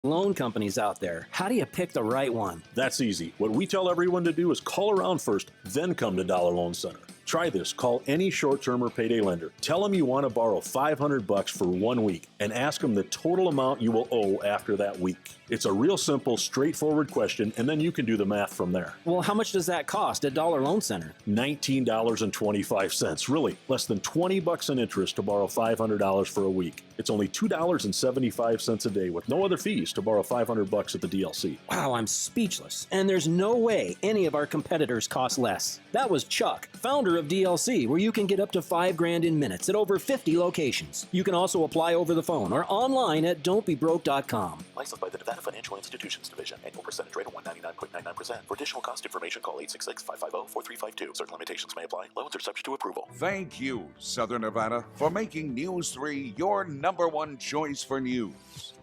Loan companies out there. How do you pick the right one? That's easy. What we tell everyone to do is call around first, then come to Dollar Loan Center. Try this. Call any short-term or payday lender. Tell them you want to borrow $500 for 1 week and ask them the total amount you will owe after that week. It's a real simple, straightforward question, and then you can do the math from there. Well, how much does that cost at Dollar Loan Center? $19.25. Really, less than $20 in interest to borrow $500 for a week. It's only $2.75 a day with no other fees to borrow $500 at the DLC. Wow, I'm speechless. And there's no way any of our competitors cost less. That was Chuck, founder of DLC, where you can get up to $5,000 in minutes at over 50 locations. You can also apply over the phone or online at don'tbebroke.com. Licensed by the Nevada Financial Institutions Division. Annual percentage rate of 199.99%. For additional cost information, call 866-550-4352. Certain limitations may apply. Loans are subject to approval. Thank you, Southern Nevada, for making News 3 your number one choice for news.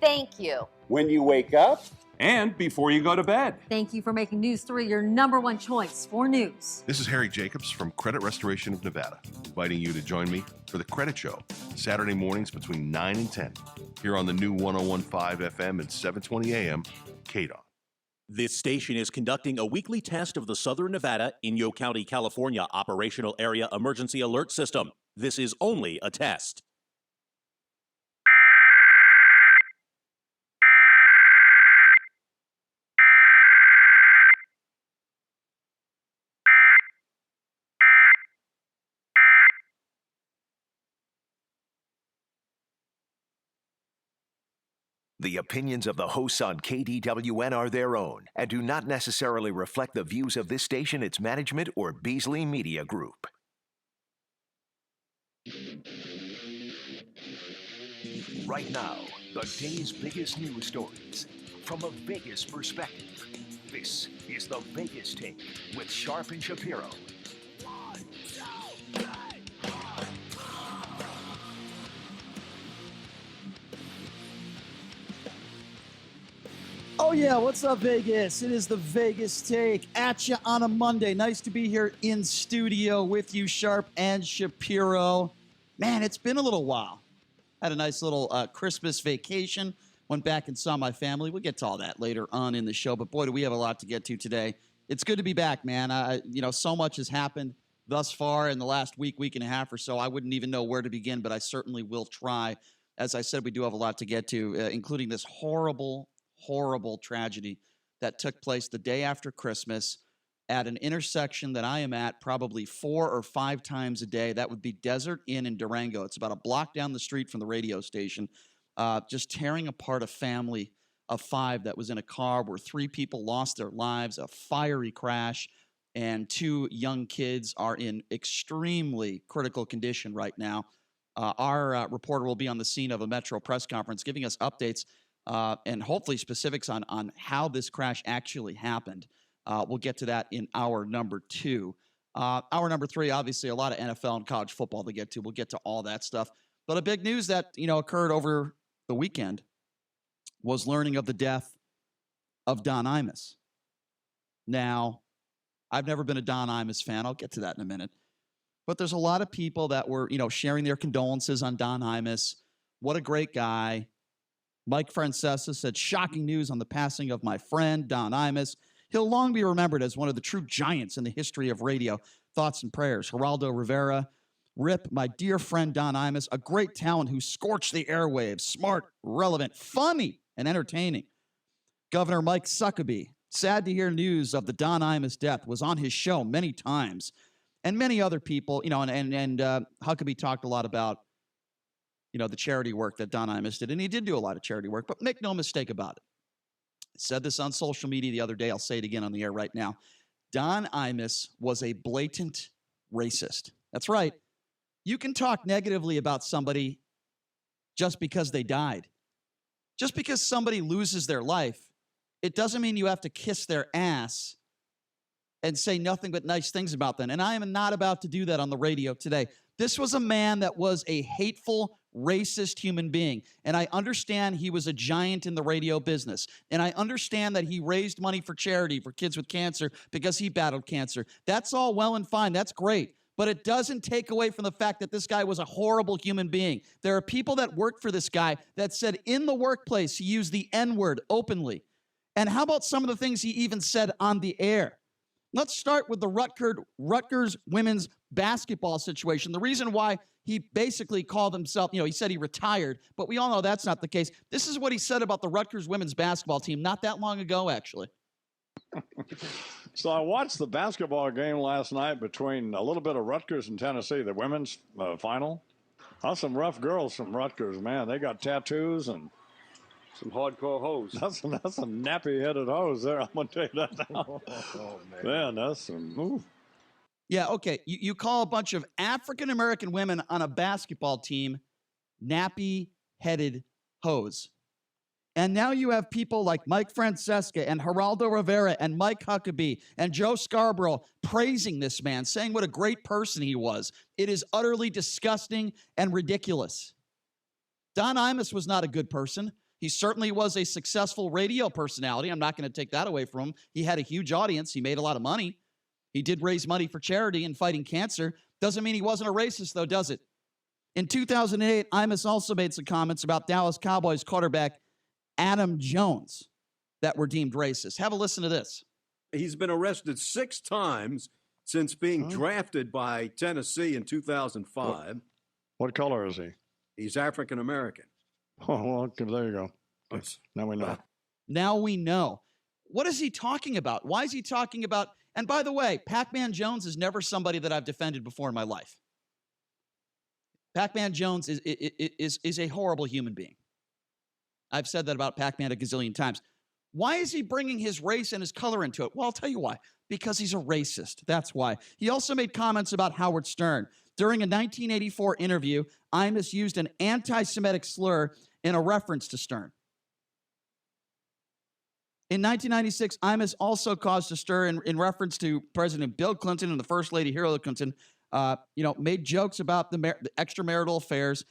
Thank you. When you wake up, and before you go to bed. Thank you for making News 3 your number one choice for news. This is Harry Jacobs from Credit Restoration of Nevada, inviting you to join me for The Credit Show, Saturday mornings between 9 and 10, here on the new 101.5 FM and 720 AM, Keynote. This station is conducting a weekly test of the Southern Nevada, Inyo County, California Operational Area Emergency Alert System. This is only a test. The opinions of the hosts on KDWN are their own and do not necessarily reflect the views of this station, its management, or Beasley Media Group. Right now, the day's biggest news stories from a Vegas perspective. This is the Vegas Take with Sharp and Shapiro. Oh yeah, what's up, Vegas? It is the Vegas Take at you on a Monday. Nice to be here in studio with you, Sharp and Shapiro. Man, it's been a little while. Had a nice little Christmas vacation. Went back and saw my family. We'll get to all that later on in the show, but boy, do we have a lot to get to today. It's good to be back, man. So much has happened thus far in the last week and a half or so. I wouldn't even know where to begin, but I certainly will try. As I said, we do have a lot to get to, including this horrible tragedy that took place the day after Christmas at an intersection that I am at probably 4 or 5 times a day. That would be Desert Inn in Durango. It's about a block down the street from the radio station. Just tearing apart a family of 5 that was in a car where 3 people lost their lives, a fiery crash, and 2 young kids are in extremely critical condition right now. Our reporter will be on the scene of a Metro press conference giving us updates and hopefully specifics on how this crash actually happened. We'll get to that in hour number 2. Hour number 3, obviously a lot of NFL and college football to get to. We'll get to all that stuff. But a big news that, occurred over the weekend was learning of the death of Don Imus. Now, I've never been a Don Imus fan. I'll get to that in a minute. But there's a lot of people that were, sharing their condolences on Don Imus. What a great guy. Mike Francesa said, shocking news on the passing of my friend, Don Imus. He'll long be remembered as one of the true giants in the history of radio. Thoughts and prayers. Geraldo Rivera, rip my dear friend Don Imus, a great talent who scorched the airwaves, smart, relevant, funny, and entertaining. Governor Mike Suckaby, sad to hear news of the Don Imus death, was on his show many times. And many other people, and Huckabee talked a lot about the charity work that Don Imus did, and he did do a lot of charity work, but make no mistake about it. I said this on social media the other day. I'll say it again on the air right now. Don Imus was a blatant racist. That's right. You can talk negatively about somebody just because they died. Just because somebody loses their life, it doesn't mean you have to kiss their ass and say nothing but nice things about them. And I am not about to do that on the radio today. This was a man that was a hateful, racist human being. And I understand he was a giant in the radio business. And I understand that he raised money for charity for kids with cancer because he battled cancer. That's all well and fine. That's great. But it doesn't take away from the fact that this guy was a horrible human being. There are people that worked for this guy that said in the workplace he used the N-word openly. And how about some of the things he even said on the air? Let's start with the Rutgers women's basketball situation. The reason why he basically called himself, he said he retired, but we all know that's not the case. This is what he said about the Rutgers women's basketball team not that long ago, actually. So I watched the basketball game last night between a little bit of Rutgers and Tennessee, the women's final. That's some rough girls from Rutgers, man. They got tattoos and some hardcore hoes. That's some nappy-headed hoes there. I'm going to tell you that now. Oh, man. That's some... Ooh. Yeah, okay. You call a bunch of African-American women on a basketball team nappy-headed hoes. And now you have people like Mike Francesca and Geraldo Rivera and Mike Huckabee and Joe Scarborough praising this man, saying what a great person he was. It is utterly disgusting and ridiculous. Don Imus was not a good person. He certainly was a successful radio personality. I'm not going to take that away from him. He had a huge audience. He made a lot of money. He did raise money for charity and fighting cancer. Doesn't mean he wasn't a racist, though, does it? In 2008, Imus also made some comments about Dallas Cowboys quarterback Adam Jones that were deemed racist. Have a listen to this. He's been arrested 6 times since being drafted by Tennessee in 2005. What color is he? He's African American. Oh, well, there you go. Now we know. Now we know. What is he talking about? Why is he talking about... And by the way, Pac-Man Jones is never somebody that I've defended before in my life. Pac-Man Jones is a horrible human being. I've said that about Pac-Man a gazillion times. Why is he bringing his race and his color into it? Well, I'll tell you why. Because he's a racist. That's why. He also made comments about Howard Stern. During a 1984 interview, Imus used an anti-Semitic slur in a reference to Stern. In 1996, Imus also caused a stir in reference to President Bill Clinton and the First Lady Hillary Clinton. Made jokes about the extramarital affairs.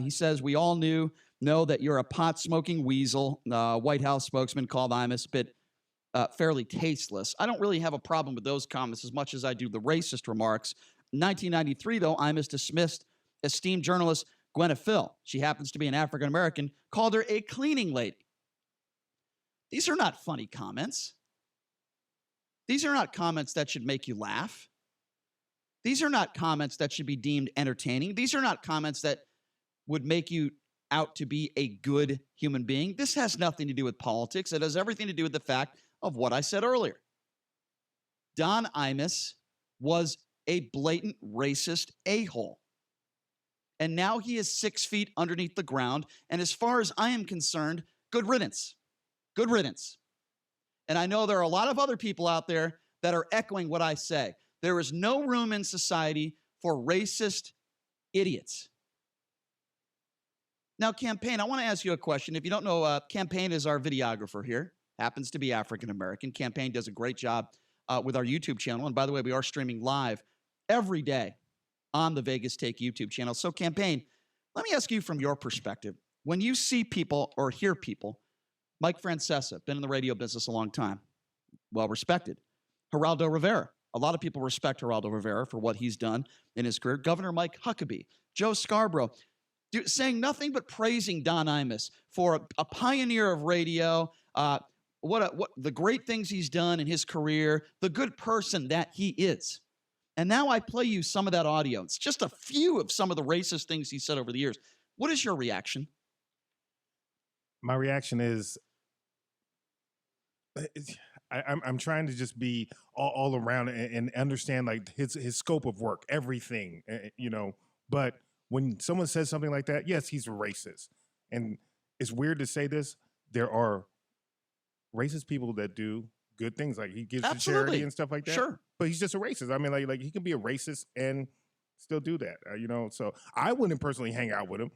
He says, we all know that you're a pot-smoking weasel. White House spokesman called Imus a bit fairly tasteless. I don't really have a problem with those comments as much as I do the racist remarks. In 1993, though, Imus dismissed esteemed journalist Gwenna Phil. She happens to be an African-American, called her a cleaning lady. These are not funny comments. These are not comments that should make you laugh. These are not comments that should be deemed entertaining. These are not comments that would make you out to be a good human being. This has nothing to do with politics. It has everything to do with the fact of what I said earlier. Don Imus was a blatant racist a-hole. And now he is 6 feet underneath the ground. And as far as I am concerned, good riddance. Good riddance. And I know there are a lot of other people out there that are echoing what I say. There is no room in society for racist idiots. Now, Campaign, I want to ask you a question. If you don't know, Campaign is our videographer here, happens to be African-American. Campaign does a great job with our YouTube channel. And by the way, we are streaming live every day on the Vegas Take YouTube channel. So, Campaign, let me ask you from your perspective. When you see people or hear people, Mike Francesa, been in the radio business a long time, well-respected. Geraldo Rivera, a lot of people respect Geraldo Rivera for what he's done in his career. Governor Mike Huckabee, Joe Scarborough, saying nothing but praising Don Imus for a pioneer of radio, what the great things he's done in his career, the good person that he is. And now I play you some of that audio. It's just a few of some of the racist things he said over the years. What is your reaction? My reaction is, I'm trying to just be all around and understand like his scope of work, everything, But when someone says something like that, yes, he's a racist. And it's weird to say this. There are racist people that do good things, like he gives to charity and stuff like that. Sure, but he's just a racist. I mean, like he can be a racist and still do that. So I wouldn't personally hang out with him.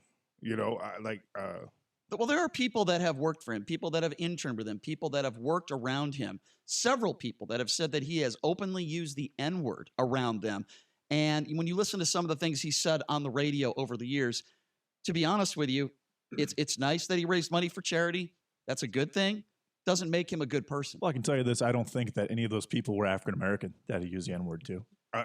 Well, there are people that have worked for him, people that have interned with him, people that have worked around him, several people that have said that he has openly used the N-word around them. And when you listen to some of the things he said on the radio over the years, to be honest with you, it's nice that he raised money for charity. That's a good thing. Doesn't make him a good person. Well, I can tell you this. I don't think that any of those people were African-American that he used the N-word to.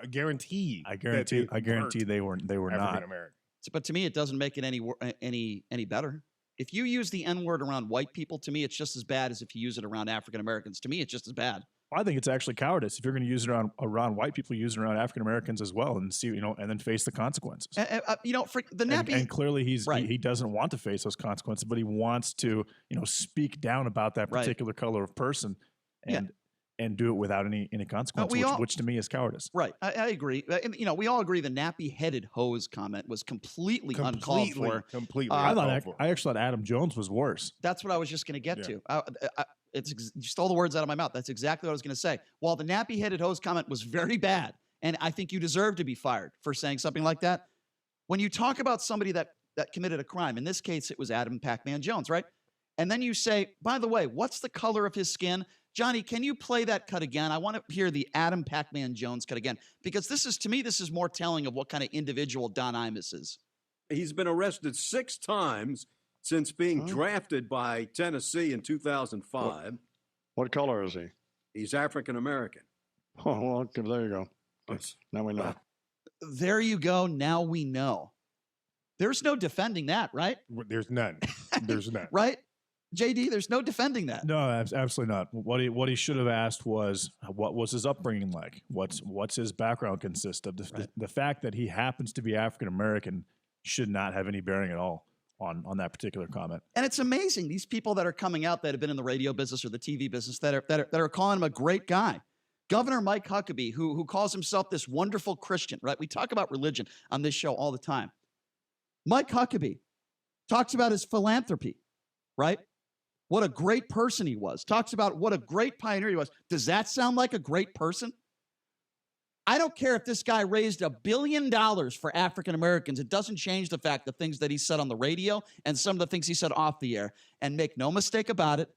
guarantee. I guarantee they were not. African American. But to me, it doesn't make it any better. If you use the N-word around white people, to me, it's just as bad as if you use it around African Americans. To me, it's just as bad. I think it's actually cowardice. If you're going to use it around white people, use it around African Americans as well, and see, and then face the consequences. For the nappy, and clearly he doesn't want to face those consequences, but he wants to, speak down about that particular color of person, and do it without any consequence, which to me is cowardice. Right, I agree. And, we all agree the nappy-headed hose comment was completely uncalled for. Completely. I actually thought Adam Jones was worse. That's what I was just going to get to. You stole the words out of my mouth. That's exactly what I was going to say. While the nappy-headed hose comment was very bad, and I think you deserve to be fired for saying something like that, when you talk about somebody that committed a crime, in this case, it was Adam Pac-Man Jones, right? And then you say, by the way, what's the color of his skin? Johnny, can you play that cut again? I want to hear the Adam Pac-Man Jones cut again, because this is more telling of what kind of individual Don Imus is. He's been arrested 6 times since being drafted by Tennessee in 2005. What color is he? He's African American. Oh, well, there you go. Now we know. There you go. Now we know. There's no defending that, right? There's none. There's none. Right? JD, there's no defending that. No, absolutely not. What he should have asked was, what was his upbringing like? What's his background consist of? The fact that he happens to be African American should not have any bearing at all on that particular comment. And it's amazing, these people that are coming out that have been in the radio business or the TV business that are calling him a great guy. Governor Mike Huckabee, who calls himself this wonderful Christian, right? We talk about religion on this show all the time. Mike Huckabee talks about his philanthropy, right? What a great person he was. Talks about what a great pioneer he was. Does that sound like a great person? I don't care if this guy raised $1 billion for African Americans. It doesn't change the fact the things that he said on the radio and some of the things he said off the air. And make no mistake about it,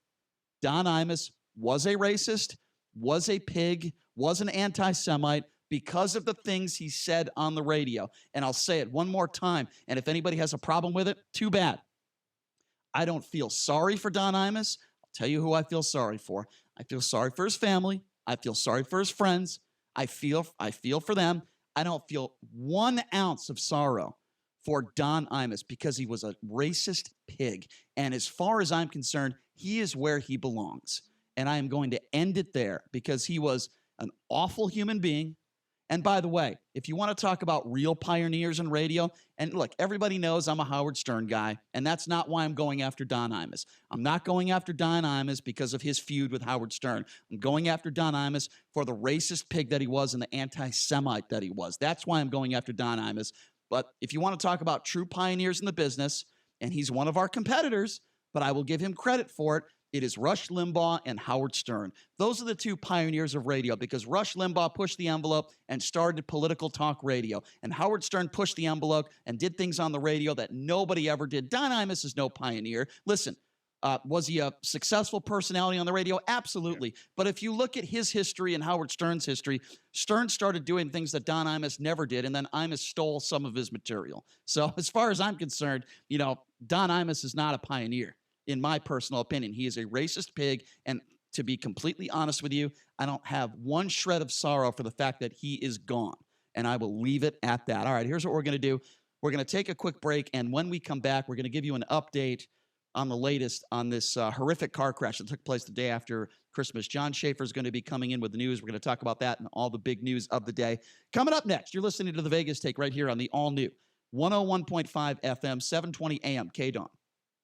Don Imus was a racist, was a pig, was an anti-Semite because of the things he said on the radio. And I'll say it one more time. And if anybody has a problem with it, too bad. I don't feel sorry for Don Imus. I'll tell you who I feel sorry for. I feel sorry for his family. I feel sorry for his friends. I feel for them. I don't feel 1 ounce of sorrow for Don Imus because he was a racist pig. And as far as I'm concerned, he is where he belongs. And I am going to end it there because he was an awful human being. And by the way, if you want to talk about real pioneers in radio, and look, everybody knows I'm a Howard Stern guy, and that's not why I'm going after Don Imus. I'm not going after Don Imus because of his feud with Howard Stern. I'm going after Don Imus for the racist pig that he was and the anti-Semite that he was. That's why I'm going after Don Imus. But if you want to talk about true pioneers in the business, and he's one of our competitors, but I will give him credit for it, it is Rush Limbaugh and Howard Stern. Those are the 2 pioneers of radio because Rush Limbaugh pushed the envelope and started political talk radio. And Howard Stern pushed the envelope and did things on the radio that nobody ever did. Don Imus is no pioneer. Listen, was he a successful personality on the radio? Absolutely. Yeah. But if you look at his history and Howard Stern's history, Stern started doing things that Don Imus never did, and then Imus stole some of his material. So as far as I'm concerned, Don Imus is not a pioneer. In my personal opinion, he is a racist pig. And to be completely honest with you, I don't have 1 shred of sorrow for the fact that he is gone. And I will leave it at that. All right, here's what we're going to do. We're going to take a quick break. And when we come back, we're going to give you an update on the latest on this horrific car crash that took place the day after Christmas. John Schaefer is going to be coming in with the news. We're going to talk about that and all the big news of the day. Coming up next, you're listening to The Vegas Take right here on the all-new 101.5 FM, 720 AM, KDAWN.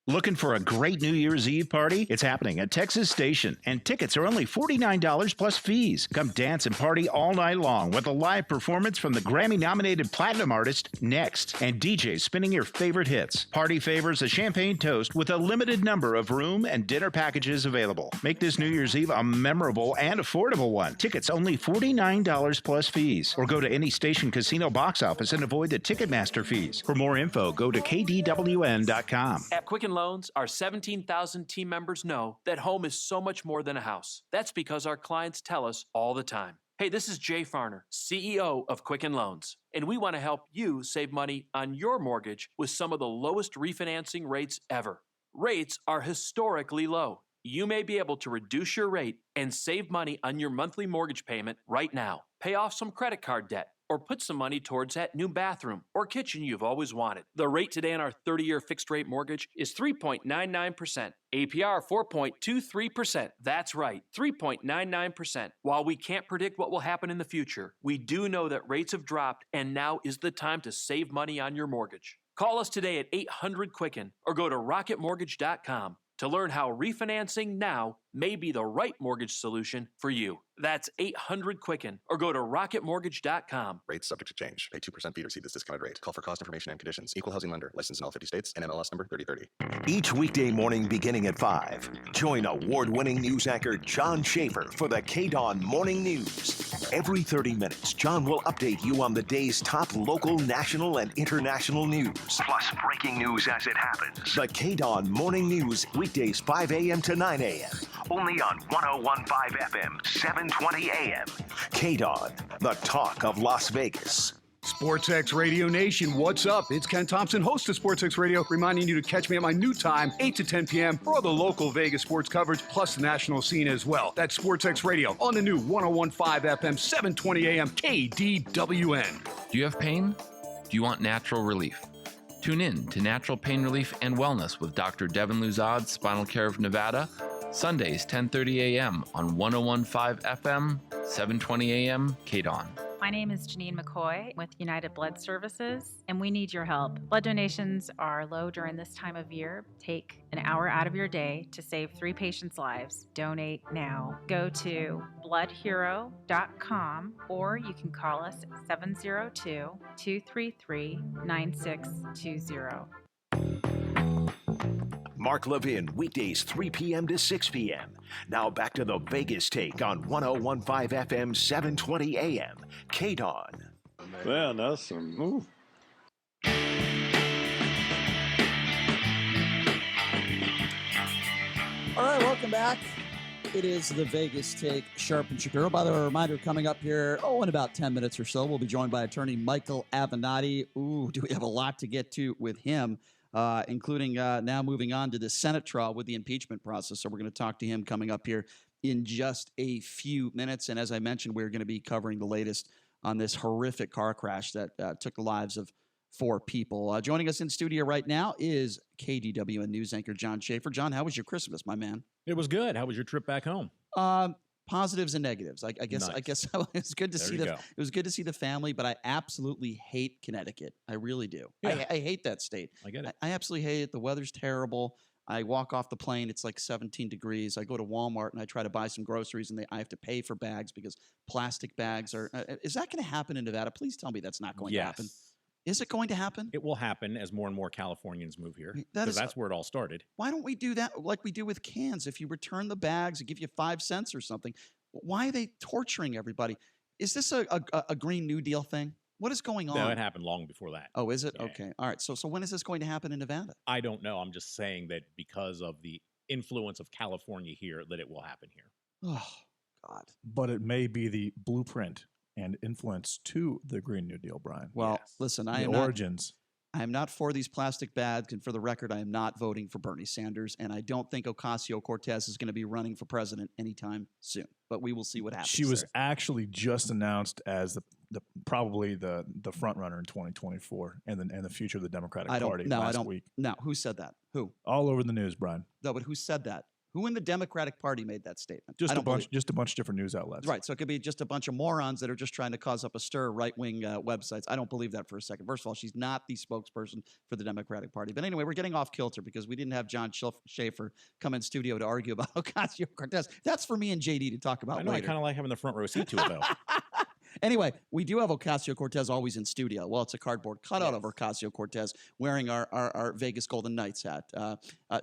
Looking for a great New Year's Eve party? It's happening at Texas Station, and tickets are only $49 plus fees. Come dance and party all night long with a live performance from the Grammy-nominated platinum artist Next and DJs spinning your favorite hits. Party favors a champagne toast with a limited number of room and dinner packages available. Make this New Year's Eve a memorable and affordable one. Tickets only $49 plus fees. Or go to any Station Casino box office and avoid the Ticketmaster fees. For more info, go to kdwn.com. At Quicken Loans, our 17,000 team members know that home is so much more than a house. That's because our clients tell us all the time. Hey, this is Jay Farner, CEO of Quicken Loans, and we want to help you save money on your mortgage with some of the lowest refinancing rates ever. Rates are historically low. You may be able to reduce your rate and save money on your monthly mortgage payment right now. pay off some credit card debt, or put some money towards that new bathroom or kitchen you've always wanted. The rate today on our 30-year fixed-rate mortgage is 3.99%. APR 4.23%. That's right, 3.99%. While we can't predict what will happen in the future, we do know that rates have dropped, and now is the time to save money on your mortgage. Call us today at 800-QUICKEN or go to rocketmortgage.com to learn how refinancing now may be the right mortgage solution for you. That's 800-QUICKEN or go to rocketmortgage.com. Rates subject to change. Pay 2% fee to receive this discounted rate. Call for cost information and conditions. Equal housing lender. Licensed in all 50 states and MLS number 3030. Each weekday morning beginning at 5, join award-winning news anchor John Schaefer for the KDAWN Morning News. Every 30 minutes, John will update you on the day's top local, national, and international news. Plus breaking news as it happens. The KDAWN Morning News, weekdays 5 a.m. to 9 a.m. Only on 101.5 FM, 720 AM. KDAWN, the talk of Las Vegas. SportsX Radio Nation, what's up? It's Ken Thompson, host of SportsX Radio, reminding you to catch me at my new time, 8 to 10 p.m. for all the local Vegas sports coverage, plus the national scene as well. That's SportsX Radio on the new 101.5 FM, 720 AM, KDWN. Do you have pain? Do you want natural relief? Tune in to Natural Pain Relief and Wellness with Dr. Devin Luzad, Spinal Care of Nevada, Sundays, 10:30 a.m. on 101.5 FM, 720 a.m. KDAWN. My name is Janine McCoy with United Blood Services, and we need your help. Blood donations are low during this time of year. Take an hour out of your day to save 3 patients' lives. Donate now. Go to bloodhero.com, or you can call us at 702-233-9620. Mark Levin, weekdays 3 p.m. to 6 p.m. Now back to the Vegas Take on 101.5 FM, 720 a.m. KDAWN. Man, that's some move. All right, welcome back. It is the Vegas Take, Sharp and Shapiro. By the way, a reminder coming up here, in about 10 minutes or so, we'll be joined by attorney Michael Avenatti. Ooh, do we have a lot to get to with him? Including now moving on to the Senate trial with the impeachment process. So we're going to talk to him coming up here in just a few minutes. And as I mentioned, we're going to be covering the latest on this horrific car crash that took the lives of 4 people. Joining us in studio right now is KDWN news anchor John Schaefer. John, how was your Christmas, my man? It was good. How was your trip back home? Positives and negatives. I guess it's good to see it was good to see the family, but I absolutely hate Connecticut. I really do. Yeah. I hate that state. I get it. I absolutely hate it. The weather's terrible. I walk off the plane, it's like 17 degrees. I go to Walmart and I try to buy some groceries, and I have to pay for bags because plastic bags are. Is that going to happen in Nevada? Please tell me that's not going to happen. Is it going to happen? It will happen as more and more Californians move here. That That's where it all started. Why don't we do that like we do with cans? If you return the bags, it give you 5 cents or something. Why are they torturing everybody? Is this a Green New Deal thing? What is going on? No, it happened long before that. Oh, is it? Yeah. Okay. All right. So when is this going to happen in Nevada? I don't know. I'm just saying that because of the influence of California here, that it will happen here. Oh, God. But it may be the blueprint and influence to the Green New Deal, Brian. Well, listen, I am origins. I am not for these plastic bags, and for the record, I am not voting for Bernie Sanders, and I don't think Ocasio-Cortez is going to be running for president anytime soon. But we will see what happens. She was actually just announced as probably the front runner in 2024 and the future of the Democratic Party last week. No, who said that? Who? All over the news, Brian. No, but who said that? Who in the Democratic Party made that statement? Just a bunch of different news outlets. Right. So it could be just a bunch of morons that are just trying to cause up a stir, right-wing websites. I don't believe that for a second. First of all, she's not the spokesperson for the Democratic Party. But anyway, we're getting off kilter because we didn't have John Schaefer come in studio to argue about Ocasio-Cortez. That's for me and JD to talk about later. I kind of like having the front row seat to it, though. Anyway, we do have Ocasio-Cortez always in studio. Well, it's a cardboard cutout of Ocasio-Cortez wearing our Vegas Golden Knights hat.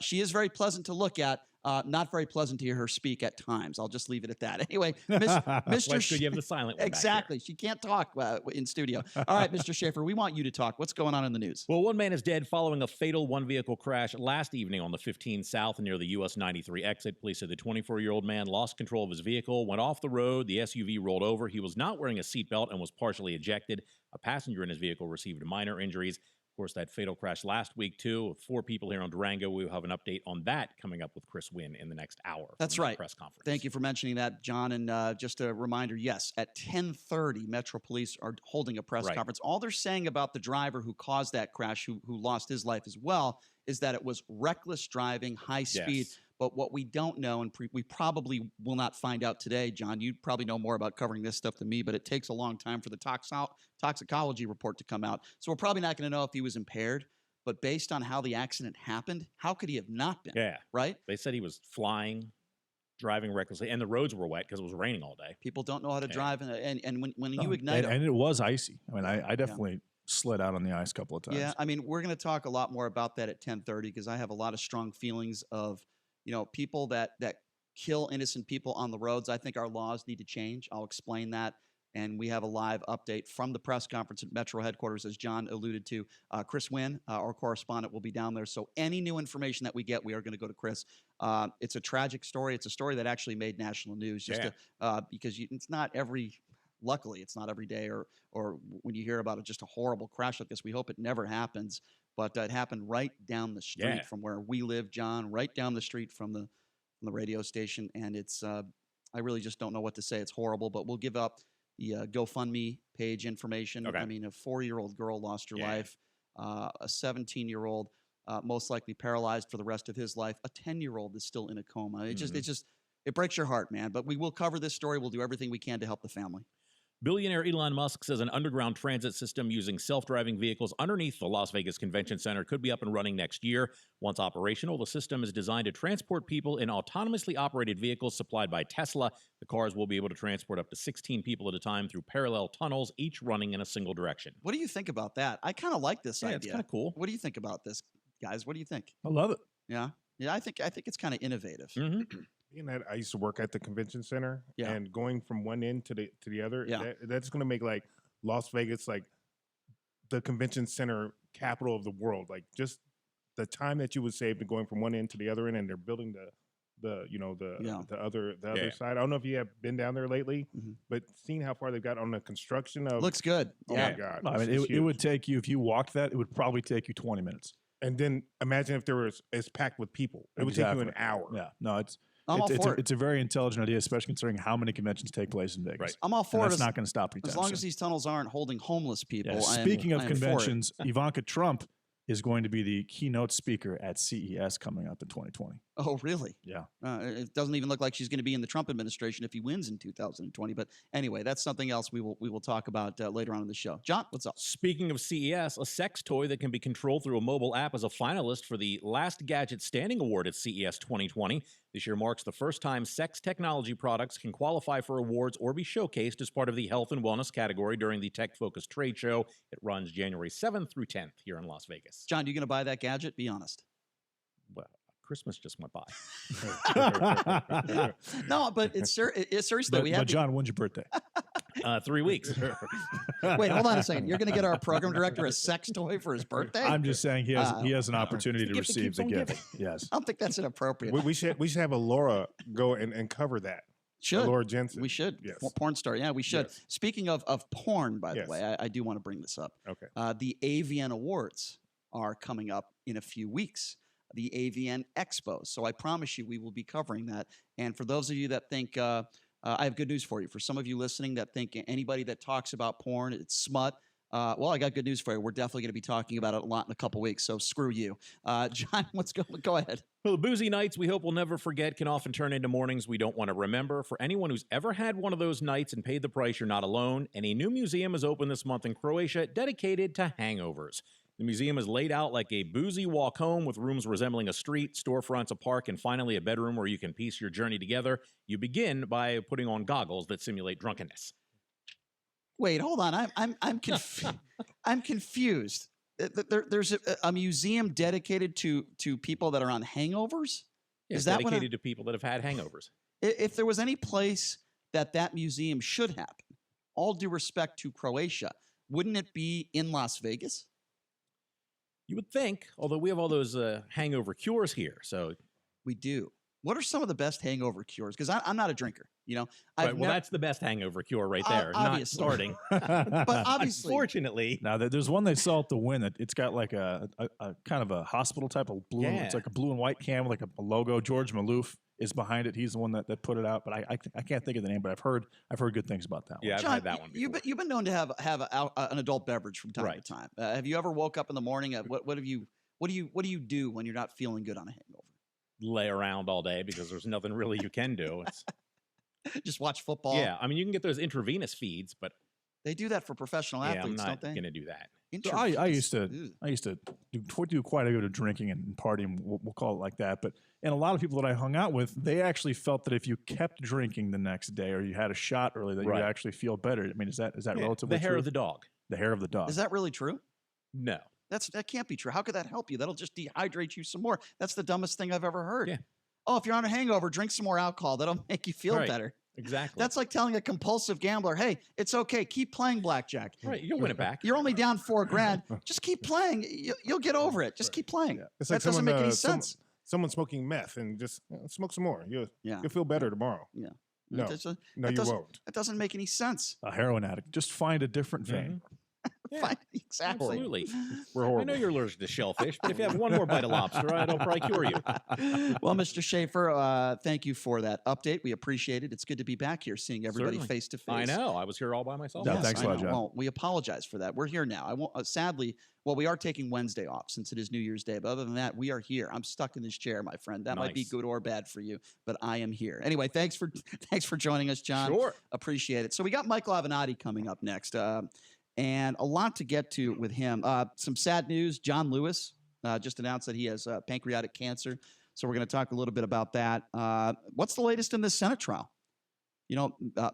She is very pleasant to look at. Not very pleasant to hear her speak at times. I'll just leave it at that. Anyway, Mr. You have the silent one exactly. She can't talk in studio. All right, Mr. Schaefer, we want you to talk. What's going on in the news? Well, one man is dead following a fatal one-vehicle crash last evening on the 15 South near the US 93 exit. Police said the 24-year-old man lost control of his vehicle, went off the road. The SUV rolled over. He was not wearing a seatbelt and was partially ejected. A passenger in his vehicle received minor injuries. course, that fatal crash last week, too, with 4 people here on Durango. We'll have an update on that coming up with Chris Wynn in the next hour. That's right. Press conference. Thank you for mentioning that, John. And just a reminder, yes, at 10:30, Metro Police are holding a press conference. All they're saying about the driver who caused that crash, who lost his life as well, is that it was reckless driving, high speed. Yes. But what we don't know, and we probably will not find out today, John, you probably know more about covering this stuff than me, but it takes a long time for the toxicology report to come out. So we're probably not going to know if he was impaired. But based on how the accident happened, how could he have not been? Yeah. Right? They said he was flying, driving recklessly, and the roads were wet because it was raining all day. People don't know how to drive, and when you ignite and it was icy. I mean, I definitely slid out on the ice a couple of times. Yeah, I mean, we're going to talk a lot more about that at 10:30 because I have a lot of strong feelings of, people that kill innocent people on the roads. I think our laws need to change. I'll explain that. And we have a live update from the press conference at Metro headquarters, as John alluded to. Chris Wynn, our correspondent, will be down there. So any new information that we get, we are going to go to Chris. It's a tragic story. It's a story that actually made national news because it's not luckily, it's not every day or when you hear about just a horrible crash like this. We hope it never happens. But it happened right down the street from where we live, John, right down the street from the radio station. And it's I really just don't know what to say. It's horrible, but we'll give up the GoFundMe page information. Okay. I mean, a 4-year-old girl lost her life. A 17-year-old most likely paralyzed for the rest of his life. A 10-year-old is still in a coma. It breaks your heart, man. But we will cover this story. We'll do everything we can to help the family. Billionaire Elon Musk says an underground transit system using self-driving vehicles underneath the Las Vegas Convention Center could be up and running next year. Once operational, the system is designed to transport people in autonomously operated vehicles supplied by Tesla. The cars will be able to transport up to 16 people at a time through parallel tunnels, each running in a single direction. What do you think about that? I kind of like this idea. It's kind of cool. What do you think about this, guys? What do you think? I love it. Yeah? Yeah, I think it's kind of innovative. Mm-hmm. Being that I used to work at the convention center, Yeah. and going from one end to the other, Yeah. that's going to make like Las Vegas like the convention center capital of the world. Like just the time that you would save to going from one end to the other end, and they're building the other side. I don't know if you have been down there lately, but seeing how far they've got on the construction of looks good. Oh Yeah. my God! I mean, it would take you, if you walked that, it would probably take you 20 minutes. And then imagine if it's packed with people. It would take you an hour. Yeah. No, I'm all for it. It's a very intelligent idea, especially considering how many conventions take place in Vegas. Right. I'm all for it. That's not going to stop you. As long as these tunnels aren't holding homeless people. Yeah. Speaking of conventions, Ivanka Trump is going to be the keynote speaker at CES coming up in 2020. Oh, really? Yeah. It doesn't even look like she's going to be in the Trump administration if he wins in 2020. But anyway, that's something else we will talk about later on in the show. John, what's up? Speaking of CES, a sex toy that can be controlled through a mobile app is a finalist for the Last Gadget Standing Award at CES 2020. This year marks the first time sex technology products can qualify for awards or be showcased as part of the health and wellness category during the tech-focused trade show. It runs January 7th through 10th here in Las Vegas. John, you going to buy that gadget? Be honest. Well, Christmas just went by. No, but it's seriously. But John, when's your birthday? 3 weeks. Wait, hold on a second. You're going to get our program director a sex toy for his birthday? I'm just saying he has an opportunity to gift that receive keeps the on gift. giving. Yes. I don't think that's inappropriate. We should have a Laura go and cover that. Laura Jensen. We should. Yes. Porn star. Yeah, we should. Yes. Speaking of porn, by Yes. the way, I do want to bring this up. Okay. The AVN Awards are coming up in a few weeks. The AVN Expos. So I promise you we will be covering that. And for those of you that think, I have good news for you. For some of you listening that think anybody that talks about porn, it's smut, well, I got good news for you. We're definitely going to be talking about it a lot in a couple weeks, so screw you. John, go ahead. Well, the boozy nights we hope we'll never forget can often turn into mornings we don't want to remember. For anyone who's ever had one of those nights and paid the price, you're not alone. And a new museum is open this month in Croatia dedicated to hangovers. The museum is laid out like a boozy walk home with rooms resembling a street, storefronts, a park, and finally a bedroom where you can piece your journey together. You begin by putting on goggles that simulate drunkenness. Wait, hold on. I'm confused. There's a museum dedicated to people that are on hangovers? Is that dedicated to people that have had hangovers? If there was any place that museum should happen, all due respect to Croatia, wouldn't it be in Las Vegas? You would think, although we have all those hangover cures here. So we do. What are some of the best hangover cures? Because I'm not a drinker. That's the best hangover cure right there. Not obviously. starting. But obviously, Unfortunately. Now, there's one they sell at the Wynn that it's got like a kind of a hospital type of blue. Yeah. It's like a blue and white can with like a logo. George Maloof is behind it. He's the one that put it out. But I can't think of the name. But I've heard good things about that one. Yeah, I've John, had that one before. you've been known to have an adult beverage from time to time. Have you ever woke up in the morning? What do you do when you're not feeling good on a hangover? Lay around all day because there's nothing really you can do. It's just watch football. Yeah, I mean you can get those intravenous feeds, but they do that for professional athletes, I'm not don't they? going to do that. So I used to do quite a bit of drinking and partying. We'll call it like that. And a lot of people that I hung out with, they actually felt that if you kept drinking the next day or you had a shot early, that you would actually feel better. I mean, is that relatively the hair true? of the dog? The hair of the dog. Is that really true? No. That can't be true. How could that help you? That'll just dehydrate you some more. That's the dumbest thing I've ever heard. Yeah. Oh, if you're on a hangover, drink some more alcohol. That'll make you feel Right. better. Exactly. That's like telling a compulsive gambler, hey, it's okay. Keep playing blackjack. Right. You'll win it back. You're only down $4,000. Just keep playing. You'll get over it. Just keep playing. It's That like doesn't make any sense. Someone smoking meth and just smoke some more. You'll feel better tomorrow. Yeah. No, That you doesn't- won't. That doesn't make any sense. A heroin addict. Just find a different vein. Exactly. Absolutely. We're horrible. I know you're allergic to shellfish, but if you have one more bite of lobster, it'll probably cure you. Well, Mr. Schaefer, thank you for that update. We appreciate it. It's good to be back here, seeing everybody Certainly. face to face. I know. I was here all by myself. Yeah, thanks a lot, John. Well, we apologize for that. We're here now. I won't. Sadly, we are taking Wednesday off since it is New Year's Day. But other than that, we are here. I'm stuck in this chair, my friend. That might be Nice. good or bad for you, but I am here. Anyway, thanks for joining us, John. Sure. Appreciate it. So we got Michael Avenatti coming up next. And a lot to get to with him. Some sad news. John Lewis just announced that he has pancreatic cancer. So we're going to talk a little bit about that. What's the latest in this Senate trial?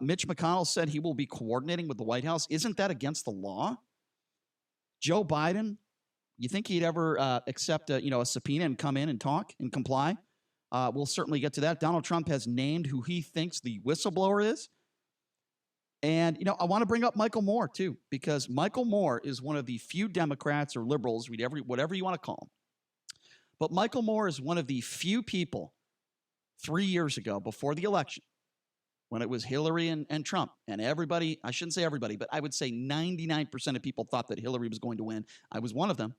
Mitch McConnell said he will be coordinating with the White House. Isn't that against the law? Joe Biden, you think he'd ever accept a subpoena and come in and talk and comply? We'll certainly get to that. Donald Trump has named who he thinks the whistleblower is. And, I want to bring up Michael Moore, too, because Michael Moore is one of the few Democrats or liberals, whatever you want to call them. But Michael Moore is one of the few people 3 years ago, before the election, when it was Hillary and Trump, and everybody, I shouldn't say everybody, but I would say 99% of people thought that Hillary was going to win. I was one of them.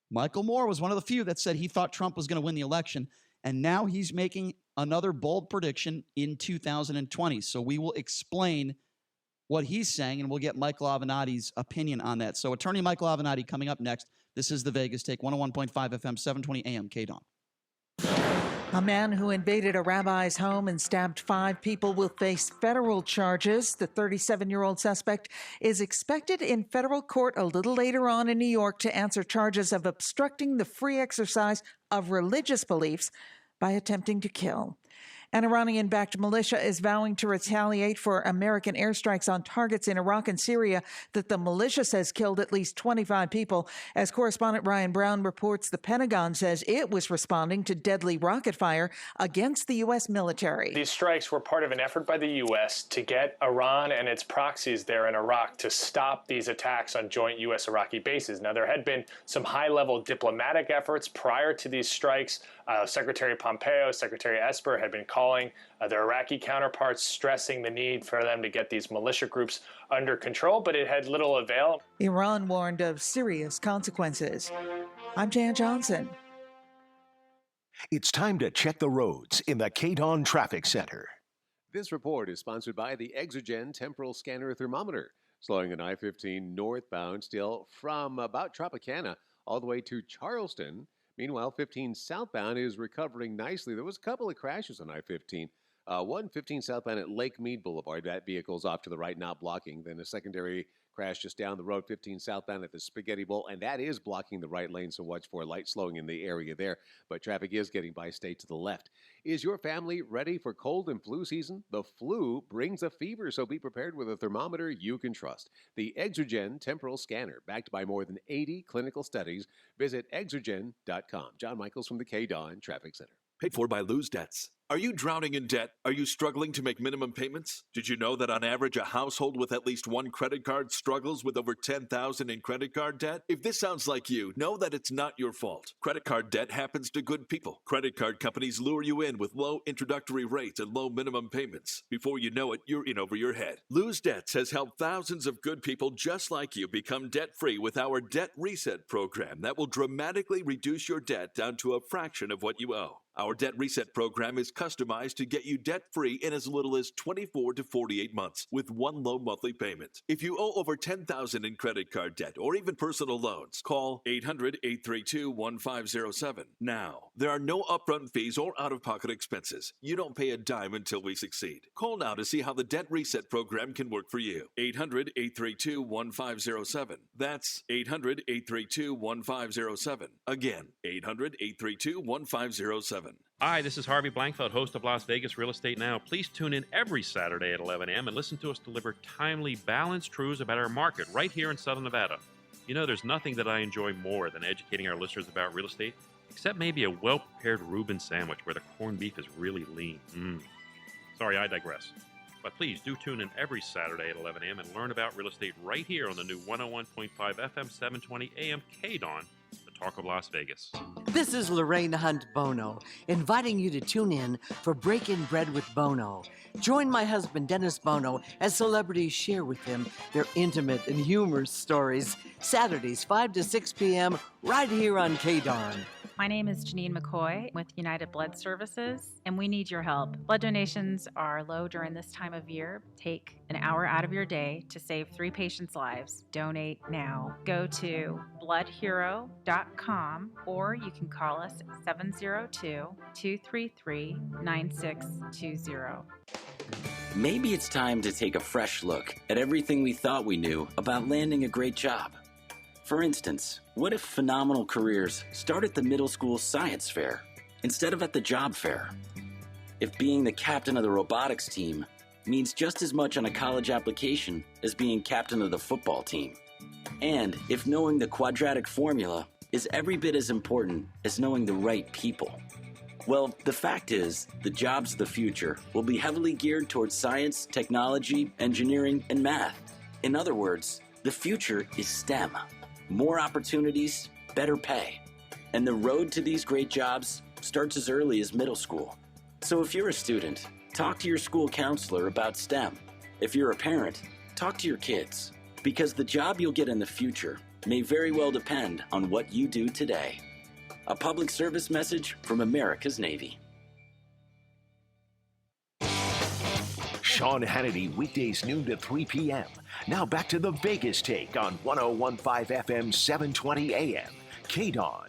Michael Moore was one of the few that said he thought Trump was going to win the election. And now he's making another bold prediction in 2020. So we will explain what he's saying, and we'll get Michael Avenatti's opinion on that. So attorney Michael Avenatti coming up next. This is the Vegas Take, 101.5 FM, 720 AM, KDON. A man who invaded a rabbi's home and stabbed 5 people will face federal charges. The 37-year-old suspect is expected in federal court a little later on in New York to answer charges of obstructing the free exercise of religious beliefs by attempting to kill. An Iranian-backed militia is vowing to retaliate for American airstrikes on targets in Iraq and Syria that the militia says killed at least 25 people. As correspondent Ryan Brown reports, the Pentagon says it was responding to deadly rocket fire against the U.S. military. These strikes were part of an effort by the U.S. to get Iran and its proxies there in Iraq to stop these attacks on joint U.S.-Iraqi bases. Now, there had been some high-level diplomatic efforts prior to these strikes. Secretary Pompeo, Secretary Esper had been calling their Iraqi counterparts, stressing the need for them to get these militia groups under control, but it had little avail. Iran warned of serious consequences. I'm Jan Johnson. It's time to check the roads in the KDON Traffic Center. This report is sponsored by the Exergen Temporal Scanner Thermometer, slowing an I-15 northbound still from about Tropicana all the way to Charleston. Meanwhile, 15 southbound is recovering nicely. There was a couple of crashes on I-15. One 15 southbound at Lake Mead Boulevard. That vehicle's off to the right, not blocking. Then a secondary crash just down the road, 15 southbound at the Spaghetti Bowl, and that is blocking the right lane, so watch for light slowing in the area there. But traffic is getting by state to the left. Is your family ready for cold and flu season? The flu brings a fever, so be prepared with a thermometer you can trust. The Exergen Temporal Scanner, backed by more than 80 clinical studies. Visit Exergen.com. John Michaels from the KDON Traffic Center. Paid for by Lose Debts. Are you drowning in debt? Are you struggling to make minimum payments? Did you know that on average, a household with at least one credit card struggles with over $10,000 in credit card debt? If this sounds like you, know that it's not your fault. Credit card debt happens to good people. Credit card companies lure you in with low introductory rates and low minimum payments. Before you know it, you're in over your head. Lose Debts has helped thousands of good people just like you become debt-free with our Debt Reset program that will dramatically reduce your debt down to a fraction of what you owe. Our Debt Reset program is customized to get you debt-free in as little as 24 to 48 months with one low monthly payment. If you owe over $10,000 in credit card debt or even personal loans, call 800-832-1507 now. There are no upfront fees or out-of-pocket expenses. You don't pay a dime until we succeed. Call now to see how the Debt Reset program can work for you. 800-832-1507. That's 800-832-1507. Again, 800-832-1507. Hi, this is Harvey Blankfeld, host of Las Vegas Real Estate Now. Please tune in every Saturday at 11 a.m. and listen to us deliver timely, balanced truths about our market right here in Southern Nevada. You know, there's nothing that I enjoy more than educating our listeners about real estate, except maybe a well-prepared Reuben sandwich where the corned beef is really lean. Sorry, I digress. But please do tune in every Saturday at 11 a.m. and learn about real estate right here on the new 101.5 FM 720 AM K-Dawn, the talk of Las Vegas. This is Lorraine Hunt Bono, inviting you to tune in for Breaking Bread with Bono. Join my husband, Dennis Bono, as celebrities share with him their intimate and humorous stories. Saturdays, 5 to 6 p.m., right here on K-Dawn. My name is Janine McCoy with United Blood Services, and we need your help. Blood donations are low during this time of year. Take an hour out of your day to save 3 patients' lives. Donate now. Go to bloodhero.com, or you can call us at 702-233-9620. Maybe it's time to take a fresh look at everything we thought we knew about landing a great job. For instance, what if phenomenal careers start at the middle school science fair instead of at the job fair? If being the captain of the robotics team means just as much on a college application as being captain of the football team? And if knowing the quadratic formula is every bit as important as knowing the right people? Well, the fact is, the jobs of the future will be heavily geared towards science, technology, engineering, and math. In other words, the future is STEM. More opportunities, better pay. And the road to these great jobs starts as early as middle school. So if you're a student, talk to your school counselor about STEM. If you're a parent, talk to your kids. Because the job you'll get in the future may very well depend on what you do today. A public service message from America's Navy. Sean Hannity, weekdays noon to 3 p.m. Now back to the Vegas Take on 101.5 FM 720 AM. K-Dawn.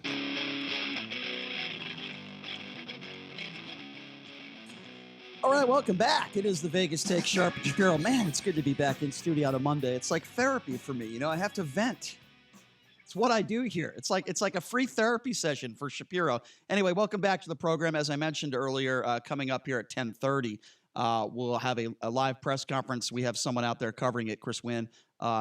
All right, welcome back. It is the Vegas Take, Sharp and Shapiro. Man, it's good to be back in studio on a Monday. It's like therapy for me. You know, I have to vent. It's what I do here. It's like a free therapy session for Shapiro. Anyway, welcome back to the program. As I mentioned earlier, coming up here at 10:30, we'll have a live press conference. We have someone out there covering it, Chris Wynn,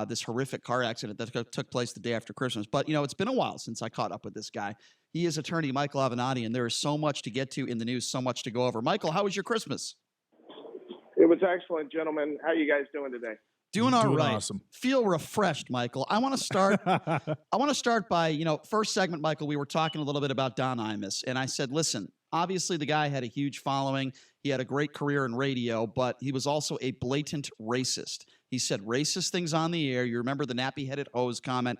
this horrific car accident that took place the day after Christmas. But, you know, it's been a while since I caught up with this guy. He is attorney Michael Avenatti, and there is so much to get to in the news, so much to go over. Michael, how was your Christmas? It was excellent, gentlemen. How are you guys doing today? Doing all right. Awesome. Feel refreshed, Michael. I want to start. I want to start by, you know, first segment, Michael. We were talking a little bit about Don Imus, and I said, listen, obviously the guy had a huge following. He had a great career in radio, but he was also a blatant racist. He said racist things on the air. You remember the nappy-headed hose comment,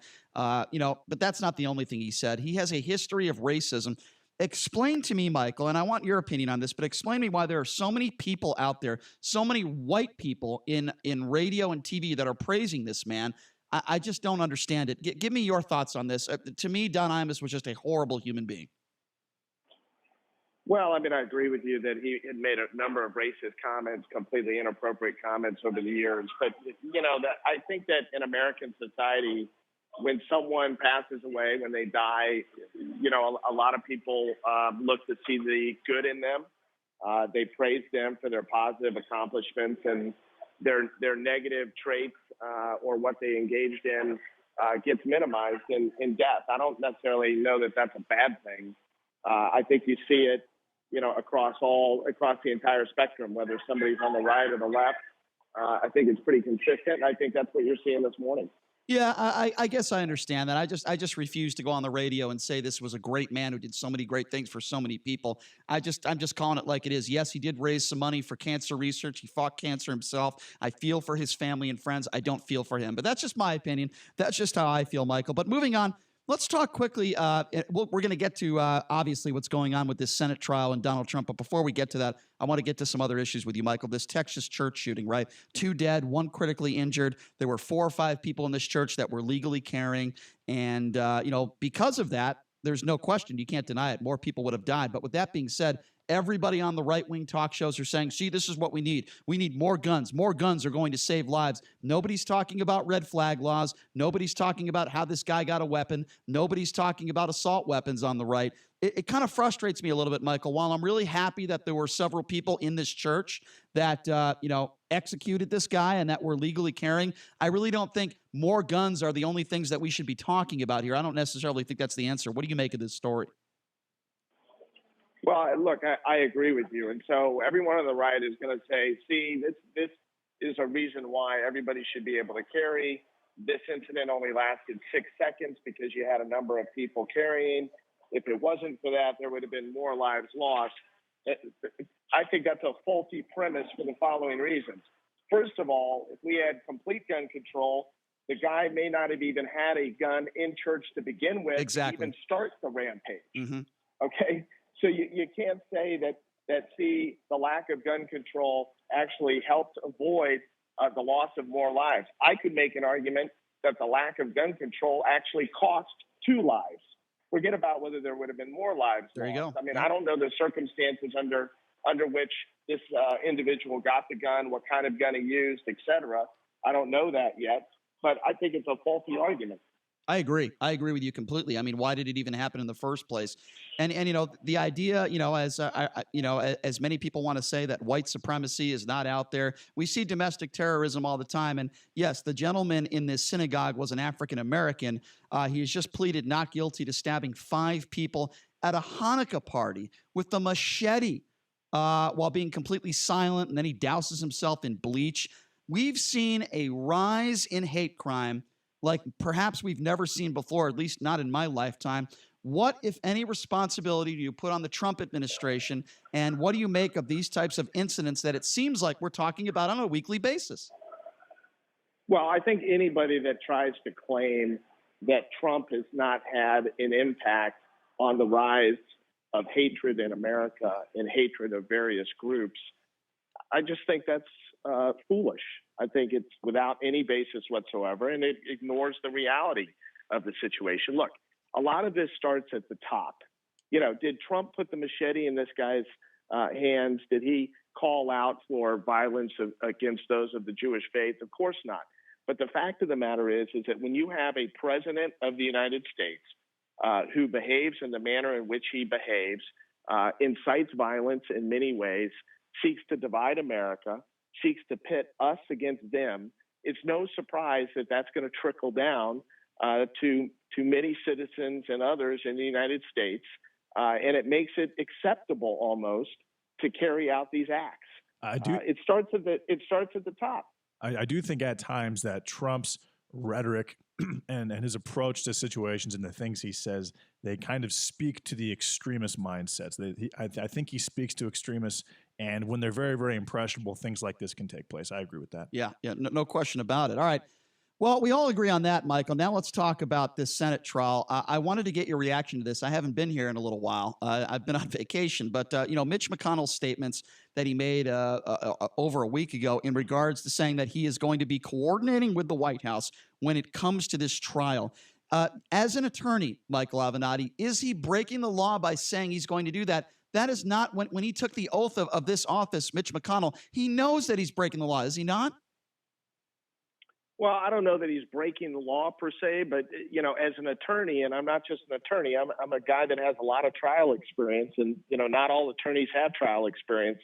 you know, but that's not the only thing he said. He has a history of racism. Explain to me, Michael, and I want your opinion on this, but explain to me why there are so many people out there, so many white people in radio and TV that are praising this man. I just don't understand it. Give me your thoughts on this. To me, Don Imus was just a horrible human being. Well, I mean, I agree with you that he had made a number of racist comments, completely inappropriate comments over the years. But, you know, I think that in American society, when someone passes away, when they die, you know, a lot of people look to see the good in them. They praise them for their positive accomplishments, and their negative traits or what they engaged in gets minimized in death. I don't necessarily know that that's a bad thing. I think you see it, across the entire spectrum, whether somebody's on the right or the left. I think it's pretty consistent, and I think that's what you're seeing this morning. Yeah, I guess I understand that. I just refuse to go on the radio and say this was a great man who did so many great things for so many people. I'm just calling it like it is. Yes, he did raise some money for cancer research. He fought cancer himself. I feel for his family and friends. I don't feel for him, but that's just my opinion. That's just how I feel, Michael. But moving on, let's talk quickly. We're going to get to obviously what's going on with this Senate trial and Donald Trump. But before we get to that, I want to get to some other issues with you, Michael. This Texas church shooting, right? 2 dead, 1 critically injured. There were 4 or 5 people in this church that were legally carrying. And, because of that, there's no question. You can't deny it. More people would have died. But with that being said, everybody on the right-wing talk shows are saying, see, this is what we need. We need more guns. More guns are going to save lives. Nobody's talking about red flag laws. Nobody's talking about how this guy got a weapon. Nobody's talking about assault weapons on the right. It kind of frustrates me a little bit, Michael. While I'm really happy that there were several people in this church that, executed this guy and that were legally carrying, I really don't think more guns are the only things that we should be talking about here. I don't necessarily think that's the answer. What do you make of this story? Well, look, I agree with you. And so everyone on the right is going to say, see, this is a reason why everybody should be able to carry. This incident only lasted 6 seconds because you had a number of people carrying. If it wasn't for that, there would have been more lives lost. I think that's a faulty premise for the following reasons. First of all, if we had complete gun control, the guy may not have even had a gun in church to begin with, exactly, to even start the rampage. Mm-hmm. Okay? So you can't say that the lack of gun control actually helped avoid the loss of more lives. I could make an argument that the lack of gun control actually cost 2 lives. Forget about whether there would have been more lives there lost. You go. I mean, I don't know the circumstances under which this individual got the gun, what kind of gun he used, et cetera. I don't know that yet, but I think it's a faulty argument. I agree. I agree with you completely. I mean, why did it even happen in the first place? And the idea, as many people want to say that white supremacy is not out there. We see domestic terrorism all the time. And yes, the gentleman in this synagogue was an African American. He has just pleaded not guilty to stabbing 5 people at a Hanukkah party with a machete while being completely silent. And then he douses himself in bleach. We've seen a rise in hate crime like perhaps we've never seen before, at least not in my lifetime. What, if any, responsibility do you put on the Trump administration, and what do you make of these types of incidents that it seems like we're talking about on a weekly basis? Well, I think anybody that tries to claim that Trump has not had an impact on the rise of hatred in America and hatred of various groups, I just think that's foolish. I think it's without any basis whatsoever, and it ignores the reality of the situation. Look, a lot of this starts at the top. Did Trump put the machete in this guy's hands? Did he call out for violence against those of the Jewish faith? Of course not. But the fact of the matter is that when you have a president of the United States who behaves in the manner in which he behaves, incites violence in many ways, seeks to divide America, seeks to pit us against them, it's no surprise that that's going to trickle down to many citizens and others in the United States, and it makes it acceptable almost to carry out these acts. It starts at the top. I do think at times that Trump's rhetoric and his approach to situations and the things he says, they kind of speak to the extremist mindsets. I think he speaks to extremists, and when they're very, very impressionable, things like this can take place. I agree with that. Yeah, no question about it. All right. Well, we all agree on that, Michael. Now let's talk about this Senate trial. I wanted to get your reaction to this. I haven't been here in a little while. I've been on vacation, but Mitch McConnell's statements that he made over a week ago in regards to saying that he is going to be coordinating with the White House when it comes to this trial. As an attorney, Michael Avenatti, is he breaking the law by saying he's going to do that? That is not when he took the oath of this office, Mitch McConnell. He knows that he's breaking the law, is he not? Well, I don't know that he's breaking the law per se, but, as an attorney, and I'm not just an attorney, I'm a guy that has a lot of trial experience, and, not all attorneys have trial experience.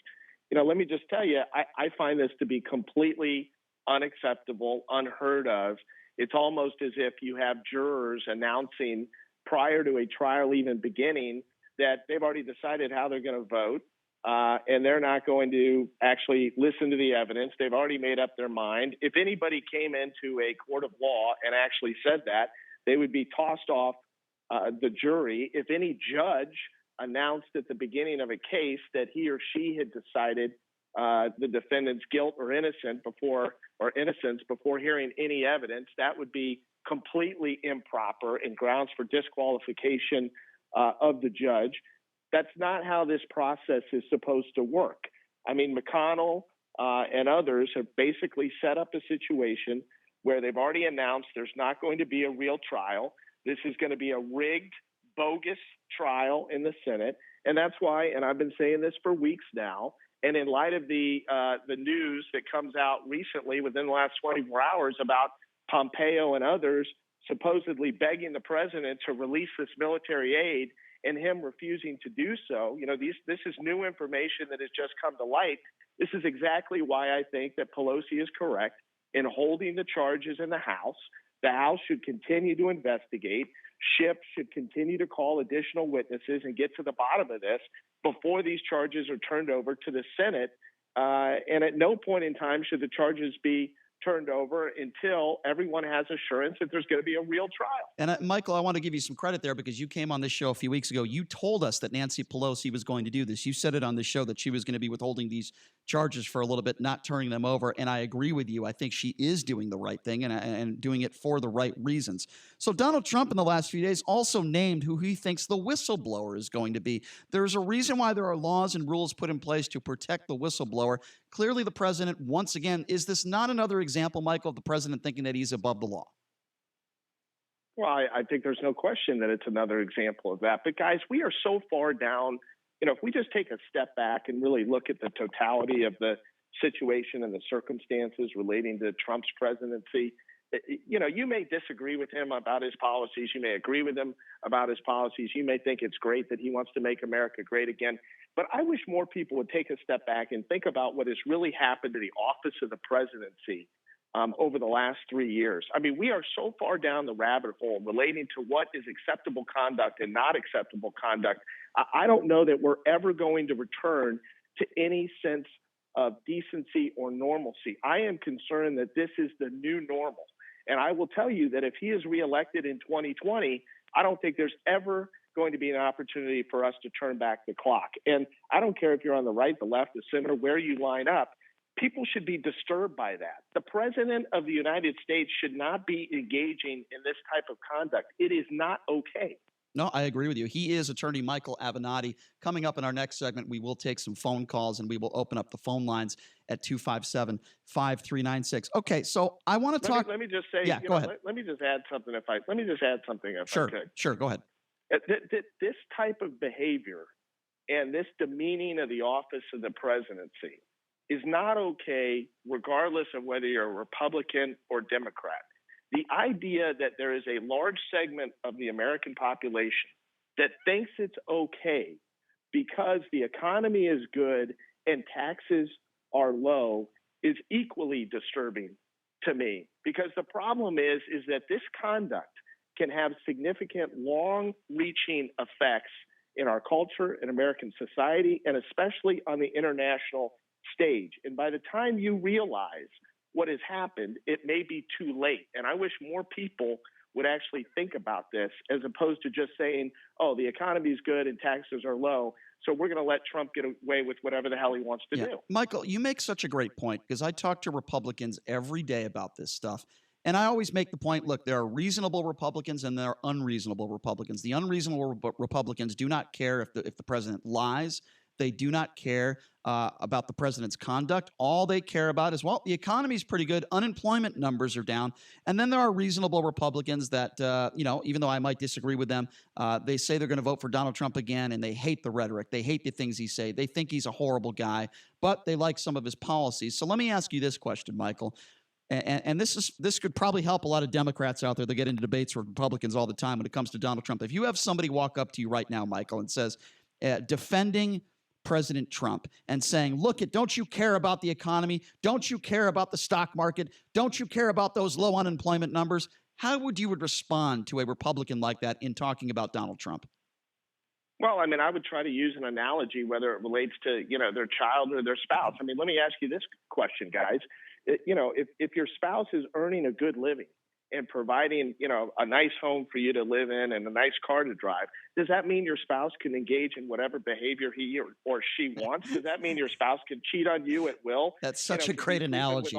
Let me just tell you, I find this to be completely unacceptable, unheard of. It's almost as if you have jurors announcing prior to a trial even beginning that they've already decided how they're going to vote, and they're not going to actually listen to the evidence. They've already made up their mind. If anybody came into a court of law and actually said that, they would be tossed off the jury. If any judge announced at the beginning of a case that he or she had decided the defendant's guilt or innocence before hearing any evidence, that would be completely improper and grounds for disqualification of the judge. That's not how this process is supposed to work. I mean, McConnell and others have basically set up a situation where they've already announced there's not going to be a real trial. This is going to be a rigged, bogus trial in the Senate. And that's why, and I've been saying this for weeks now, and in light of the news that comes out recently within the last 24 hours about Pompeo and others supposedly begging the president to release this military aid and him refusing to do so, this is new information that has just come to light. This is exactly why I think that Pelosi is correct in holding the charges in the House. The House should continue to investigate. Schiff should continue to call additional witnesses and get to the bottom of this before these charges are turned over to the Senate. And at no point in time should the charges be turned over until everyone has assurance that there's going to be a real trial. And Michael, I want to give you some credit there because you came on this show a few weeks ago. You told us that Nancy Pelosi was going to do this. You said it on the show that she was going to be withholding these charges for a little bit, not turning them over. And I agree with you. I think she is doing the right thing and doing it for the right reasons. So Donald Trump in the last few days also named who he thinks the whistleblower is going to be. There's a reason why there are laws and rules put in place to protect the whistleblower. Clearly, the president, once again, is this not another example, Michael, of the president thinking that he's above the law? Well, I think there's no question that it's another example of that. But guys, we are so far down. If we just take a step back and really look at the totality of the situation and the circumstances relating to Trump's presidency, you may disagree with him about his policies. You may agree with him about his policies. You may think it's great that he wants to make America great again. But I wish more people would take a step back and think about what has really happened to the office of the presidency over the last 3 years. I mean, we are so far down the rabbit hole relating to what is acceptable conduct and not acceptable conduct. I don't know that we're ever going to return to any sense of decency or normalcy. I am concerned that this is the new normal. And I will tell you that if he is reelected in 2020, I don't think there's ever going to be an opportunity for us to turn back the clock. And I don't care if you're on the right, the left, the center, where you line up. People should be disturbed by that. The president of the United States should not be engaging in this type of conduct. It is not okay. No, I agree with you. He is Attorney Michael Avenatti. Coming up in our next segment, we will take some phone calls and we will open up the phone lines at 257-5396. Okay, so I want to talk. Let me just say, go ahead. Let me just add something if I could. Sure, go ahead. This type of behavior and this demeaning of the office of the presidency is not okay, regardless of whether you're a Republican or Democrat. The idea that there is a large segment of the American population that thinks it's okay because the economy is good and taxes are low is equally disturbing to me. Because the problem is that this conduct can have significant long-reaching effects in our culture, in American society, and especially on the international stage. And by the time you realize what has happened, it may be too late. And I wish more people would actually think about this as opposed to just saying, oh, the economy is good and taxes are low, so we're going to let Trump get away with whatever the hell he wants to do. Michael, you make such a great point because I talk to Republicans every day about this stuff. And I always make the point, look, there are reasonable Republicans and there are unreasonable Republicans. The unreasonable Republicans do not care if the president lies. They do not care about the president's conduct. All they care about is, well, the economy is pretty good. Unemployment numbers are down. And then there are reasonable Republicans that, even though I might disagree with them, they say they're going to vote for Donald Trump again, and they hate the rhetoric. They hate the things he say. They think he's a horrible guy, but they like some of his policies. So let me ask you this question, Michael. And this could probably help a lot of Democrats out there that get into debates with Republicans all the time when it comes to Donald Trump. If you have somebody walk up to you right now, Michael, and says, defending President Trump and saying, look, don't you care about the economy? Don't you care about the stock market? Don't you care about those low unemployment numbers? How would you respond to a Republican like that in talking about Donald Trump? Well, I mean, I would try to use an analogy, whether it relates to, their child or their spouse. I mean, let me ask you this question, guys. If your spouse is earning a good living and providing, a nice home for you to live in and a nice car to drive, does that mean your spouse can engage in whatever behavior he or she wants? Does that mean your spouse can cheat on you at will? That's such a great analogy.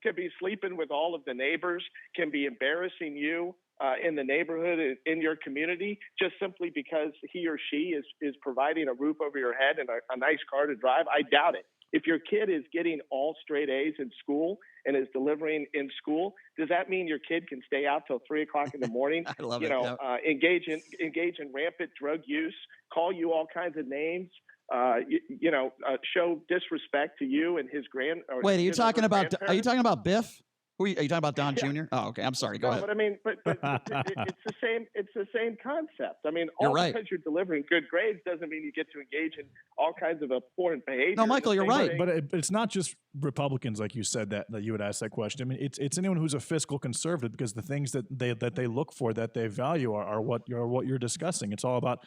Could be sleeping with all of the neighbors, can be embarrassing you in the neighborhood, in your community, just simply because he or she is providing a roof over your head and a nice car to drive? I doubt it. If your kid is getting all straight A's in school and is delivering in school, does that mean your kid can stay out till 3 o'clock in the morning? I love it. Engage in rampant drug use, call you all kinds of names, show disrespect to you and his Wait, are you talking about Biff? Are you talking about Don Jr.? Oh, okay. I'm sorry. Go ahead. But I mean, but it's the same. It's the same concept. I mean, because you're delivering good grades doesn't mean you get to engage in all kinds of abhorrent behavior. No, Michael, you're right. But it's not just Republicans, like you said, that you would ask that question. I mean, it's anyone who's a fiscal conservative, because the things that they look for, that they value, are what you're discussing. It's all about,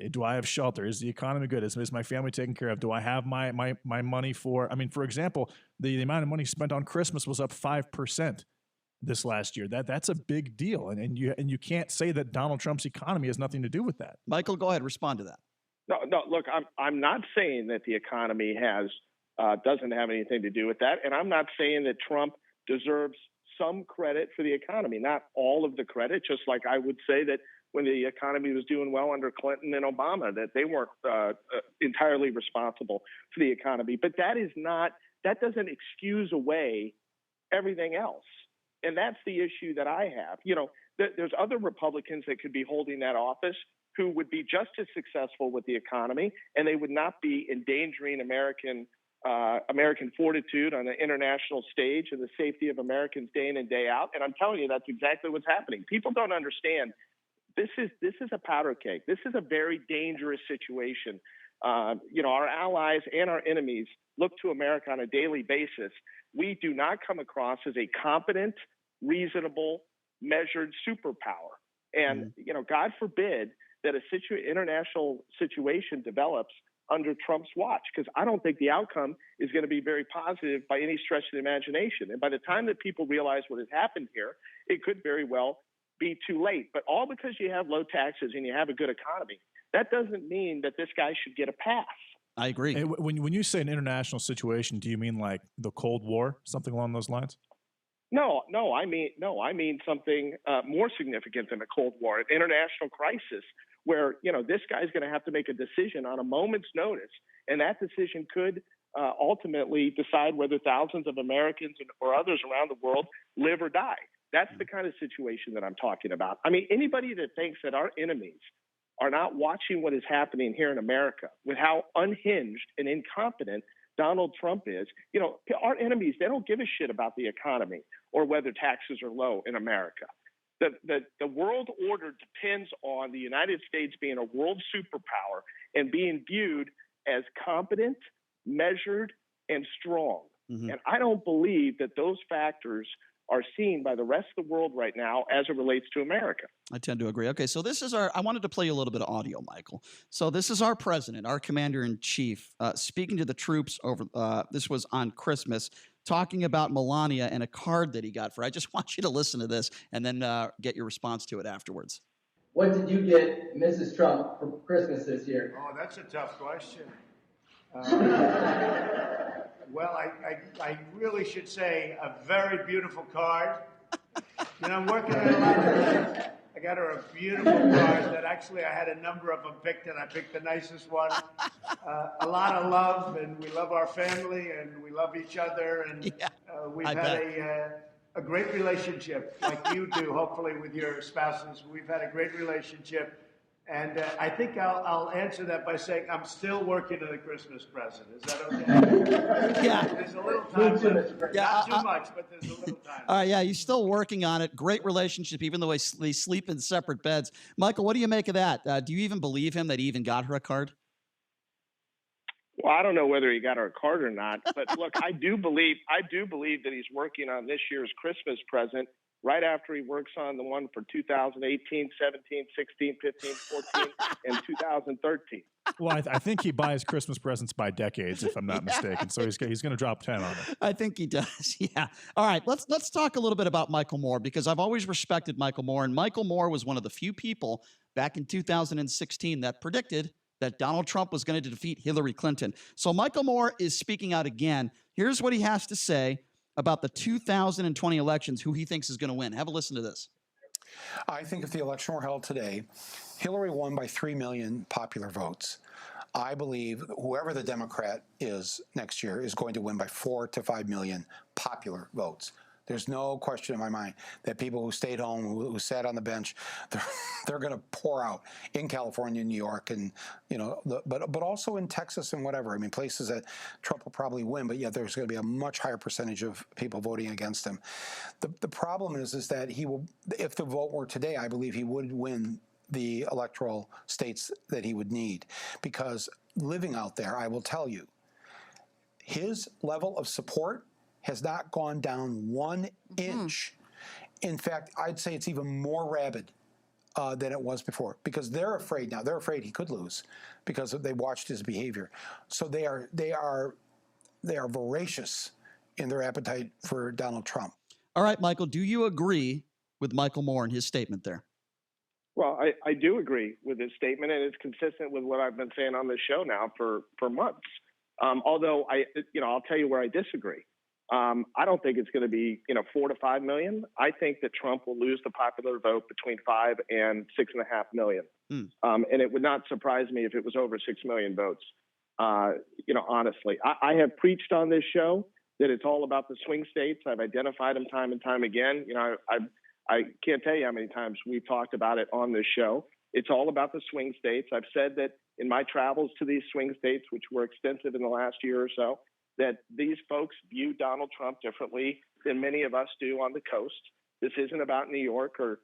do I have shelter? Is the economy good? Is my family taken care of? Do I have my money for? I mean, for example, the amount of money spent on Christmas was up 5% this last year. That's a big deal, and you can't say that Donald Trump's economy has nothing to do with that. Michael, go ahead, respond to that. No. Look, I'm not saying that the economy doesn't have anything to do with that, and I'm not saying that Trump deserves some credit for the economy, not all of the credit. Just like I would say that when the economy was doing well under Clinton and Obama, that they weren't entirely responsible for the economy. But that doesn't excuse away everything else. And that's the issue that I have. There's other Republicans that could be holding that office who would be just as successful with the economy, and they would not be endangering American fortitude on the international stage and the safety of Americans day in and day out. And I'm telling you, that's exactly what's happening. People don't understand. This is a powder keg. This is a very dangerous situation. Our allies and our enemies look to America on a daily basis. We do not come across as a competent, reasonable, measured superpower. And, God forbid that international situation develops under Trump's watch, because I don't think the outcome is going to be very positive by any stretch of the imagination. And by the time that people realize what has happened here, it could very well be too late. But all because you have low taxes and you have a good economy, that doesn't mean that this guy should get a pass. I agree. Hey, when you say an international situation, do you mean like the Cold War, something along those lines? No. I mean something more significant than a Cold War, an international crisis where this guy's going to have to make a decision on a moment's notice, and that decision could ultimately decide whether thousands of Americans or others around the world live or die. That's the kind of situation that I'm talking about. I mean, anybody that thinks that our enemies are not watching what is happening here in America, with how unhinged and incompetent Donald Trump is. Our enemies, they don't give a shit about the economy or whether taxes are low in America. The world order depends on the United States being a world superpower and being viewed as competent, measured, and strong. Mm-hmm. And I don't believe that those factors are seen by the rest of the world right now as it relates to America. I tend to agree. Okay, so I wanted to play you a little bit of audio, Michael. So this is our president, our commander-in-chief, speaking to the troops this was on Christmas, talking about Melania and a card that he got for her. I just want you to listen to this and then get your response to it afterwards. What did you get Mrs. Trump for Christmas this year? Oh, that's a tough question. Well, I really should say a very beautiful card. I'm working on a lot of things. I got her a beautiful card that actually I had a number of them picked, and I picked the nicest one. A lot of love, and we love our family, and we love each other, and we've had a great relationship, like you do, hopefully, with your spouses. We've had a great relationship. And I think I'll answer that by saying I'm still working on a Christmas present. Is that okay? Yeah. There's a little time left. Not too much, but there's a little time. Yeah, he's still working on it. Great relationship, even though they sleep in separate beds. Michael, what do you make of that? Do you even believe him that he even got her a card? Well, I don't know whether he got her a card or not, but look, I do believe that he's working on this year's Christmas present right after he works on the one for 2018, 17, 16, 15, 14, and 2013. Well, I think he buys Christmas presents by decades, if I'm not mistaken. So he's going to drop 10 on it. I think he does. Yeah. All right. Let's talk a little bit about Michael Moore, because I've always respected Michael Moore, and Michael Moore was one of the few people back in 2016 that predicted that Donald Trump was going to defeat Hillary Clinton. So Michael Moore is speaking out again. Here's what he has to say about the 2020 elections, who he thinks is going to win. Have a listen to this. I think if the election were held today, Hillary won by 3 million popular votes. I believe whoever the Democrat is next year is going to win by 4 to 5 million popular votes. There's no question in my mind that people who stayed home, who sat on the bench, they're going to pour out in California, New York, and but also in Texas and whatever. I mean, places that Trump will probably win, but yet there's going to be a much higher percentage of people voting against him. The problem is that he will, if the vote were today, I believe he would win the electoral states that he would need, because living out there, I will tell you, his level of support has not gone down 1 inch. In fact, I'd say it's even more rabid than it was before, because they're afraid now. They're afraid he could lose because they watched his behavior. So they are voracious in their appetite for Donald Trump. All right, Michael, do you agree with Michael Moore and his statement there? Well, I do agree with his statement, and it's consistent with what I've been saying on this show now for months. Although I'll tell you where I disagree. I don't think it's going to be 4 to 5 million. I think that Trump will lose the popular vote between 5 and 6.5 million. And it would not surprise me if it was over 6 million votes. Honestly, I have preached on this show that it's all about the swing states. I've identified them time and time again. I can't tell you how many times we've talked about it on this show. It's all about the swing states. I've said that in my travels to these swing states, which were extensive in the last year or so, that these folks view Donald Trump differently than many of us do on the coast. This isn't about New York or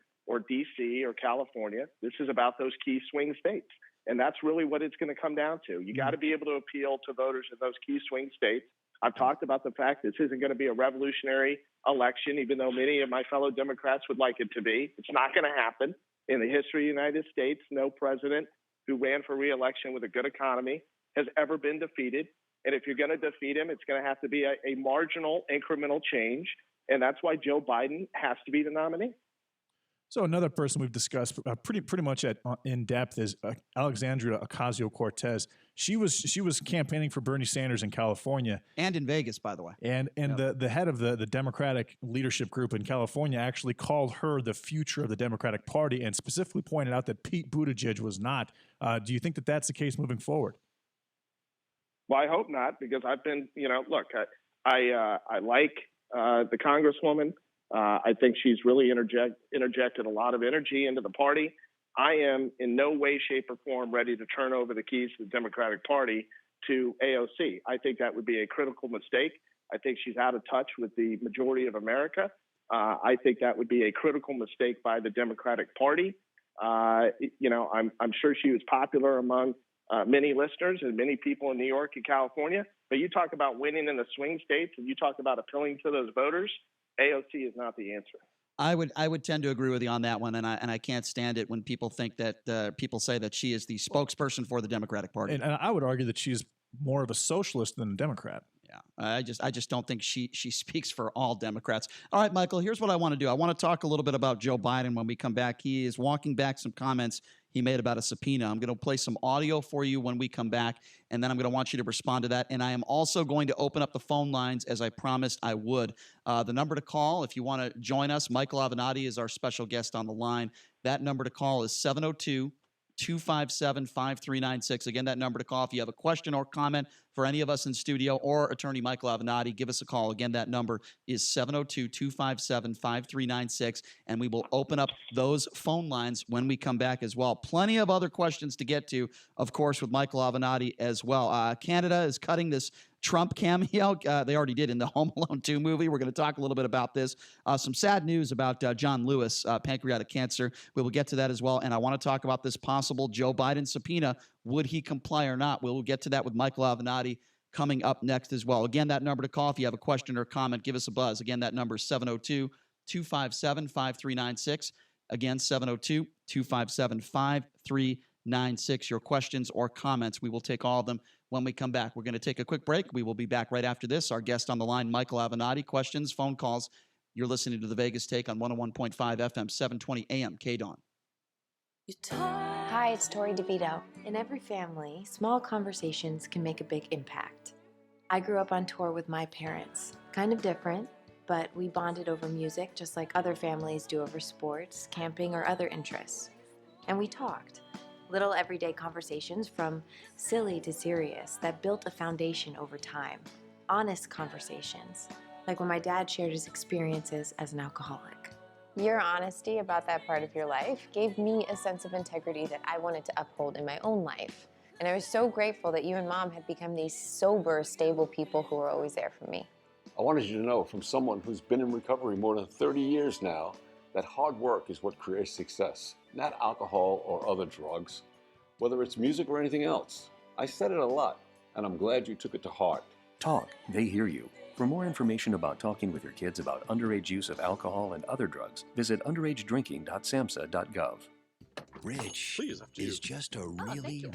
D.C. or California. This is about those key swing states. And that's really what it's going to come down to. You got to be able to appeal to voters in those key swing states. I've talked about the fact this isn't going to be a revolutionary election, even though many of my fellow Democrats would like it to be. It's not going to happen. In the history of the United States, no president who ran for re-election with a good economy has ever been defeated. And if you're going to defeat him, it's going to have to be a marginal, incremental change. And that's why Joe Biden has to be the nominee. So another person we've discussed pretty much in depth is Alexandria Ocasio-Cortez. She was campaigning for Bernie Sanders in California and in Vegas, by the way. And the head of the Democratic leadership group in California actually called her the future of the Democratic Party, and specifically pointed out that Pete Buttigieg was not. Do you think that that's the case moving forward? Well, I hope not, because I've been, look, I like the Congresswoman. I think she's really interjected a lot of energy into the party. I am in no way, shape, or form ready to turn over the keys to the Democratic Party to AOC. I think that would be a critical mistake. I think she's out of touch with the majority of America. I think that would be a critical mistake by the Democratic Party. I'm sure she was popular among many listeners and many people in New York and California. But you talk about winning in the swing states, and you talk about appealing to those voters. AOC is not the answer. I would tend to agree with you on that one, and I can't stand it when people think that people say that she is the spokesperson for the Democratic Party. And I would argue that she's more of a socialist than a Democrat. Yeah, I just don't think she speaks for all Democrats. All right, Michael, here's what I want to do. I want to talk a little bit about Joe Biden when we come back. He is walking back some comments he made about a subpoena. I'm going to play some audio for you when we come back, and then I'm going to want you to respond to that. And I am also going to open up the phone lines as I promised I would. The number to call, if you want to join us, Michael Avenatti is our special guest on the line. That number to call is 702-257-5396. Again, that number to call if you have a question or comment for any of us in studio or Attorney Michael Avenatti, give us a call. Again, that number is 702-257-5396, and we will open up those phone lines when we come back as well. Plenty of other questions to get to, of course, with Michael Avenatti as well. Canada is cutting this Trump cameo. They already did in the Home Alone 2 movie. We're going to talk a little bit about this. Some sad news about John Lewis, pancreatic cancer. We will get to that as well. And I want to talk about this possible Joe Biden subpoena. Would he comply or not? We'll get to that with Michael Avenatti coming up next as well. Again, that number to call if you have a question or comment, give us a buzz. Again, that number is 702-257-5396. Again, 702-257-5396. Your questions or comments, we will take all of them when we come back. We're going to take a quick break. We will be back right after this. Our guest on the line, Michael Avenatti. Questions, phone calls. You're listening to The Vegas Take on 101.5 FM, 720 AM, KDAWN. Hi, it's Tori DeVito. In every family, small conversations can make a big impact. I grew up on tour with my parents. Kind of different, but we bonded over music just like other families do over sports, camping, or other interests. And we talked. Little everyday conversations from silly to serious that built a foundation over time. Honest conversations, like when my dad shared his experiences as an alcoholic. Your honesty about that part of your life gave me a sense of integrity that I wanted to uphold in my own life. And I was so grateful that you and Mom had become these sober, stable people who were always there for me. I wanted you to know from someone who's been in recovery more than 30 years now that hard work is what creates success, not alcohol or other drugs, whether it's music or anything else. I said it a lot, and I'm glad you took it to heart. Talk, they hear you. For more information about talking with your kids about underage use of alcohol and other drugs, visit underagedrinking.samhsa.gov. Rich is just a really,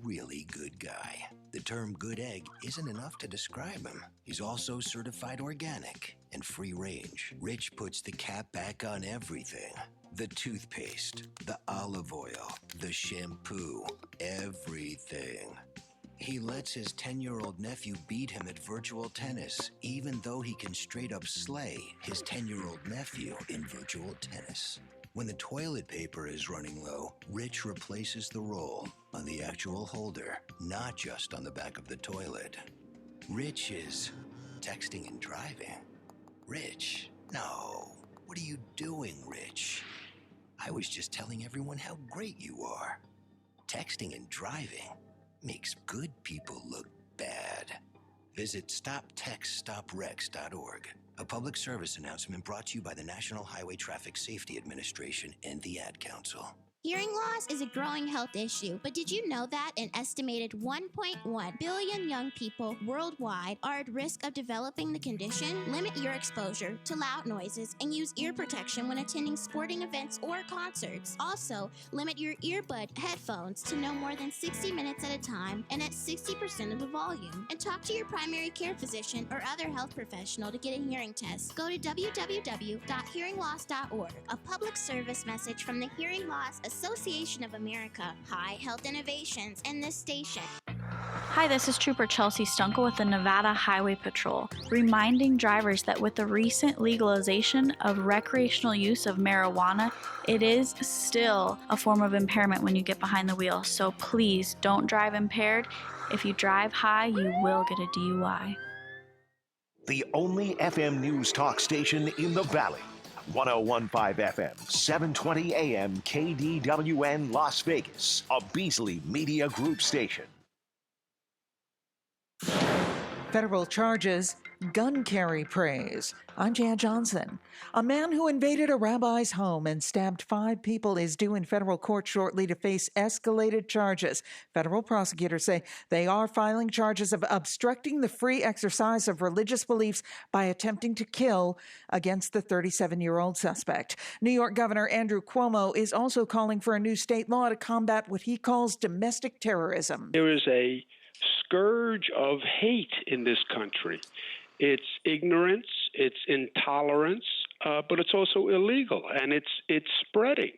really good guy. The term good egg isn't enough to describe him. He's also certified organic and free range. Rich puts the cap back on everything. The toothpaste, the olive oil, the shampoo, everything. He lets his 10-year-old nephew beat him at virtual tennis, even though he can straight up slay his 10-year-old nephew in virtual tennis. When the toilet paper is running low, Rich replaces the roll on the actual holder, not just on the back of the toilet. Rich is texting and driving. Rich, no. What are you doing, Rich? I was just telling everyone how great you are. Texting and driving makes good people look bad. Visit StopTextStopWrecks.org. A public service announcement brought to you by the National Highway Traffic Safety Administration and the Ad Council. Hearing loss is a growing health issue, but did you know that an estimated 1.1 billion young people worldwide are at risk of developing the condition? Limit your exposure to loud noises and use ear protection when attending sporting events or concerts. Also, limit your earbud headphones to no more than 60 minutes at a time and at 60% of the volume. And talk to your primary care physician or other health professional to get a hearing test. Go to www.hearingloss.org. A public service message from the Hearing Loss Association of America, High Health Innovations, and this station. Hi, this is Trooper Chelsea Stunkel with the Nevada Highway Patrol, reminding drivers that with the recent legalization of recreational use of marijuana, it is still a form of impairment when you get behind the wheel. So please don't drive impaired. If you drive high, you will get a DUI. The only FM news talk station in the Valley. 101.5 FM, 720 AM, KDWN Las Vegas, a Beasley Media Group station. Federal charges, gun carry praise. I'm Jan Johnson. A man who invaded a rabbi's home and stabbed 5 people is due in federal court shortly to face escalated charges. Federal prosecutors say they are filing charges of obstructing the free exercise of religious beliefs by attempting to kill against the 37-year-old suspect. New York Governor Andrew Cuomo is also calling for a new state law to combat what he calls domestic terrorism. There is a scourge of hate in this country. It's ignorance, it's intolerance, but it's also illegal, and it's spreading.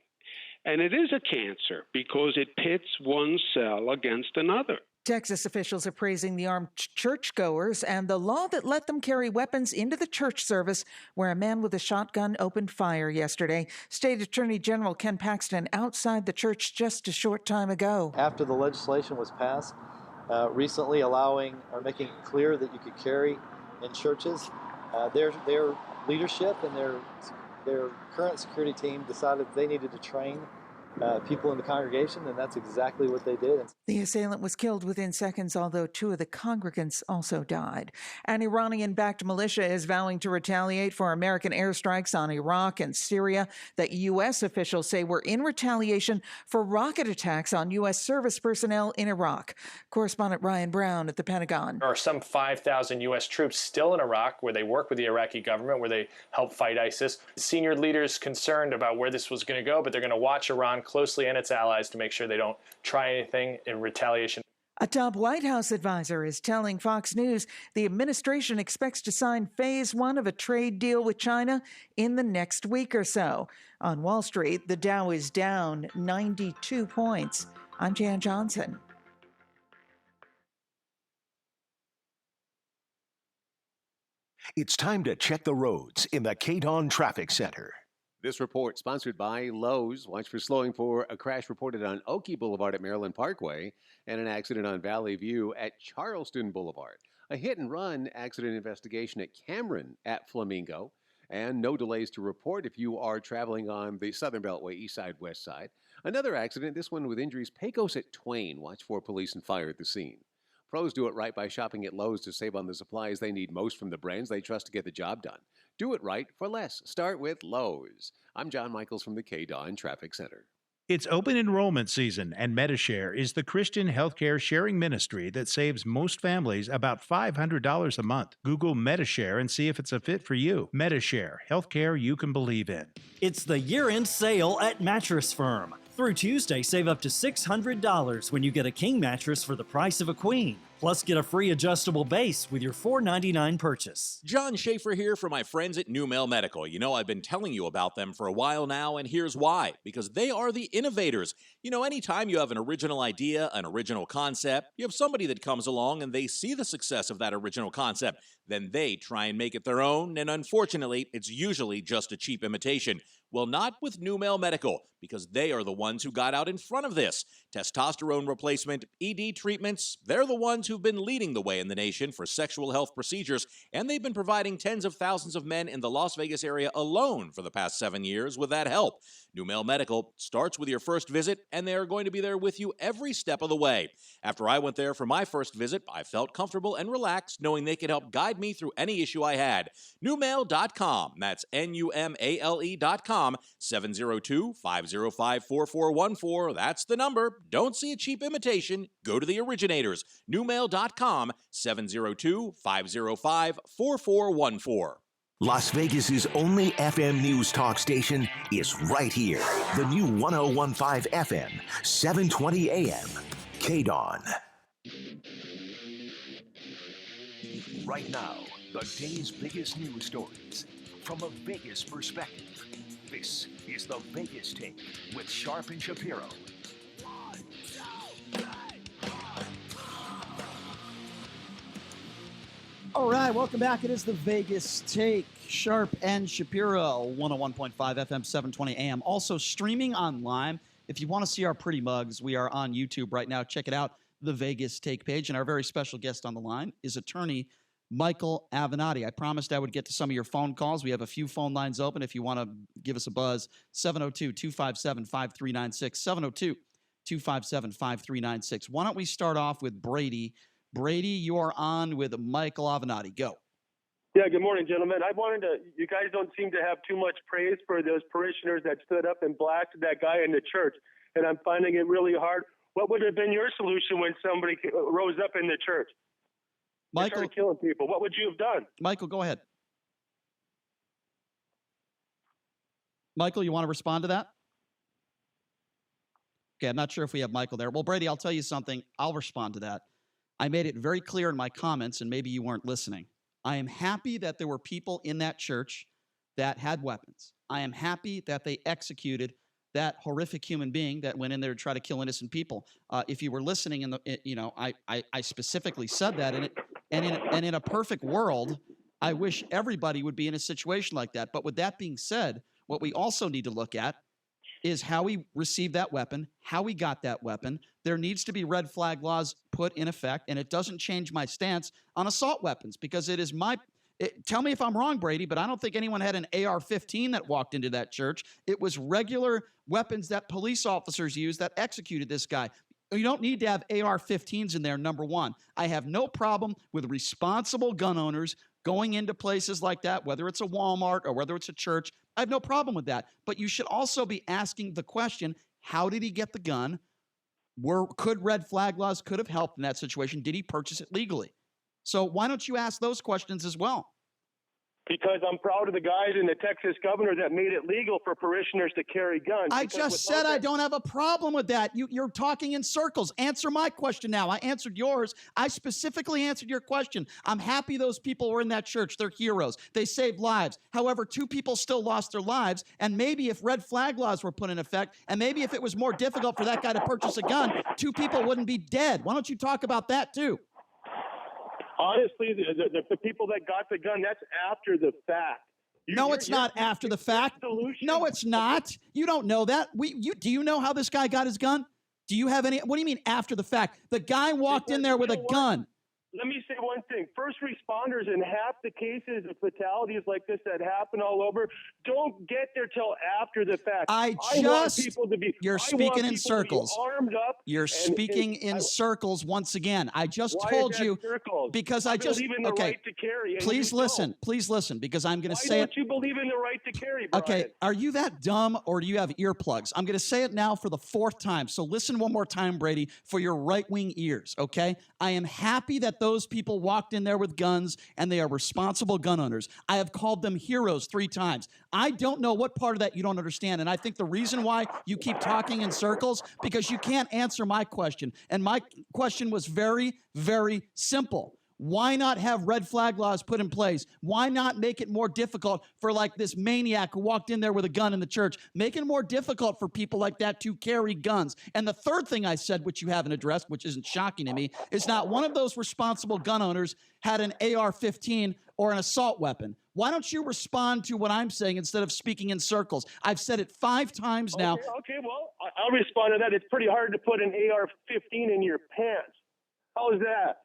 And it is a cancer because it pits one cell against another. Texas officials are praising the armed churchgoers and the law that let them carry weapons into the church service, where a man with a shotgun opened fire yesterday. State Attorney General Ken Paxton outside the church just a short time ago. After the legislation was passed, recently allowing or making it clear that you could carry in churches, their leadership and their current security team decided they needed to train people in the congregation, and that's exactly what they did. The assailant was killed within seconds, although 2 of the congregants also died. An Iranian-backed militia is vowing to retaliate for American airstrikes on Iraq and Syria that U.S. officials say were in retaliation for rocket attacks on U.S. service personnel in Iraq. Correspondent Ryan Brown at the Pentagon. There are some 5,000 U.S. troops still in Iraq where they work with the Iraqi government, where they help fight ISIS. Senior leaders concerned about where this was going to go, but they're going to watch Iran closely and its allies to make sure they don't try anything in retaliation. A top White House advisor is telling Fox News the administration expects to sign phase 1 of a trade deal with China in the next week or so. On Wall Street, the Dow is down 92 points. I'm Jan Johnson. It's time to check the roads in the Keynote Traffic Center. This report sponsored by Lowe's. Watch for slowing for a crash reported on Oakey Boulevard at Maryland Parkway and an accident on Valley View at Charleston Boulevard. A hit-and-run accident investigation at Cameron at Flamingo. And no delays to report if you are traveling on the Southern Beltway, east side, west side. Another accident, this one with injuries, Pecos at Twain. Watch for police and fire at the scene. Pros do it right by shopping at Lowe's to save on the supplies they need most from the brands they trust to get the job done. Do it right for less. Start with Lowe's. I'm John Michaels from the KDON Traffic Center. It's open enrollment season, and Medishare is the Christian healthcare sharing ministry that saves most families about $500 a month. Google Medishare and see if it's a fit for you. Medishare, healthcare you can believe in. It's the year-end sale at Mattress Firm. Through Tuesday, save up to $600 when you get a king mattress for the price of a queen. Plus, get a free adjustable base with your $4.99 purchase. John Schaefer here for my friends at Numel Medical. You know, I've been telling you about them for a while now, and here's why. Because they are the innovators. You know, anytime you have an original idea, an original concept, you have somebody that comes along and they see the success of that original concept. Then they try and make it their own, and unfortunately, it's usually just a cheap imitation. Well, not with Numel Medical, because they are the ones who got out in front of this. Testosterone replacement, ED treatments, they're the ones who've been leading the way in the nation for sexual health procedures, and they've been providing tens of thousands of men in the Las Vegas area alone for the past 7 years with that help. Numel Medical starts with your first visit, and they are going to be there with you every step of the way. After I went there for my first visit, I felt comfortable and relaxed knowing they could help guide me through any issue I had. Numel.com, that's Numale.com, 702-505-4414. That's the number. Don't see a cheap imitation. Go to the originators. Numel.com, 702-505-4414. Las Vegas's only FM news talk station is right here. The new 1015 FM, 720 AM, KDON. Right now, the day's biggest news stories from a Vegas perspective. This is the Vegas Take with Sharp and Shapiro. All right, welcome back. It is the Vegas Take. Sharp and Shapiro, 101.5 FM, 720 AM. Also streaming online. If you want to see our pretty mugs, we are on YouTube right now. Check it out, the Vegas Take page. And our very special guest on the line is attorney Michael Avenatti. I promised I would get to some of your phone calls. We have a few phone lines open if you want to give us a buzz. 702-257-5396. 702-257-5396. Why don't we start off with Brady? Brady, you are on with Michael Avenatti. Go. Yeah, good morning, gentlemen. You guys don't seem to have too much praise for those parishioners that stood up and blasted that guy in the church, and I'm finding it really hard. What would have been your solution when somebody rose up in the church? Michael, started killing people. What would you have done? Michael, go ahead. Michael, you want to respond to that? Okay, I'm not sure if we have Michael there. Well, Brady, I'll tell you something. I'll respond to that. I made it very clear in my comments, and maybe you weren't listening. I am happy that there were people in that church that had weapons. I am happy that they executed that horrific human being that went in there to try to kill innocent people. If you were listening, I specifically said that, and in a perfect world, I wish everybody would be in a situation like that. But with that being said, what we also need to look at is how we received that weapon, how we got that weapon. There needs to be red flag laws put in effect, and it doesn't change my stance on assault weapons because it is my Tell me if I'm wrong, Brady, but I don't think anyone had an AR-15 that walked into that church. It was regular weapons that police officers used that executed this guy. You don't need to have AR-15s in there, number one. I have no problem with responsible gun owners going into places like that, whether it's a Walmart or whether it's a church. I have no problem with that. But you should also be asking the question, how did he get the gun? Could red flag laws could have helped in that situation? Did he purchase it legally? So why don't you ask those questions as well? Because I'm proud of the guys in the Texas governor that made it legal for parishioners to carry guns. I just said I don't have a problem with that. You're talking in circles. Answer my question now. I answered yours. I specifically answered your question. I'm happy those people were in that church. They're heroes. They saved lives. However, 2 people still lost their lives. And maybe if red flag laws were put in effect, and maybe if it was more difficult for that guy to purchase a gun, 2 people wouldn't be dead. Why don't you talk about that too? Honestly, the people that got the gun, that's after the fact. No, it's not after the fact. No, it's not. You don't know that. Do you know how this guy got his gun? Do you have any? What do you mean after the fact? The guy walked in there with a gun. Let me say one thing. First responders in half the cases of fatalities like this that happen all over don't get there till after the fact. You're speaking in circles. Armed up. You're speaking in circles once again. I just told you because I just believe in the right to carry. Please listen, because I'm going to say it. Why don't you believe in the right to carry, Brian? Okay, are you that dumb or do you have earplugs? I'm going to say it now for the 4th time. So listen one more time, Brady, for your right-wing ears, okay? I am happy that those people walked in there with guns and they are responsible gun owners. I have called them heroes 3 times. I don't know what part of that you don't understand. And I think the reason why you keep talking in circles, because you can't answer my question. And my question was very, very simple. Why not have red flag laws put in place? Why not make it more difficult for like this maniac who walked in there with a gun in the church? Make it more difficult for people like that to carry guns. And the third thing I said, which you haven't addressed, which isn't shocking to me, is not one of those responsible gun owners had an AR-15 or an assault weapon. Why don't you respond to what I'm saying instead of speaking in circles? I've said it 5 times now. Okay, well, I'll respond to that. It's pretty hard to put an AR-15 in your pants. How is that?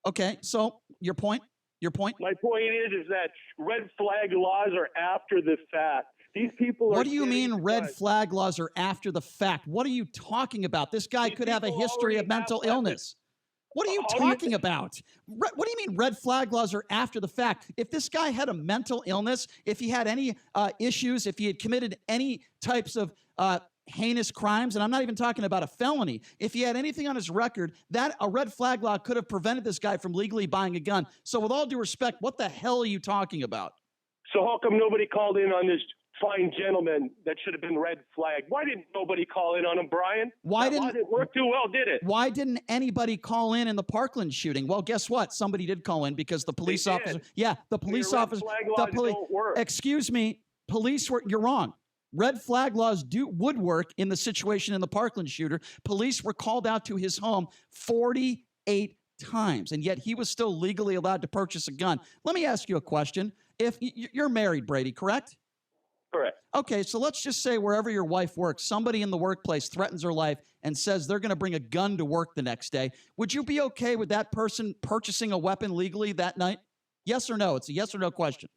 Okay, so your point? My point is that red flag laws are after the fact. These people are. What do you mean red flag laws are after the fact? What are you talking about? This guy could have a history of mental illness. What are you talking about? What do you mean red flag laws are after the fact? If this guy had a mental illness, if he had any issues, if he had committed any types of heinous crimes, and I'm not even talking about a felony, if he had anything on his record, that a red flag law could have prevented this guy from legally buying a gun. So with all due respect, what the hell are you talking about? So how come nobody called in on this fine gentleman that should have been red flagged? Why didn't nobody call in on him, Brian? Why didn't it work too well, did it? Why didn't anybody call in the Parkland shooting? Well, guess what? Somebody did call in because the police officer. Yeah, the police officer. Excuse me, police were. You're wrong. Red flag laws would work in the situation in the Parkland shooter. Police were called out to his home 48 times, and yet he was still legally allowed to purchase a gun. Let me ask you a question. If you're married, Brady, correct? Correct. Okay, so let's just say wherever your wife works, somebody in the workplace threatens her life and says they're going to bring a gun to work the next day. Would you be okay with that person purchasing a weapon legally that night? Yes or no? It's a yes or no question.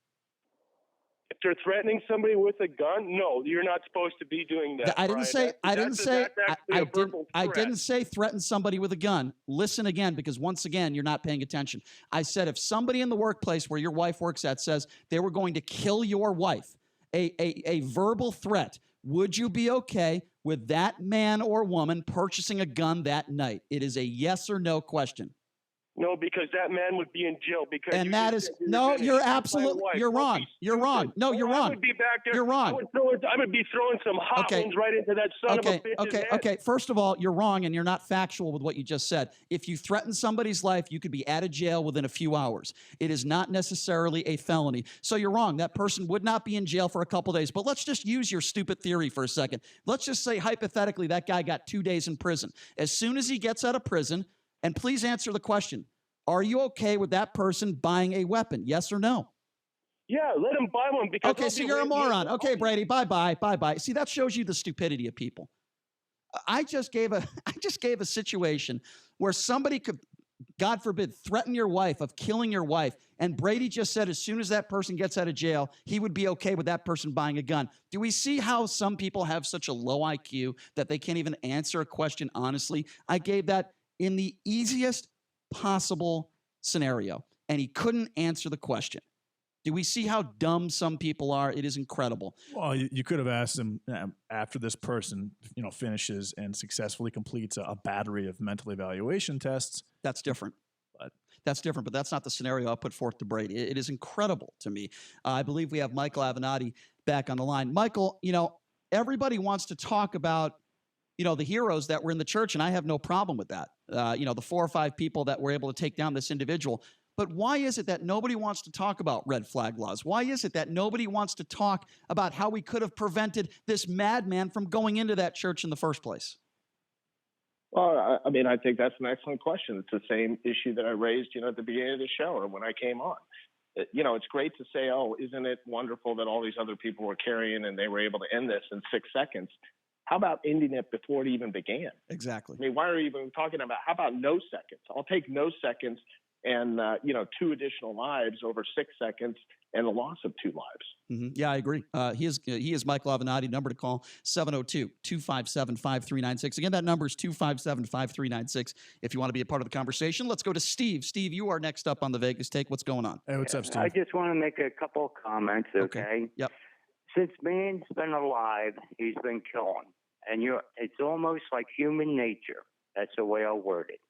If they're threatening somebody with a gun, no, you're not supposed to be doing that. I didn't say threaten somebody with a gun. Listen again, because once again, you're not paying attention. I said if somebody in the workplace where your wife works at says they were going to kill your wife, a verbal threat, would you be okay with that man or woman purchasing a gun that night? It is a yes or no question. No, because that man would be in jail. Because and that is no, you're absolutely you're wrong. You're wrong. No, you're wrong. I would be back there. You're wrong. I would be throwing some hot ones right into that son of a bitch's head. Okay. First of all, you're wrong, and you're not factual with what you just said. If you threaten somebody's life, you could be out of jail within a few hours. It is not necessarily a felony. So you're wrong. That person would not be in jail for a couple days. But let's just use your stupid theory for a second. Let's just say hypothetically that guy got 2 days in prison. As soon as he gets out of prison, and please answer the question. Are you okay with that person buying a weapon? Yes or no? Yeah, let him buy one. Because okay, so you're a moron. Okay, Brady, bye-bye. See, that shows you the stupidity of people. I just gave a situation where somebody could God forbid, threaten your wife of killing your wife, and Brady just said as soon as that person gets out of jail, he would be okay with that person buying a gun. Do we see how some people have such a low IQ that they can't even answer a question honestly? I gave that in the easiest possible scenario, and he couldn't answer the question. Do we see how dumb some people are? It is incredible. Well, you could have asked him after this person, finishes and successfully completes a battery of mental evaluation tests. That's different. That's different, but that's not the scenario I'll put forth to Brady. It is incredible to me. I believe we have Michael Avenatti back on the line. Michael, everybody wants to talk about, the heroes that were in the church, and I have no problem with that. The 4 or 5 people that were able to take down this individual. But why is it that nobody wants to talk about red flag laws? Why is it that nobody wants to talk about how we could have prevented this madman from going into that church in the first place? Well, I think that's an excellent question. It's the same issue that I raised, at the beginning of the show or when I came on. It's great to say, oh, isn't it wonderful that all these other people were carrying and they were able to end this in 6 seconds? How about ending it before it even began? Exactly. Why are we even talking about, how about no seconds? I'll take no seconds and, 2 additional lives over 6 seconds and the loss of 2 lives. Mm-hmm. Yeah, I agree. He is Michael Avenatti. Number to call, 702-257-5396. Again, that number is 257-5396 if you want to be a part of the conversation. Let's go to Steve. Steve, you are next up on the Vegas Take. What's going on? Hey, what's up, Steve? I just want to make a couple of comments, okay? Yep. Since man's been alive, he's been killing. And it's almost like human nature. That's the way I'll word it.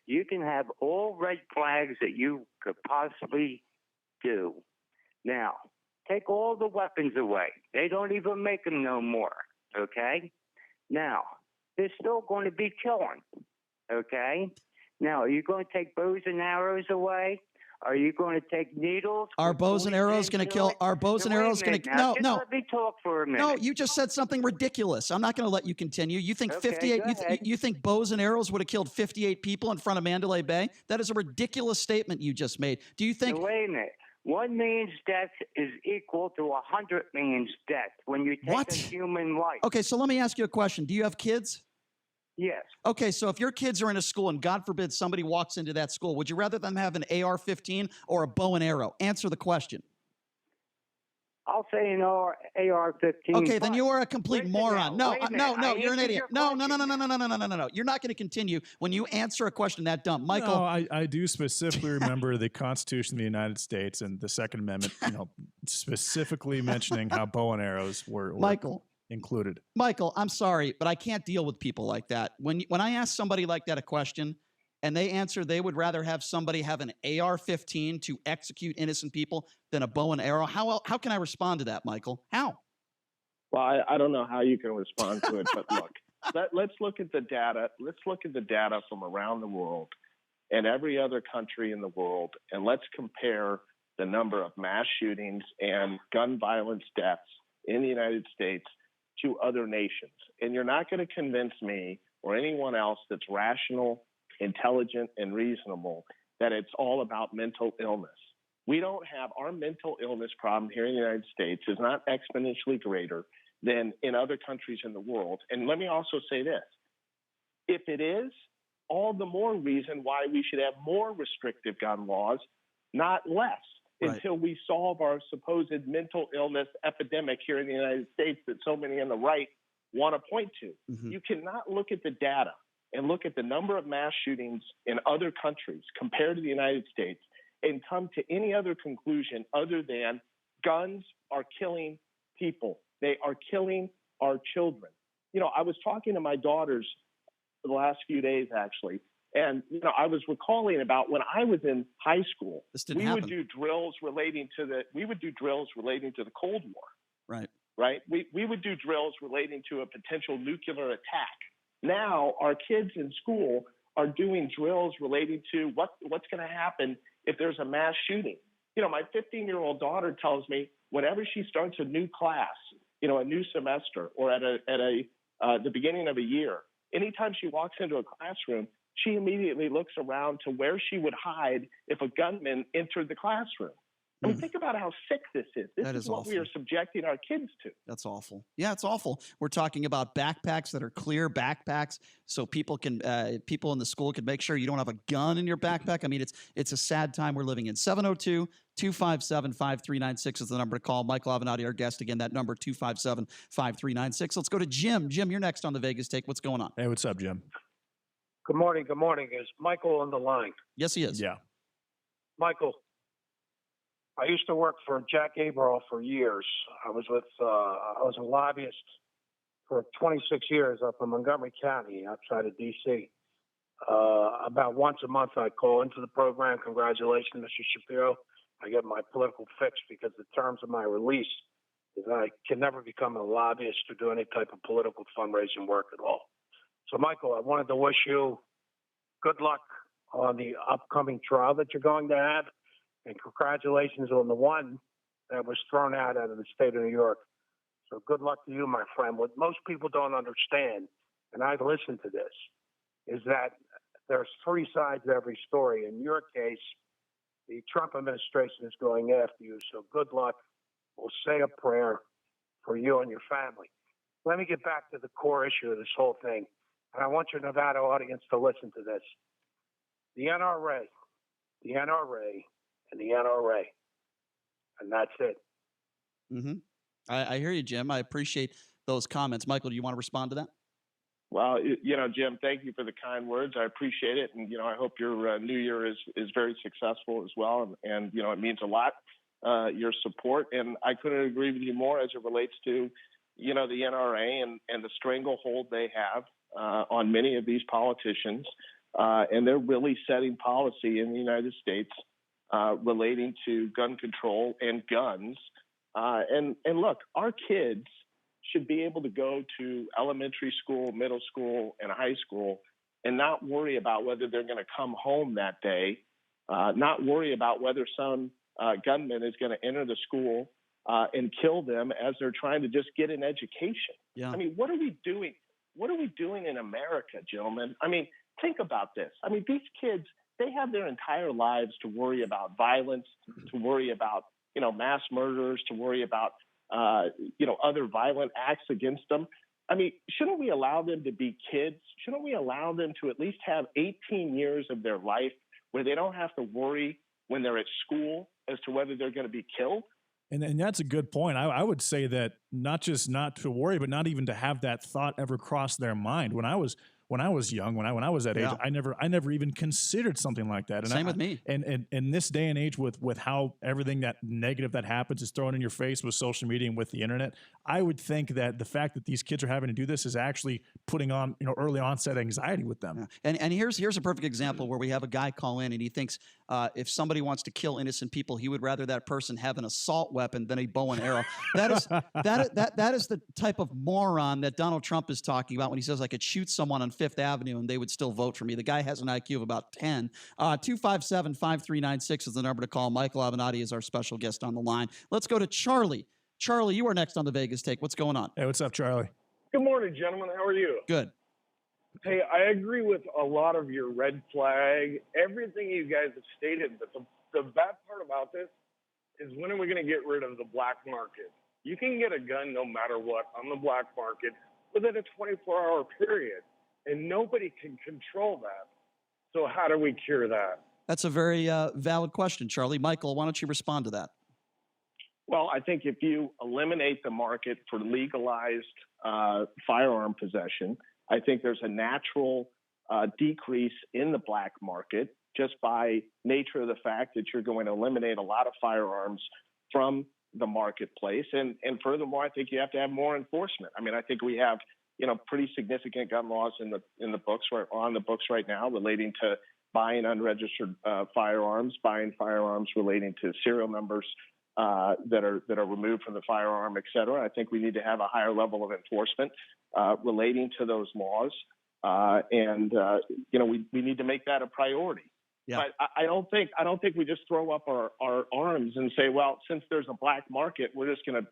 You can have all red flags that you could possibly do. Now, take all the weapons away. They don't even make them no more, okay? Now, they're still going to be killing, okay? Now, are you going to take bows and arrows away? Are you going to take needles? Are bows and arrows going to kill? Are bows and arrows going to? No, no. Let me talk for a minute. No, you just said something ridiculous. I'm not going to let you continue. You think 58? You think bows and arrows would have killed 58 people in front of Mandalay Bay? That is a ridiculous statement you just made. Do you think? Now, wait a minute. 1 man's death is equal to 100 man's death when you take a human life. Okay, so let me ask you a question. Do you have kids? Yes. Okay, so if your kids are in a school and God forbid somebody walks into that school, would you rather them have an AR-15 or a bow and arrow? Answer the question. I'll say an AR-15. Okay, then you are a complete moron. No, wait a no, minute. no, I you're an answered idiot. your No. You're not going to continue when you answer a question that dumb. Michael. No, I do specifically remember the Constitution of the United States and the Second Amendment, specifically mentioning how bow and arrows were Michael. included. Michael, I'm sorry, but I can't deal with people like that. When I ask somebody like that a question and they answer they would rather have somebody have an AR-15 to execute innocent people than a bow and arrow, how can I respond to that, Michael? How? Well, I don't know how you can respond to it, but look, let's look at the data. Let's look at the data from around the world and every other country in the world, and let's compare the number of mass shootings and gun violence deaths in the United States to other nations. And you're not going to convince me or anyone else that's rational, intelligent, and reasonable that it's all about mental illness. We don't have our mental illness problem here in the United States is not exponentially greater than in other countries in the world. And let me also say this. If it is, all the more reason why we should have more restrictive gun laws, not less. Right. Until we solve our supposed mental illness epidemic here in the United States that so many on the right want to point to. Mm-hmm. You cannot look at the data and look at the number of mass shootings in other countries compared to the United States and come to any other conclusion other than guns are killing people. They are killing our children. I was talking to my daughters for the last few days, actually, and, I was recalling about when I was in high school, we would do drills relating to the Cold War. Right. Right. We would do drills relating to a potential nuclear attack. Now our kids in school are doing drills relating to what's going to happen if there's a mass shooting. My 15-year-old daughter tells me whenever she starts a new class, a new semester or at the beginning of a year, anytime she walks into a classroom, she immediately looks around to where she would hide if a gunman entered the classroom. I mean, think about how sick this is. This That is is what we awful. are subjecting our kids to. That's awful. Yeah, it's awful. We're talking about backpacks that are clear backpacks, so people in the school can make sure you don't have a gun in your backpack. I mean, it's a sad time we're living in. 702-257-5396 is the number to call. Michael Avenatti, our guest. Again, that number 257-5396. Let's go to Jim. Jim, you're next on the Vegas Take. What's going on? Hey, what's up, Jim? Good morning. Good morning. Is Michael on the line? Yes, he is. Yeah. Michael, I used to work for Jack Aberall for years. I was a lobbyist for 26 years up in Montgomery County, outside of D.C. About once a month, I call into the program. Congratulations, Mr. Shapiro. I get my political fix because the terms of my release is I can never become a lobbyist or do any type of political fundraising work at all. So, Michael, I wanted to wish you good luck on the upcoming trial that you're going to have, and congratulations on the one that was thrown out of the state of New York. So good luck to you, my friend. What most people don't understand, and I've listened to this, is that there's three sides to every story. In your case, the Trump administration is going after you, so good luck. We'll say a prayer for you and your family. Let me get back to the core issue of this whole thing, and I want your Nevada audience to listen to this. The NRA, and the NRA, and that's it. Mm-hmm. I hear you, Jim. I appreciate those comments. Michael, do you want to respond to that? Well, Jim, thank you for the kind words. I appreciate it. And, I hope your new year is very successful as well. And it means a lot, your support. And I couldn't agree with you more as it relates to, the NRA and the stranglehold they have on many of these politicians. And they're really setting policy in the United States relating to gun control and guns. And look, our kids should be able to go to elementary school, middle school, and high school and not worry about whether they're going to come home that day, not worry about whether some gunman is going to enter the school and kill them as they're trying to just get an education. Yeah. I mean, what are we doing? What are we doing in America, gentlemen? I mean, think about this. I mean, these kids, they have their entire lives to worry about violence, to worry about, mass murders, to worry about, other violent acts against them. I mean, shouldn't we allow them to be kids? Shouldn't we allow them to at least have 18 years of their life where they don't have to worry when they're at school as to whether they're going to be killed? And that's a good point. I would say that not just not to worry, but not even to have that thought ever cross their mind. When I was young, when I was that age, I never even considered something like that. And Same with me. And in this day and age, with how everything that negative that happens is thrown in your face with social media and with the internet, I would think that the fact that these kids are having to do this is actually putting on early onset anxiety with them. Yeah. And here's a perfect example where we have a guy call in and he thinks if somebody wants to kill innocent people, he would rather that person have an assault weapon than a bow and arrow. That is the type of moron that Donald Trump is talking about when he says I could shoot someone on Fifth Avenue and they would still vote for me. The guy has an IQ of about 10. 257-5396 is the number to call. Michael Avenatti is our special guest on the line. Let's go to Charlie. Charlie, you are next on the Vegas Take. What's going on? Hey, what's up, Charlie? Good morning, gentlemen. How are you? Good. Hey, I agree with a lot of your red flag, everything you guys have stated, but the bad part about this is when are we going to get rid of the black market? You can get a gun no matter what on the black market within a 24-hour period, and nobody can control that. So how do we cure that? That's a very valid question, Charlie. Michael, why don't you respond to that? Well, I think if you eliminate the market for legalized firearm possession, I think there's a natural decrease in the black market just by nature of the fact that you're going to eliminate a lot of firearms from the marketplace. And furthermore, I think you have to have more enforcement. I mean, I think we have, pretty significant gun laws in the books on the books right now relating to buying unregistered firearms, buying firearms relating to serial numbers that are removed from the firearm, et cetera. I think we need to have a higher level of enforcement relating to those laws. We need to make that a priority. Yeah. But I don't think we just throw up our arms and say, well, since there's a black market, we're just gonna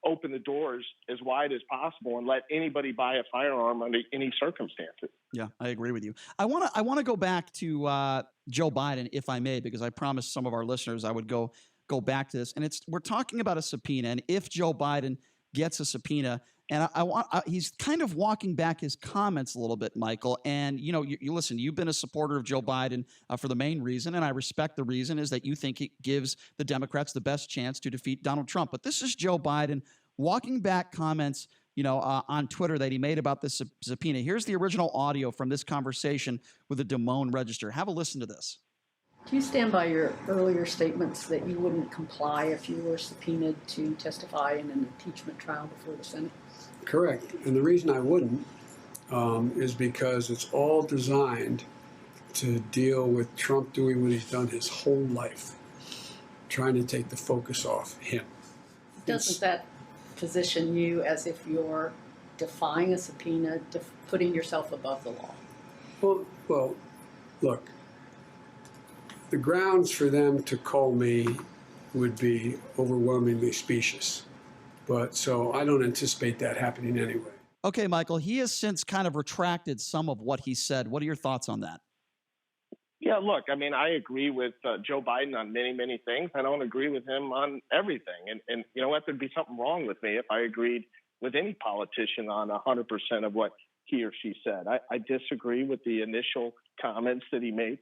open the doors as wide as possible and let anybody buy a firearm under any circumstances. Yeah, I agree with you. I want to go back to Joe Biden, if I may, because I promised some of our listeners I would go go back to this. And we're talking about a subpoena. And if Joe Biden gets a subpoena, and he's kind of walking back his comments a little bit, Michael. And, you listen, you've been a supporter of Joe Biden for the main reason, and I respect the reason, is that you think it gives the Democrats the best chance to defeat Donald Trump. But this is Joe Biden walking back comments, on Twitter that he made about this subpoena. Here's the original audio from this conversation with the Des Moines Register. Have a listen to this. Do you stand by your earlier statements that you wouldn't comply if you were subpoenaed to testify in an impeachment trial before the Senate? Correct. And the reason I wouldn't is because it's all designed to deal with Trump doing what he's done his whole life, trying to take the focus off him. Doesn't that position you as if you're defying a subpoena, putting yourself above the law? Well, look, the grounds for them to call me would be overwhelmingly specious. But so I don't anticipate that happening anyway. Okay, Michael, he has since kind of retracted some of what he said. What are your thoughts on that? Yeah, look, I mean, I agree with Joe Biden on many, many things. I don't agree with him on everything. And you know what? There'd be something wrong with me if I agreed with any politician on 100% of what he or she said. I disagree with the initial comments that he made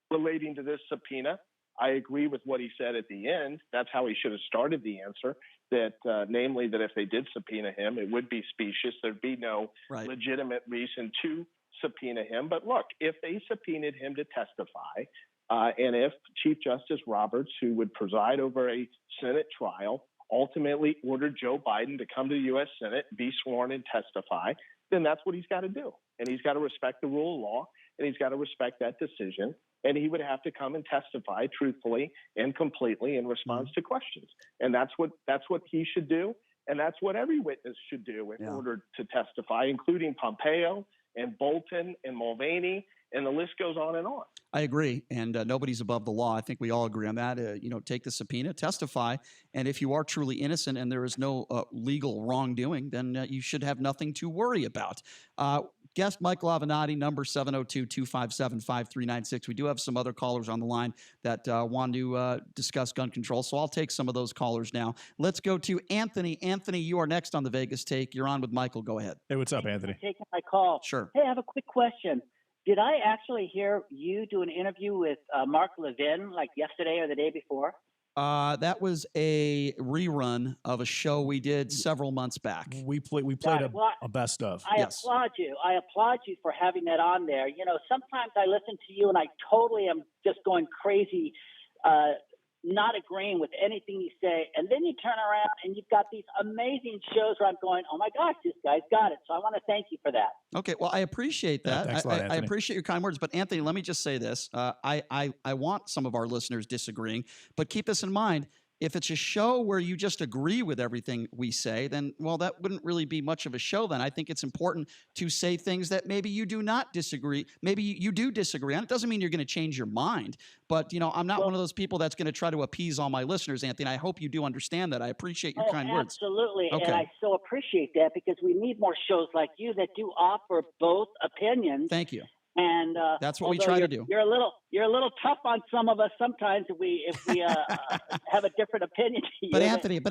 relating to this subpoena. I agree with what he said at the end. That's how he should have started the answer, that namely that if they did subpoena him, it would be specious. There'd be no legitimate reason to subpoena him. But look, if they subpoenaed him to testify, and if Chief Justice Roberts, who would preside over a Senate trial, ultimately ordered Joe Biden to come to the U.S. Senate, be sworn and testify, then that's what he's got to do. And he's got to respect the rule of law, and he's got to respect that decision. And he would have to come and testify truthfully and completely in response to questions. And that's what he should do. And that's what every witness should do in order to testify, including Pompeo and Bolton and Mulvaney, and the list goes on and on. I agree, and nobody's above the law. I think we all agree on that. Take the subpoena, testify, and if you are truly innocent and there is no legal wrongdoing, then you should have nothing to worry about. Guest Michael Avenatti, number 702-257-5396. We do have some other callers on the line that want to discuss gun control, so I'll take some of those callers now. Let's go to Anthony. Anthony, you are next on the Vegas Take. You're on with Michael. Go ahead. Hey, what's up, Anthony? Taking my call. Sure. Hey, I have a quick question. Did I actually hear you do an interview with Mark Levin like yesterday or the day before? That was a rerun of a show we did several months back. We played a best of. I applaud you. I applaud you for having that on there. Sometimes I listen to you and I totally am just going crazy, not agreeing with anything you say. And then you turn around and you've got these amazing shows where I'm going, oh my gosh, this guy's got it. So I want to thank you for that. Okay, well, I appreciate that. Thanks a lot, I appreciate your kind words. But Anthony, let me just say this. I want some of our listeners disagreeing, but keep this in mind. If it's a show where you just agree with everything we say, then, well, that wouldn't really be much of a show then. I think it's important to say things that maybe you do not disagree. Maybe you do disagree on. It doesn't mean you're going to change your mind. But, I'm not one of those people that's going to try to appease all my listeners, Anthony. I hope you do understand that. I appreciate your kind words. Absolutely. Okay. And I so appreciate that because we need more shows like you that do offer both opinions. Thank you. And that's what we try to do. You're a little tough on some of us sometimes if we have a different opinion. But Anthony,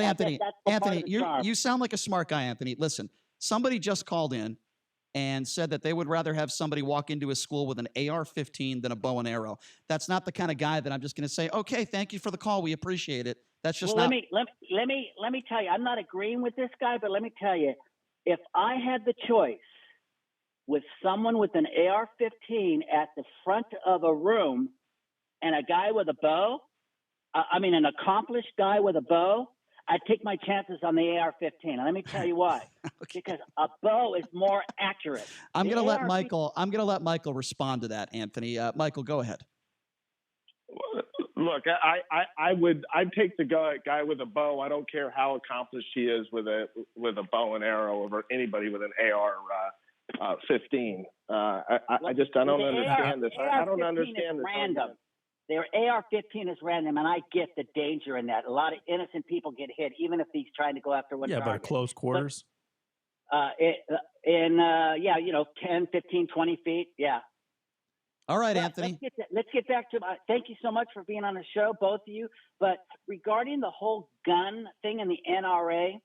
you sound like a smart guy, Anthony. Listen, somebody just called in and said that they would rather have somebody walk into a school with an AR-15 than a bow and arrow. That's not the kind of guy that I'm just going to say, okay, thank you for the call, we appreciate it. That's just not. Let me tell you, I'm not agreeing with this guy, but let me tell you, if I had the choice with someone with an AR-15 at the front of a room and a guy with a bow, an accomplished guy with a bow, I'd take my chances on the AR-15. And let me tell you why. Okay. Because a bow is more accurate. I'm going to let Michael respond to that, Anthony. Michael, go ahead. Look, I'd take the guy with a bow. I don't care how accomplished he is with a bow and arrow over anybody with an AR-15. I don't understand this. I don't understand this. Random. Their AR-15 is random, and I get the danger in that. A lot of innocent people get hit, even if he's trying to go after one target. Yeah, but at close quarters? 10, 15, 20 feet, yeah. All right, But Anthony. Let's get back to thank you so much for being on the show, both of you. But regarding the whole gun thing in the NRA,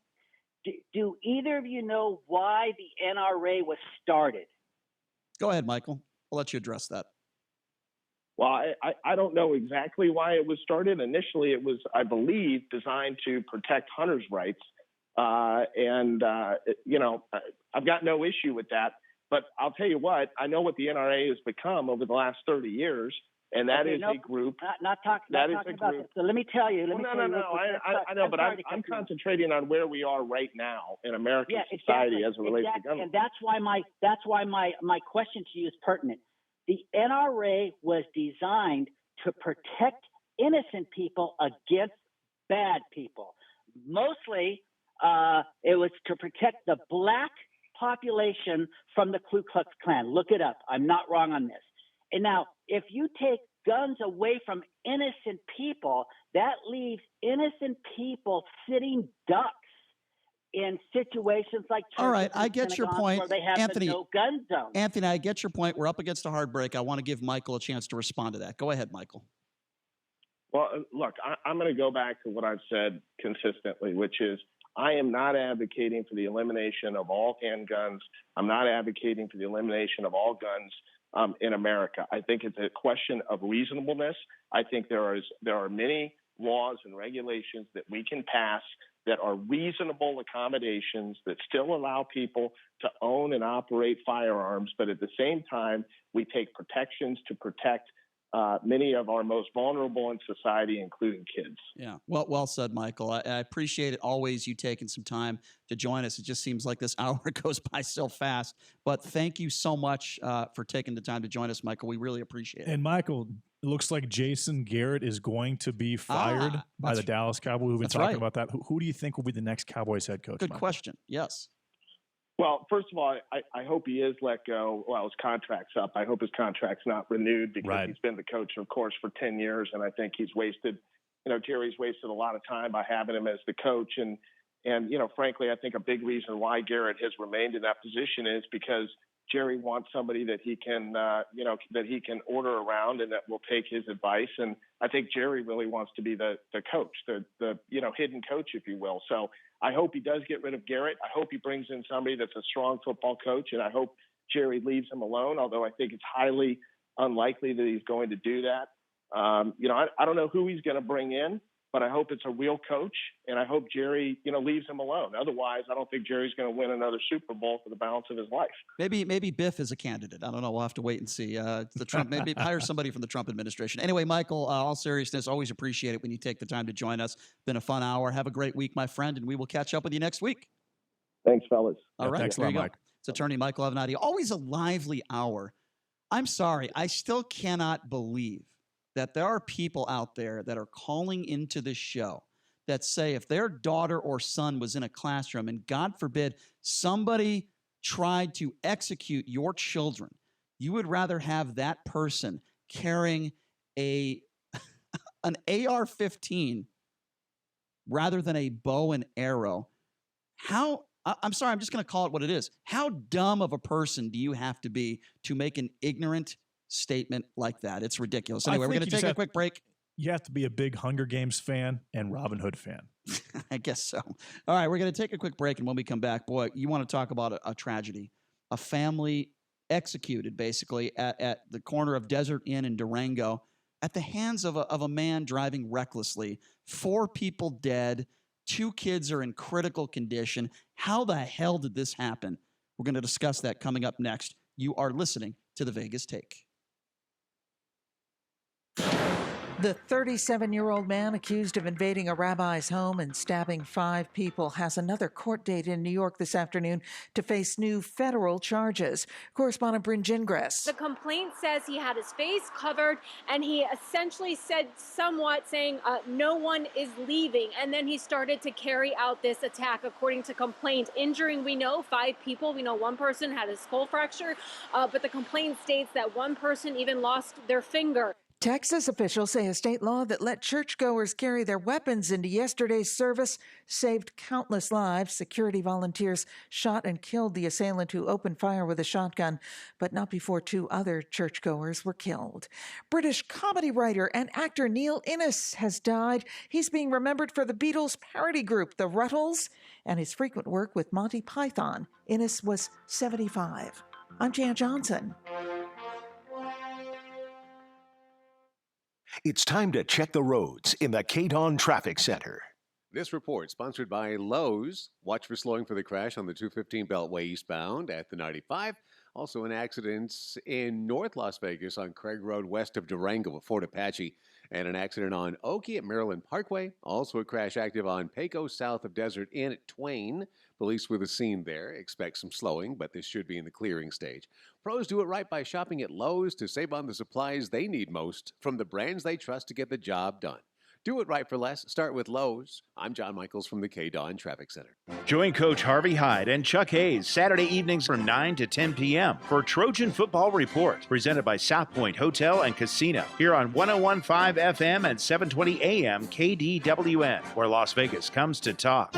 do either of you know why the NRA was started? Go ahead, Michael. I'll let you address that. Well, I don't know exactly why it was started. Initially, it was, I believe, designed to protect hunters' rights. You know, I've got no issue with that. But I'll tell you what, I know what the NRA has become over the last 30 years, and that is a group. Not talking about this. So let me tell you. No. I know, but I'm concentrating on where we are right now in American society as it relates to government. And that's why my question to you is pertinent. The NRA was designed to protect innocent people against bad people. Mostly, it was to protect the black population from the Ku Klux Klan. Look it up. I'm not wrong on this. And now, if you take guns away from innocent people, that leaves innocent people sitting ducks in situations like all right, I get your point, where they have Anthony. the no gun zone. Anthony, I get your point. We're up against a hard break. I want to give Michael a chance to respond to that. Go ahead, Michael. Well, look, I'm going to go back to what I've said consistently, which is I am not advocating for the elimination of all handguns. I'm not advocating for the elimination of all guns in America. I think it's a question of reasonableness. I think there are many laws and regulations that we can pass that are reasonable accommodations that still allow people to own and operate firearms, but at the same time, we take protections to protect many of our most vulnerable in society, including kids. Yeah, well said, Michael. I appreciate it always you taking some time to join us. It just seems like this hour goes by so fast. But thank you so much for taking the time to join us, Michael. We really appreciate it. And Michael, it looks like Jason Garrett is going to be fired by the Dallas Cowboys. We've been talking about that. Who do you think will be the next Cowboys head coach? Good Michael? question. Yes. Well, first of all, I hope he is let go while his contract's up. I hope his contract's not renewed because he's been the coach, of course, for 10 years. And I think he's wasted, Jerry's wasted a lot of time by having him as the coach. And frankly, I think a big reason why Garrett has remained in that position is because Jerry wants somebody that he can, that he can order around and that will take his advice. And I think Jerry really wants to be the coach, the hidden coach, if you will. So I hope he does get rid of Garrett. I hope he brings in somebody that's a strong football coach, and I hope Jerry leaves him alone, although I think it's highly unlikely that he's going to do that. I don't know who he's going to bring in, but I hope it's a real coach, and I hope Jerry, leaves him alone. Otherwise, I don't think Jerry's going to win another Super Bowl for the balance of his life. Maybe Biff is a candidate. I don't know. We'll have to wait and see. The Trump maybe hire somebody from the Trump administration. Anyway, Michael, all seriousness, always appreciate it when you take the time to join us. Been a fun hour. Have a great week, my friend, and we will catch up with you next week. Thanks, fellas. All right, thanks a there lot, you go. Mike. It's attorney Michael Avenatti. Always a lively hour. I'm sorry. I still cannot believe that there are people out there that are calling into this show that say if their daughter or son was in a classroom and God forbid somebody tried to execute your children, you would rather have that person carrying an AR-15 rather than a bow and arrow. I'm sorry, I'm just going to call it what it is. How dumb of a person do you have to be to make an ignorant statement like that? It's ridiculous. Anyway, we're going to take a quick break. You have to be a big Hunger Games fan and Robin Hood fan. I guess so. All right, we're going to take a quick break, and when we come back, boy, you want to talk about a tragedy. A family executed, basically, at the corner of Desert Inn in Durango at the hands of a man driving recklessly. 4 people dead. 2 kids are in critical condition. How the hell did this happen? We're going to discuss that coming up next. You are listening to The Vegas Take. The 37-year-old man accused of invading a rabbi's home and stabbing 5 people has another court date in New York this afternoon to face new federal charges. Correspondent Bryn Gingras. The complaint says he had his face covered, and he essentially said somewhat saying no one is leaving. And then he started to carry out this attack, according to complaint. Injuring, we know, 5 people. We know 1 person had a skull fracture, but the complaint states that 1 person even lost their finger. Texas officials say a state law that let churchgoers carry their weapons into yesterday's service saved countless lives. Security volunteers shot and killed the assailant who opened fire with a shotgun, but not before 2 other churchgoers were killed. British comedy writer and actor Neil Innes has died. He's being remembered for the Beatles parody group, The Ruttles, and his frequent work with Monty Python. Innes was 75. I'm Jan Johnson. It's time to check the roads in the Keynote Traffic Center. This report sponsored by Lowe's. Watch for slowing for the crash on the 215 Beltway eastbound at the 95. Also an accident in North Las Vegas on Craig Road west of Durango with Fort Apache. And an accident on Oakey at Maryland Parkway. Also a crash active on Paco south of Desert Inn at Twain. Police were the scene there. Expect some slowing, but this should be in the clearing stage. Pros do it right by shopping at Lowe's to save on the supplies they need most from the brands they trust to get the job done. Do it right for less. Start with Lowe's. I'm John Michaels from the Keynote Traffic Center. Join Coach Harvey Hyde and Chuck Hayes Saturday evenings from 9 to 10 p.m. for Trojan Football Report, presented by South Point Hotel and Casino, here on 101.5 FM and 720 AM KDWN, where Las Vegas comes to talk.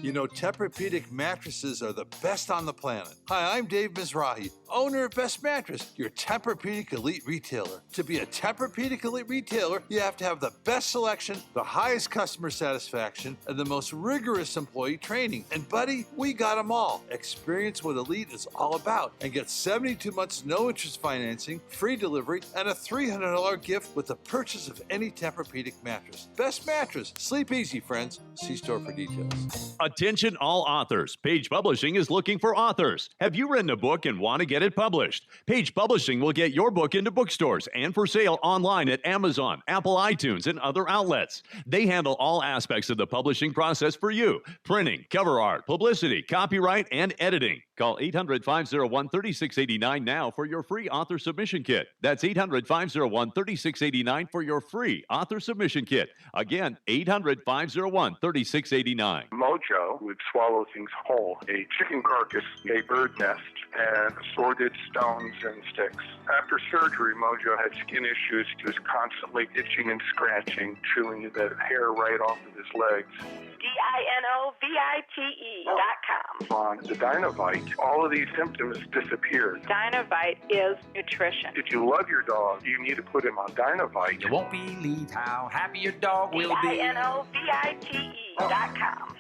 You know, Tempur-Pedic mattresses are the best on the planet. Hi, I'm Dave Mizrahi, owner of Best Mattress, your Tempur-Pedic elite retailer. To be a Tempur-Pedic elite retailer, you have to have the best selection, the highest customer satisfaction, and the most rigorous employee training. And buddy, we got them all. Experience what elite is all about and get 72 months no-interest financing, free delivery, and a $300 gift with the purchase of any Tempur-Pedic mattress. Best Mattress. Sleep easy, friends. See store for details. Attention all authors. Page Publishing is looking for authors. Have you written a book and want to get it published? Page Publishing will get your book into bookstores and for sale online at Amazon, Apple iTunes, and other outlets. They handle all aspects of the publishing process for you. Printing, cover art, publicity, copyright, and editing. Call 800-501-3689 now for your free author submission kit. That's 800-501-3689 for your free author submission kit. Again, 800-501-3689. Mojo would swallow things whole. A chicken carcass, a bird nest, and assorted stones and sticks. After surgery, Mojo had skin issues. He was constantly itching and scratching, chewing the hair right off of his legs. DINOVITE.com. On the Dynovite, all of these symptoms disappeared. Dynovite is nutrition. If you love your dog, you need to put him on Dynovite. You won't believe how happy your dog will be. DINOVITE.com.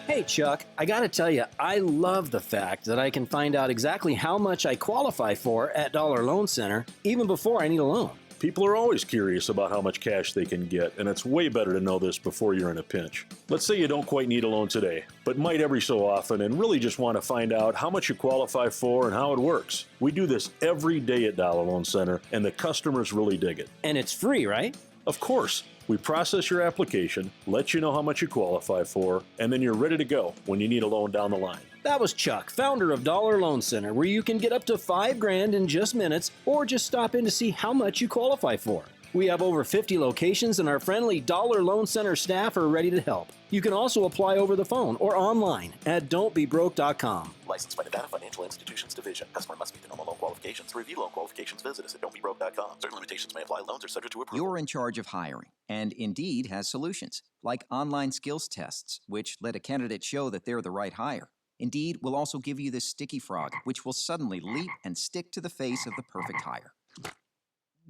Hey Chuck, I gotta tell you, I love the fact that I can find out exactly how much I qualify for at Dollar Loan Center even before I need a loan. People are always curious about how much cash they can get, and it's way better to know this before you're in a pinch. Let's say you don't quite need a loan today, but might every so often and really just want to find out how much you qualify for and how it works. We do this every day at Dollar Loan Center, and the customers really dig it. And it's free, right? Of course. We process your application, let you know how much you qualify for, and then you're ready to go when you need a loan down the line. That was Chuck, founder of Dollar Loan Center, where you can get up to $5,000 in just minutes or just stop in to see how much you qualify for. We have over 50 locations and our friendly Dollar Loan Center staff are ready to help. You can also apply over the phone or online at don'tbebroke.com. Licensed by Nevada Financial Institutions Division. Customer must meet the normal loan qualifications. To review loan qualifications, visit us at don'tbebroke.com. Certain limitations may apply. Loans are subject to approval. You're in charge of hiring, and Indeed has solutions, like online skills tests, which let a candidate show that they're the right hire. Indeed will also give you this sticky frog, which will suddenly leap and stick to the face of the perfect hire.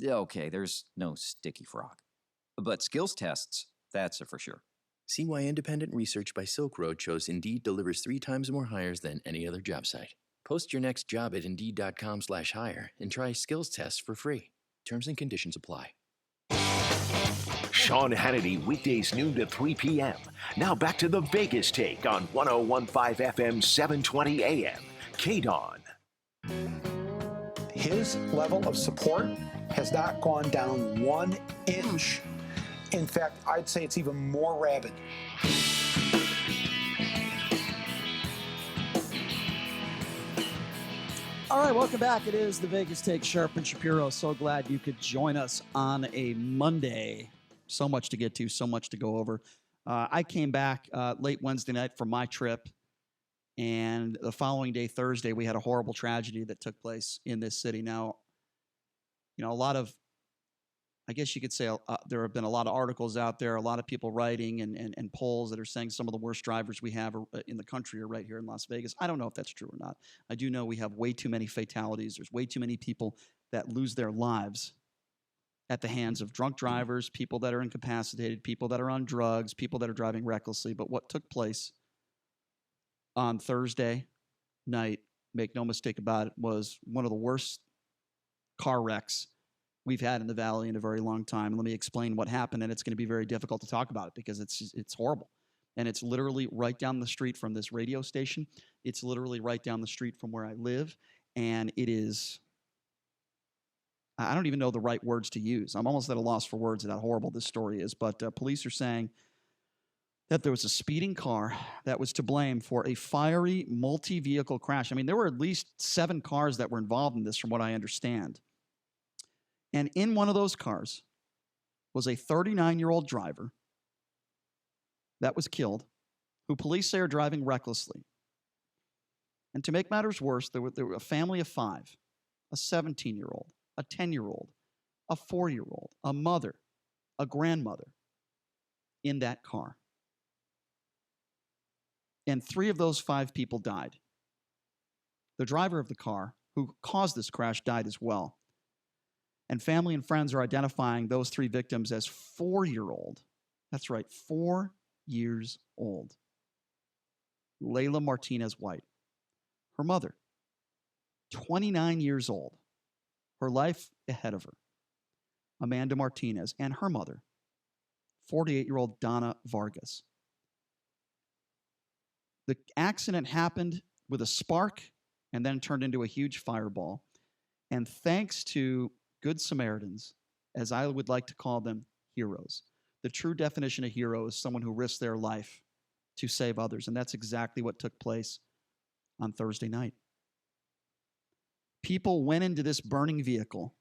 Okay, there's no sticky frog. But skills tests, that's a for sure. See why independent research by Silk Road shows Indeed delivers 3 times more hires than any other job site. Post your next job at Indeed.com/hire and try skills tests for free. Terms and conditions apply. Sean Hannity, weekdays noon to 3 p.m. Now back to the Vegas Take on 101.5 FM, 720 AM. KDON. His level of support has not gone down 1 inch. In fact, I'd say it's even more rabid. All right, welcome back. It is the Vegas Take, Sharp and Shapiro. So glad you could join us on a Monday. So much to get to, so much to go over. I came back late Wednesday night from my trip, And the following day, Thursday, we had a horrible tragedy that took place in this city. Now, a lot of, I guess you could say there have been a lot of articles out there, a lot of people writing and polls that are saying some of the worst drivers we have in the country are right here in Las Vegas. I don't know if that's true or not. I do know we have way too many fatalities. There's way too many people that lose their lives at the hands of drunk drivers, people that are incapacitated, people that are on drugs, people that are driving recklessly. But what took place on Thursday night, make no mistake about it, was one of the worst car wrecks we've had in the Valley in a very long time. Let me explain what happened, and it's going to be very difficult to talk about it because it's horrible. And it's literally right down the street from this radio station. It's literally right down the street from where I live, and it is, I don't even know the right words to use. I'm almost at a loss for words at how horrible this story is, but police are saying that there was a speeding car that was to blame for a fiery multi-vehicle crash. I mean, there were at least 7 cars that were involved in this from what I understand. And in one of those cars was a 39-year-old driver that was killed, who police say are driving recklessly. And to make matters worse, there were a family of 5, a 17-year-old, a 10-year-old, a 4-year-old, a mother, a grandmother in that car. And 3 of those 5 people died. The driver of the car, who caused this crash, died as well. And family and friends are identifying those 3 victims as 4-year-old. That's right, 4 years old. Layla Martinez White. Her mother, 29 years old. Her life ahead of her. Amanda Martinez. And her mother, 48-year-old Donna Vargas. The accident happened with a spark and then turned into a huge fireball. And thanks to Good Samaritans, as I would like to call them, heroes. The true definition of hero is someone who risks their life to save others. And that's exactly what took place on Thursday night. People went into this burning vehicle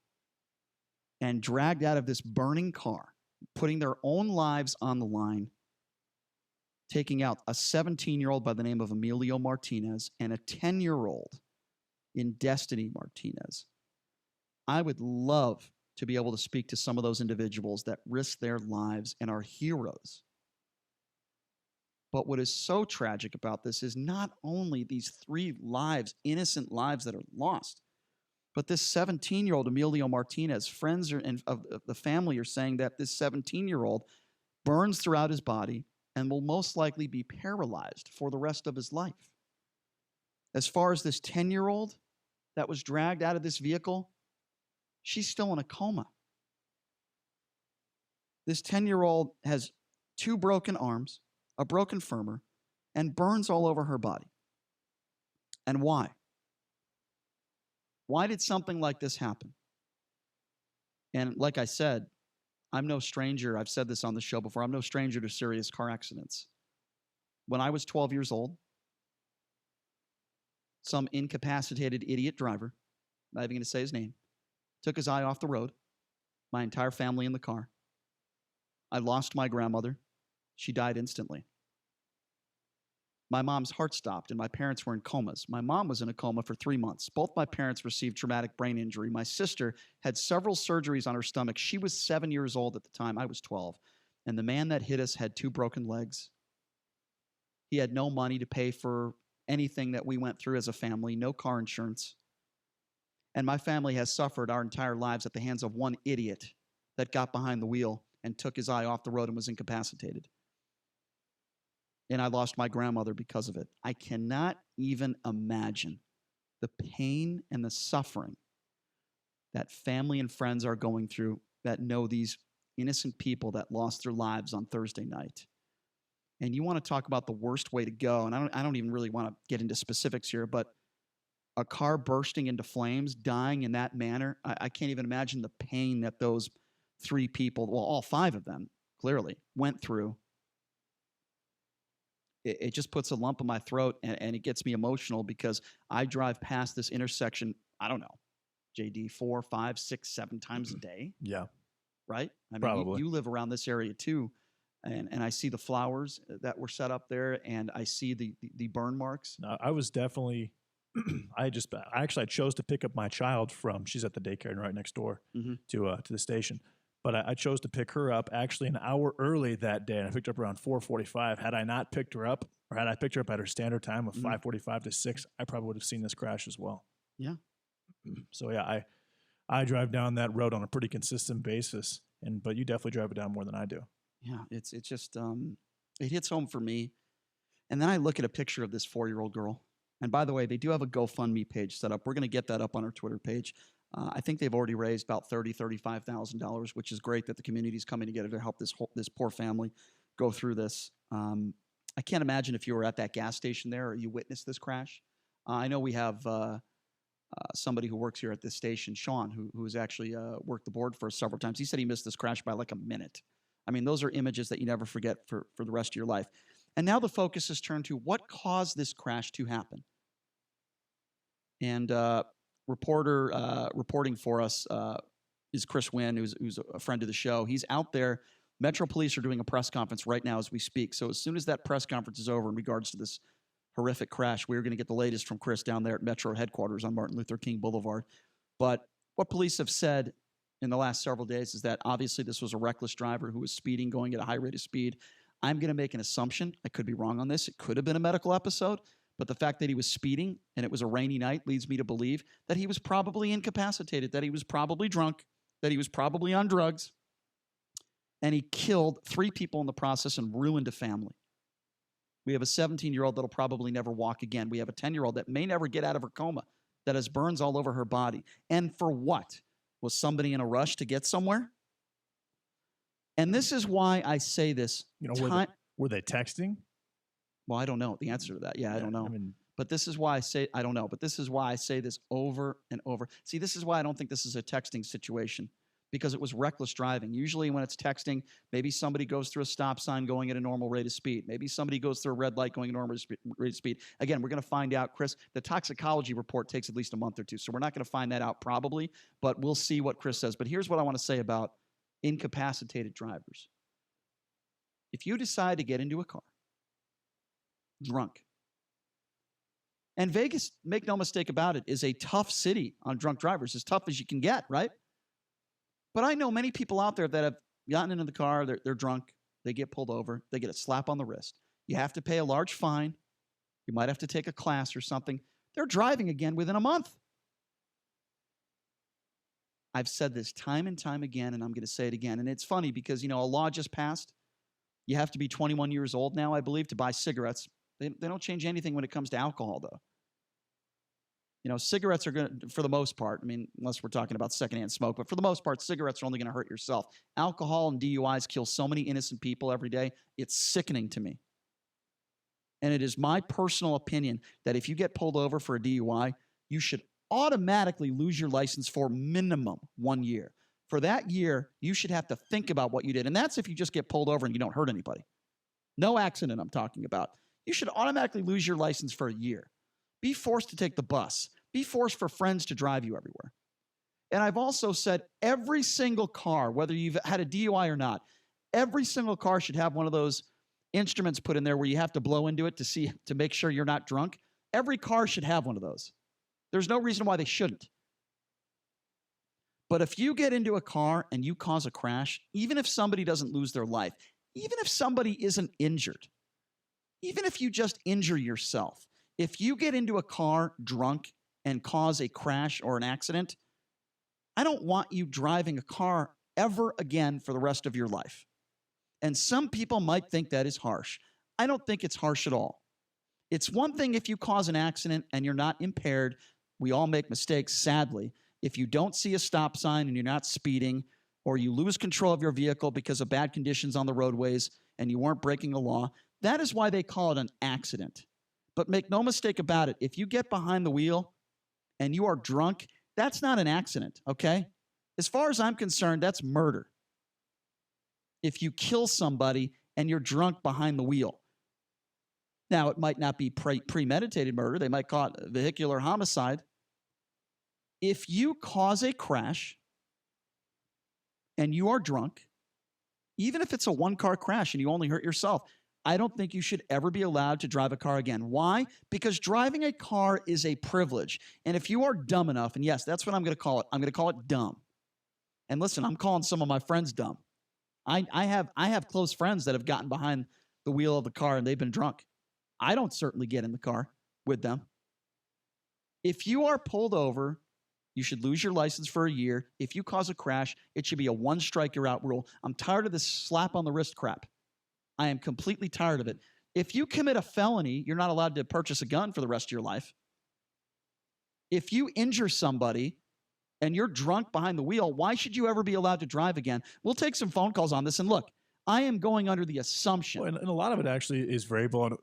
and dragged out of this burning car, putting their own lives on the line, taking out a 17-year-old by the name of Emilio Martinez and a 10-year-old in Destiny Martinez. I would love to be able to speak to some of those individuals that risk their lives and are heroes. But what is so tragic about this is not only these 3 lives, innocent lives that are lost, but this 17-year-old Emilio Martinez, friends of the family are saying that this 17-year-old burns throughout his body and will most likely be paralyzed for the rest of his life. As far as this 10-year-old that was dragged out of this vehicle, she's still in a coma. This 10-year-old has 2 broken arms, a broken femur, and burns all over her body. And why? Why did something like this happen? And like I said, I'm no stranger. I've said this on the show before. I'm no stranger to serious car accidents. When I was 12 years old, some incapacitated idiot driver, not even going to say his name, took his eye off the road, my entire family in the car. I lost my grandmother. She died instantly. My mom's heart stopped and my parents were in comas. My mom was in a coma for 3 months. Both my parents received traumatic brain injury. My sister had several surgeries on her stomach. She was 7 years old at the time. I was 12. And the man that hit us had 2 broken legs. He had no money to pay for anything that we went through as a family, no car insurance. And my family has suffered our entire lives at the hands of one idiot that got behind the wheel and took his eye off the road and was incapacitated. And I lost my grandmother because of it. I cannot even imagine the pain and the suffering that family and friends are going through that know these innocent people that lost their lives on Thursday night. And you want to talk about the worst way to go, and I don't even really want to get into specifics here, but a car bursting into flames, dying in that manner, I can't even imagine the pain that those 3 people, well, all 5 of them, clearly, went through. It just puts a lump in my throat, and it gets me emotional because I drive past this intersection, I don't know, JD, 4, 5, 6, 7 times a day. Yeah. Right? I mean, Probably. you live around this area too. and I see the flowers that were set up there, and I see the burn marks. No, I was definitely. I chose to pick up my child from. She's at the daycare right next door to the station, but I chose to pick her up actually an hour early that day, and I picked her up around 4:45. Had I not picked her up, or had I picked her up at her standard time of 5:45 to 6, I probably would have seen this crash as well. Yeah. So yeah, I drive down that road on a pretty consistent basis, but you definitely drive it down more than I do. Yeah, it's just it hits home for me. And then I look at a picture of this 4-year-old girl. And by the way, they do have a GoFundMe page set up. We're going to get that up on our Twitter page. I think they've already raised about $35,000, which is great that the community's coming together to help this poor family go through this. I can't imagine if you were at that gas station there or you witnessed this crash. I know we have somebody who works here at this station, Sean, who has actually worked the board for us several times. He said he missed this crash by like a minute. I mean, those are images that you never forget for the rest of your life. And now the focus is turned to what caused this crash to happen. And reporting for us is Chris Wynn, who's a friend of the show. He's out there. Metro Police are doing a press conference right now as we speak. So as soon as that press conference is over in regards to this horrific crash, we're going to get the latest from Chris down there at Metro headquarters on Martin Luther King Boulevard. But what police have said in the last several days is that obviously this was a reckless driver who was speeding, going at a high rate of speed. I'm going to make an assumption. I could be wrong on this. It could have been a medical episode, but the fact that he was speeding and it was a rainy night leads me to believe that he was probably incapacitated, that he was probably drunk, that he was probably on drugs, and he killed 3 people in the process and ruined a family. We have a 17-year-old that'll probably never walk again. We have a 10-year-old that may never get out of her coma, that has burns all over her body. And for what? Was somebody in a rush to get somewhere? And this is why I say this. Were they texting? Well, I don't know the answer to that. Yeah, I don't know. But this is why I say I don't know. But this is why I say this over and over. See, this is why I don't think this is a texting situation, because it was reckless driving. Usually when it's texting, maybe somebody goes through a stop sign going at a normal rate of speed. Maybe somebody goes through a red light going at a normal rate of speed. Again, we're going to find out, Chris. The toxicology report takes at least a month or two, so we're not going to find that out probably, but we'll see what Chris says. But here's what I want to say about incapacitated drivers. If you decide to get into a car drunk, and Vegas, make no mistake about it, is a tough city on drunk drivers, as tough as you can get, right? But I know many people out there that have gotten into the car, they're drunk, they get pulled over, they get a slap on the wrist. You have to pay a large fine. You might have to take a class or something. They're driving again within a month. I've said this time and time again, and I'm going to say it again. And it's funny because, a law just passed. You have to be 21 years old now, I believe, to buy cigarettes. They don't change anything when it comes to alcohol, though. Cigarettes are going to, for the most part, unless we're talking about secondhand smoke, but for the most part, cigarettes are only going to hurt yourself. Alcohol and DUIs kill so many innocent people every day. It's sickening to me. And it is my personal opinion that if you get pulled over for a DUI, you should automatically lose your license for minimum 1 year. For that year, you should have to think about what you did. And that's if you just get pulled over and you don't hurt anybody. No accident I'm talking about. You should automatically lose your license for a year. Be forced to take the bus. Be forced for friends to drive you everywhere. And I've also said every single car, whether you've had a DUI or not, every single car should have one of those instruments put in there where you have to blow into it to make sure you're not drunk. Every car should have one of those. There's no reason why they shouldn't. But if you get into a car and you cause a crash, even if somebody doesn't lose their life, even if somebody isn't injured, even if you just injure yourself, if you get into a car drunk and cause a crash or an accident, I don't want you driving a car ever again for the rest of your life. And some people might think that is harsh. I don't think it's harsh at all. It's one thing if you cause an accident and you're not impaired. We all make mistakes, sadly. If you don't see a stop sign and you're not speeding, or you lose control of your vehicle because of bad conditions on the roadways and you weren't breaking the law, that is why they call it an accident. But make no mistake about it, if you get behind the wheel and you are drunk, that's not an accident, okay? As far as I'm concerned, that's murder. If you kill somebody and you're drunk behind the wheel. Now, it might not be premeditated murder. They might call it vehicular homicide. If you cause a crash and you are drunk even if it's a one-car crash and you only hurt yourself, I don't think you should ever be allowed to drive a car again. Why? Because driving a car is a privilege. And if you are dumb enough, and yes, that's what I'm going to call it. I'm going to call it dumb. And listen, I'm calling some of my friends dumb. I have close friends that have gotten behind the wheel of the car and they've been drunk. I don't certainly get in the car with them. If you are pulled over, you should lose your license for a year. If you cause a crash, it should be a one strike you're out rule. I'm tired of this slap on the wrist crap. I am completely tired of it. If you commit a felony, you're not allowed to purchase a gun for the rest of your life. If you injure somebody and you're drunk behind the wheel, why should you ever be allowed to drive again? We'll take some phone calls on this. And look, I am going under the assumption. Well, and a lot of it actually is variable on,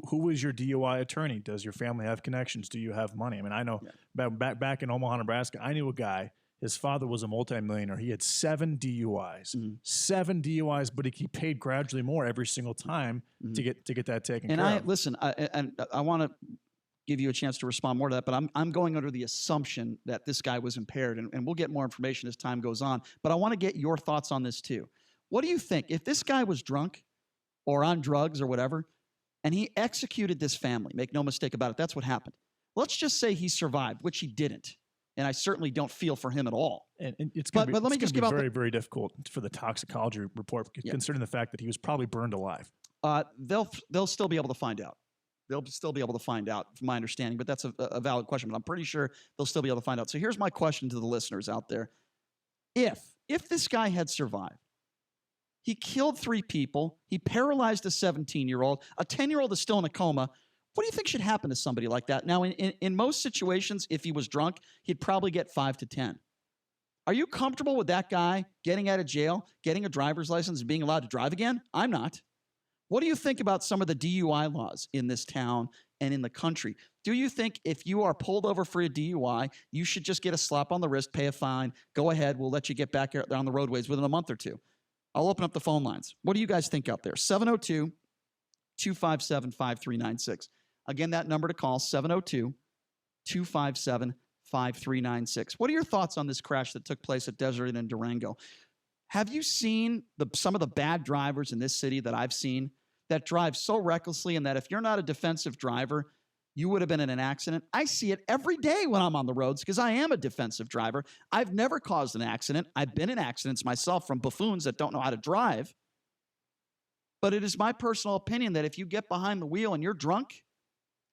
who is your DUI attorney? Does your family have connections? Do you have money? I mean, I know back in Omaha, Nebraska, I knew a guy. His father was a multimillionaire. He had 7 DUIs, 7 DUIs, but he paid gradually more every single time to get that taken care of. Listen, I want to give you a chance to respond more to that, but I'm going under the assumption that this guy was impaired, and we'll get more information as time goes on. But I want to get your thoughts on this too. What do you think if this guy was drunk or on drugs or whatever, and he executed this family? Make no mistake about it. That's what happened. Let's just say he survived, which he didn't. And I certainly don't feel for him at all. And it's going to be very, very difficult for the toxicology report, considering the fact that he was probably burned alive. They'll still be able to find out. They'll still be able to find out, from my understanding. But that's a valid question. But I'm pretty sure they'll still be able to find out. So here's my question to the listeners out there. If this guy had survived, he killed 3 people, he paralyzed a 17-year-old, a 10-year-old is still in a coma. What do you think should happen to somebody like that? Now, in most situations, if he was drunk, he'd probably get 5 to 10. Are you comfortable with that guy getting out of jail, getting a driver's license, and being allowed to drive again? I'm not. What do you think about some of the DUI laws in this town and in the country? Do you think if you are pulled over for a DUI, you should just get a slap on the wrist, pay a fine, go ahead, we'll let you get back out there on the roadways within a month or two? I'll open up the phone lines. What do you guys think out there? 702-257-5396. Again, that number to call, 702-257-5396. What are your thoughts on this crash that took place at Desert Inn in Durango? Have you seen some of the bad drivers in this city that I've seen that drive so recklessly, and that if you're not a defensive driver, you would have been in an accident? I see it every day when I'm on the roads because I am a defensive driver. I've never caused an accident. I've been in accidents myself from buffoons that don't know how to drive. But it is my personal opinion that if you get behind the wheel and you're drunk,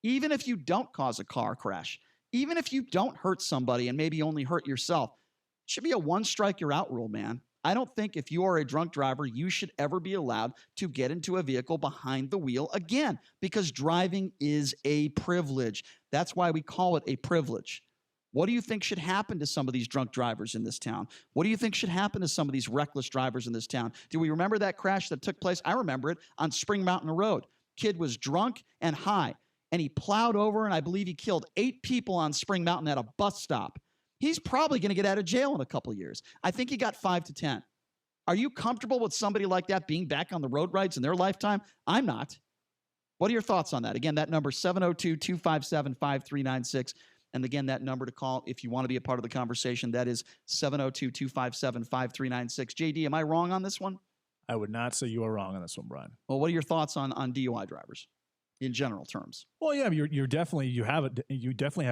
even if you don't cause a car crash, even if you don't hurt somebody and maybe only hurt yourself, it should be a one strike you're out rule, man. I don't think if you are a drunk driver, you should ever be allowed to get into a vehicle behind the wheel again, because driving is a privilege. That's why we call it a privilege. What do you think should happen to some of these drunk drivers in this town? What do you think should happen to some of these reckless drivers in this town? Do we remember that crash that took place? I remember it on Spring Mountain Road. Kid was drunk and high, and he plowed over, and I believe he killed 8 people on Spring Mountain at a bus stop. He's probably going to get out of jail in a couple of years. I think he got 5 to 10. Are you comfortable with somebody like that being back on the road rides in their lifetime? I'm not. What are your thoughts on that? Again, that number 702-257-5396. And again, that number to call if you want to be a part of the conversation, that is 702-257-5396. JD, am I wrong on this one? I would not say you are wrong on this one, Brian. Well, what are your thoughts on DUI drivers in general terms? Well, yeah, you definitely have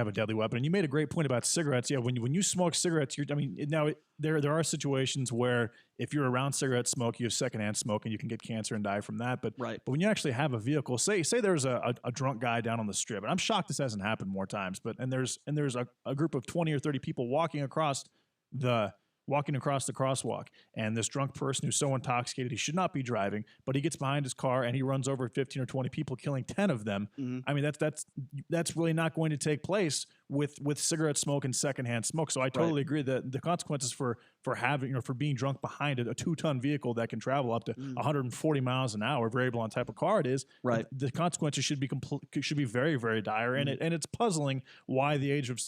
a deadly weapon, and you made a great point about cigarettes. Yeah, when you smoke cigarettes, there are situations where if you're around cigarette smoke, you have secondhand smoke, and you can get cancer and die from that. But when you actually have a vehicle, say there's a drunk guy down on the strip, and I'm shocked this hasn't happened more times. But there's a group of 20 or 30 people walking across the crosswalk, and this drunk person who's so intoxicated he should not be driving, but he gets behind his car and he runs over 15 or 20 people, killing 10 of them. Mm-hmm. I mean, that's really not going to take place with cigarette smoke and secondhand smoke. So I totally agree that the consequences for being drunk behind a 2-ton vehicle that can travel up to 140 miles an hour, variable on type of car it is, the consequences should be very, very dire. Mm-hmm. And it's puzzling why the age of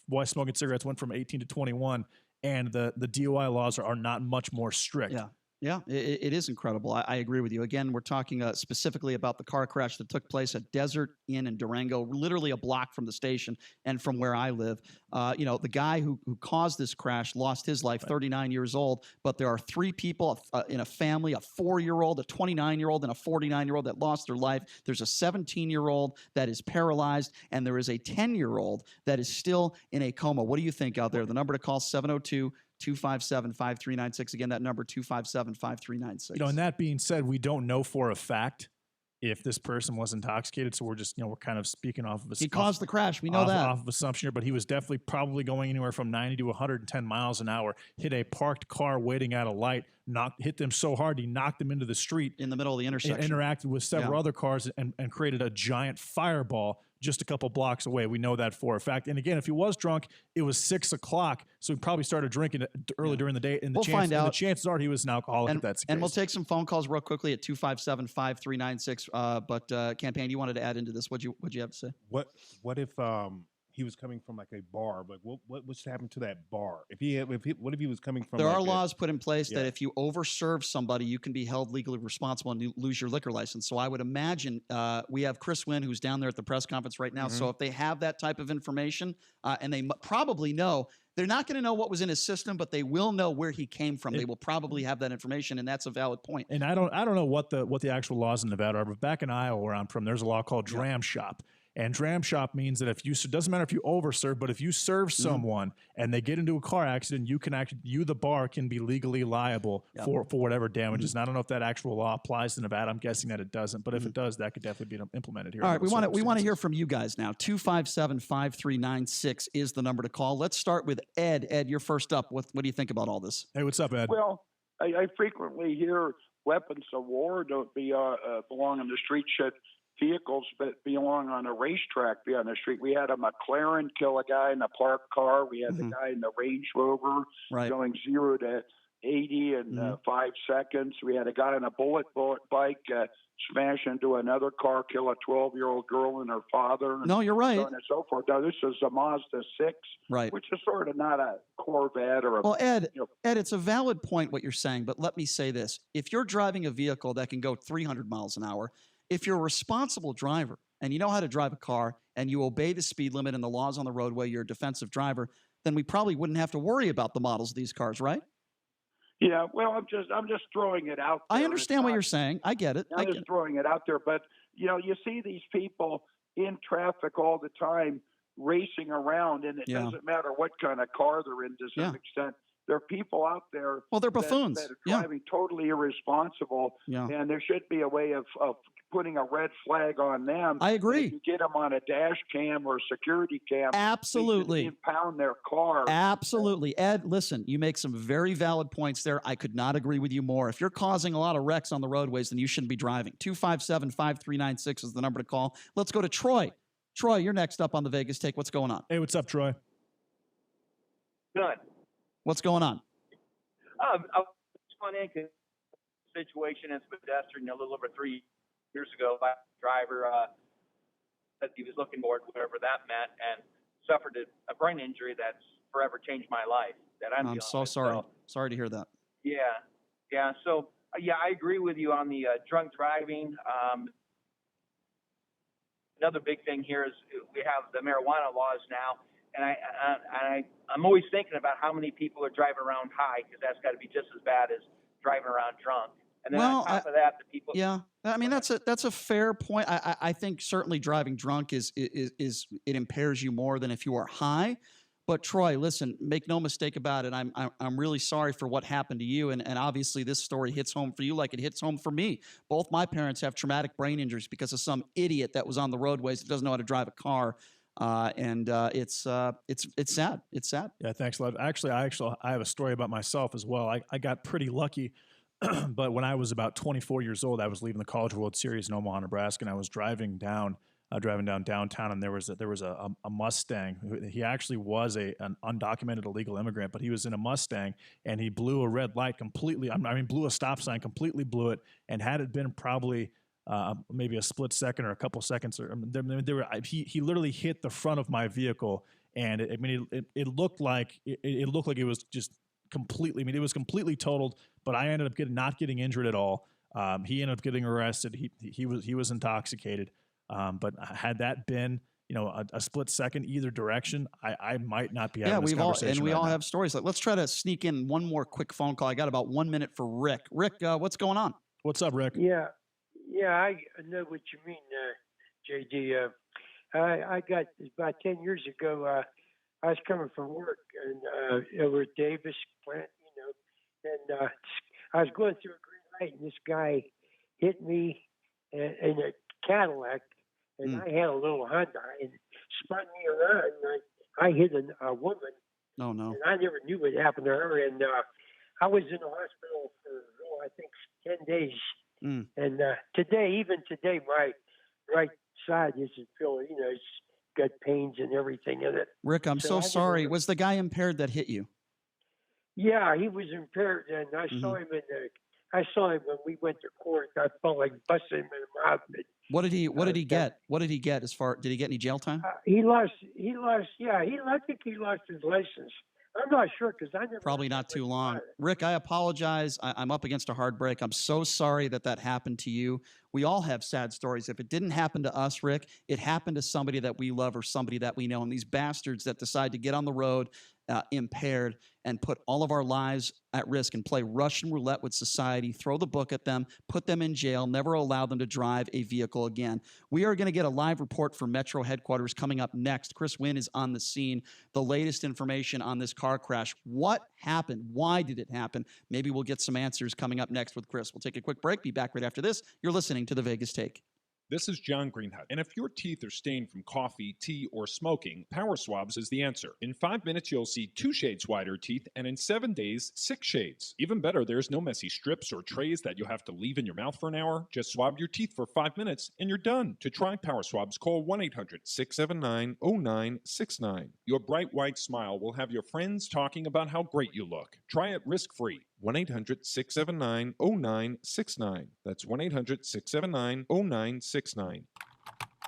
why smoking cigarettes went from 18 to 21. And the DUI laws are not much more strict. Yeah. Yeah, it is incredible. I agree with you. Again, we're talking specifically about the car crash that took place at Desert Inn in Durango, literally a block from the station and from where I live. The guy who caused this crash lost his life, 39 years old, but there are 3 people in a family, a 4-year-old, a 29-year-old, and a 49-year-old that lost their life. There's a 17-year-old that is paralyzed, and there is a 10-year-old that is still in a coma. What do you think out there? The number to call, 702-257-5396. Again, that number, 257-5396. And that being said, we don't know for a fact if this person was intoxicated. So we're just, we're kind of speaking off of he caused the crash. We know that. Off of assumption here, but he was definitely probably going anywhere from 90 to 110 miles an hour, hit a parked car waiting at a light, hit them so hard he knocked them into the street. In the middle of the intersection. Interacted with several other cars and created a giant fireball just a couple blocks away. We know that for a fact. And again, if he was drunk, it was 6 o'clock, so he probably started drinking early during the day. And we'll find out. The chances are he was an alcoholic. If that's the case. And we'll take some phone calls real quickly at 257-5396. But Campaign, you wanted to add into this? What'd you have to say? What if he was coming from like a bar? Like what's happened to that bar? What if he was coming from? There are laws put in place that if you overserve somebody, you can be held legally responsible and you lose your liquor license. So I would imagine we have Chris Wynn, who's down there at the press conference right now. So if they have that type of information, and they probably know. They're not going to know what was in his system, but they will know where he came from. They will probably have that information, and that's a valid point. And I don't know what the actual laws in Nevada are, but back in Iowa, where I'm from, there's a law called dram shop. And dram shop means that if it doesn't matter if you overserve, but if you serve someone and they get into a car accident, the bar can be legally liable for whatever damages. And I don't know if that actual law applies to Nevada. I'm guessing that it doesn't, but if it does, that could definitely be implemented here. All right, we want to hear from you guys now. 257-5396 is the number to call. Let's start with Ed. Ed, you're first up. What do you think about all this? Hey, what's up, Ed? Well, I frequently hear weapons of war don't belong on the street. Should vehicles that belong on a racetrack be on the street? We had a McLaren kill a guy in a parked car. We had the guy in the Range Rover going 0 to 80 in 5 seconds. We had a guy on a bullet bike smash into another car, kill a 12-year-old girl and her father. No, you're right. So on and so forth. Now, this is a Mazda 6, which is sort of not a Corvette or a... Well, Ed, it's a valid point what you're saying, but let me say this. If you're driving a vehicle that can go 300 miles an hour, if you're a responsible driver and you know how to drive a car and you obey the speed limit and the laws on the roadway, you're a defensive driver, then we probably wouldn't have to worry about the models of these cars, right? Yeah, well, I'm just throwing it out there. I understand what you're saying. I get it. I'm just throwing it out there. But, you see these people in traffic all the time racing around, and it doesn't matter what kind of car they're in to some extent. There are people out there they're buffoons. That are driving totally irresponsible, and there should be a way of putting a red flag on them. I agree. If you get them on a dash cam or a security cam, absolutely, they can impound their car. Absolutely. Ed, listen, you make some very valid points there. I could not agree with you more. If you're causing a lot of wrecks on the roadways, then you shouldn't be driving. 257-5396 is the number to call. Let's go to Troy. Troy, you're next up on the Vegas Take. What's going on? Hey, what's up, Troy? Good. What's going on? I was on in situation as a pedestrian a little over 3 years ago. My driver said he was looking forward, whatever that meant, and suffered a brain injury that's forever changed my life. I'm so sorry. Sorry to hear that. Yeah. So I agree with you on the drunk driving. Another big thing here is we have the marijuana laws now. And I'm always thinking about how many people are driving around high, because that's got to be just as bad as driving around drunk. And then on top of that, the people. Yeah, I mean that's a fair point. I think certainly driving drunk is it impairs you more than if you are high. But Troy, listen, make no mistake about it. I'm really sorry for what happened to you, and obviously this story hits home for you like it hits home for me. Both my parents have traumatic brain injuries because of some idiot that was on the roadways that doesn't know how to drive a car. It's sad. It's sad. Yeah, thanks a lot. Actually, I have a story about myself as well. I got pretty lucky, but when I was about 24 years old, I was leaving the College World Series in Omaha, Nebraska, and I was driving down downtown, and there was a Mustang. He actually was an undocumented illegal immigrant, but he was in a Mustang, and he blew a red light completely. Blew a stop sign, completely blew it, and had it been probably maybe a split second or a couple seconds, he literally hit the front of my vehicle, and it looked like it was just completely. It was completely totaled. but I ended up not getting injured at all. He ended up getting arrested. He was intoxicated. But had that been, a split second either direction, I might not be having this conversation. We all have stories. Let's try to sneak in one more quick phone call. I got about 1 minute for Rick. Rick, what's going on? What's up, Rick? Yeah, I know what you mean, JD. I got about 10 years ago. I was coming from work and over at Davis plant, and I was going through a green light, and this guy hit me in a Cadillac, and I had a little Honda, and spun me around, and I hit a woman. Oh, no. And I never knew what happened to her, and I was in the hospital for, I think, 10 days. And even today, my right side isn't feeling, it's got pains and everything in it. Rick, I'm so sorry. Was the guy impaired that hit you? Yeah, he was impaired, and I saw him I saw him when we went to court. I felt like busting him in the mouth. What did he get? What did he get did he get any jail time? He lost, I think he lost his license. I'm not sure because I never. Probably not too long. Rick, I apologize. I'm up against a hard break. I'm so sorry that happened to you. We all have sad stories. If it didn't happen to us, Rick, it happened to somebody that we love or somebody that we know. And these bastards that decide to get on the road impaired and put all of our lives at risk and play Russian roulette with society, throw the book at them, put them in jail, never allow them to drive a vehicle again. We are going to get a live report from Metro headquarters coming up next. Chris Wynn is on the scene. The latest information on this car crash. What happened? Why did it happen? Maybe we'll get some answers coming up next with Chris. We'll take a quick break. Be back right after this. You're listening to The Vegas Take. This is John Greenhut, and if your teeth are stained from coffee, tea, or smoking, Power Swabs is the answer. In 5 minutes, you'll see 2 shades whiter teeth, and in 7 days, 6 shades. Even better, there's no messy strips or trays that you'll have to leave in your mouth for an hour. Just swab your teeth for 5 minutes, and you're done. To try Power Swabs, call 1-800-679-0969. Your bright white smile will have your friends talking about how great you look. Try it risk-free. 1-800-679-0969. That's 1-800-679-0969.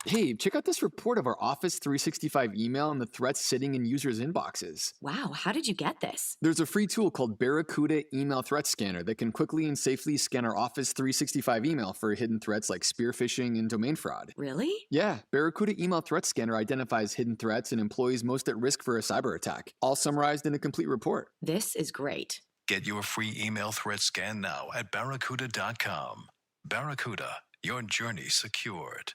Hey, check out this report of our Office 365 email and the threats sitting in users' inboxes. Wow, how did you get this? There's a free tool called Barracuda Email Threat Scanner that can quickly and safely scan our Office 365 email for hidden threats like spear phishing and domain fraud. Really? Yeah, Barracuda Email Threat Scanner identifies hidden threats and employees most at risk for a cyber attack, all summarized in a complete report. This is great. Get your free email threat scan now at barracuda.com. Barracuda, your journey secured.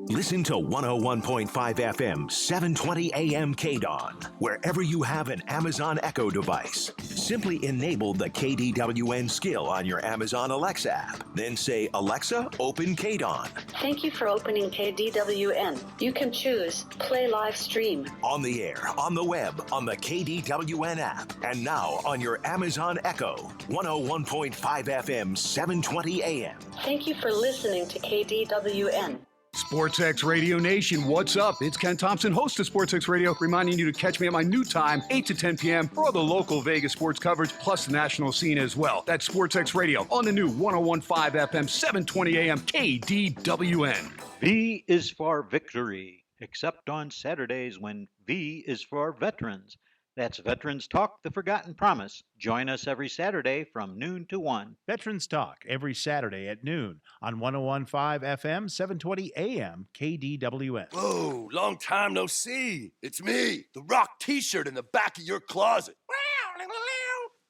Listen to 101.5 FM, 720 AM KDON, wherever you have an Amazon Echo device. Simply enable the KDWN skill on your Amazon Alexa app. Then say, Alexa, open KDON. Thank you for opening KDWN. You can choose Play Live Stream. On the air, on the web, on the KDWN app, and now on your Amazon Echo. 101.5 FM, 720 AM. Thank you for listening to KDWN. SportsX Radio Nation, what's up? It's Ken Thompson, host of SportsX Radio, reminding you to catch me at my new time, 8 to 10 p.m. for all the local Vegas sports coverage, plus the national scene as well. That's SportsX Radio on the new 101.5 FM, 720 AM, KDWN. V is for victory, except on Saturdays when V is for veterans. That's Veterans Talk, The Forgotten Promise. Join us every Saturday from noon to 1. Veterans Talk every Saturday at noon on 101.5 FM, 720 AM, KDWN. Whoa, long time no see. It's me, the Rock t-shirt in the back of your closet.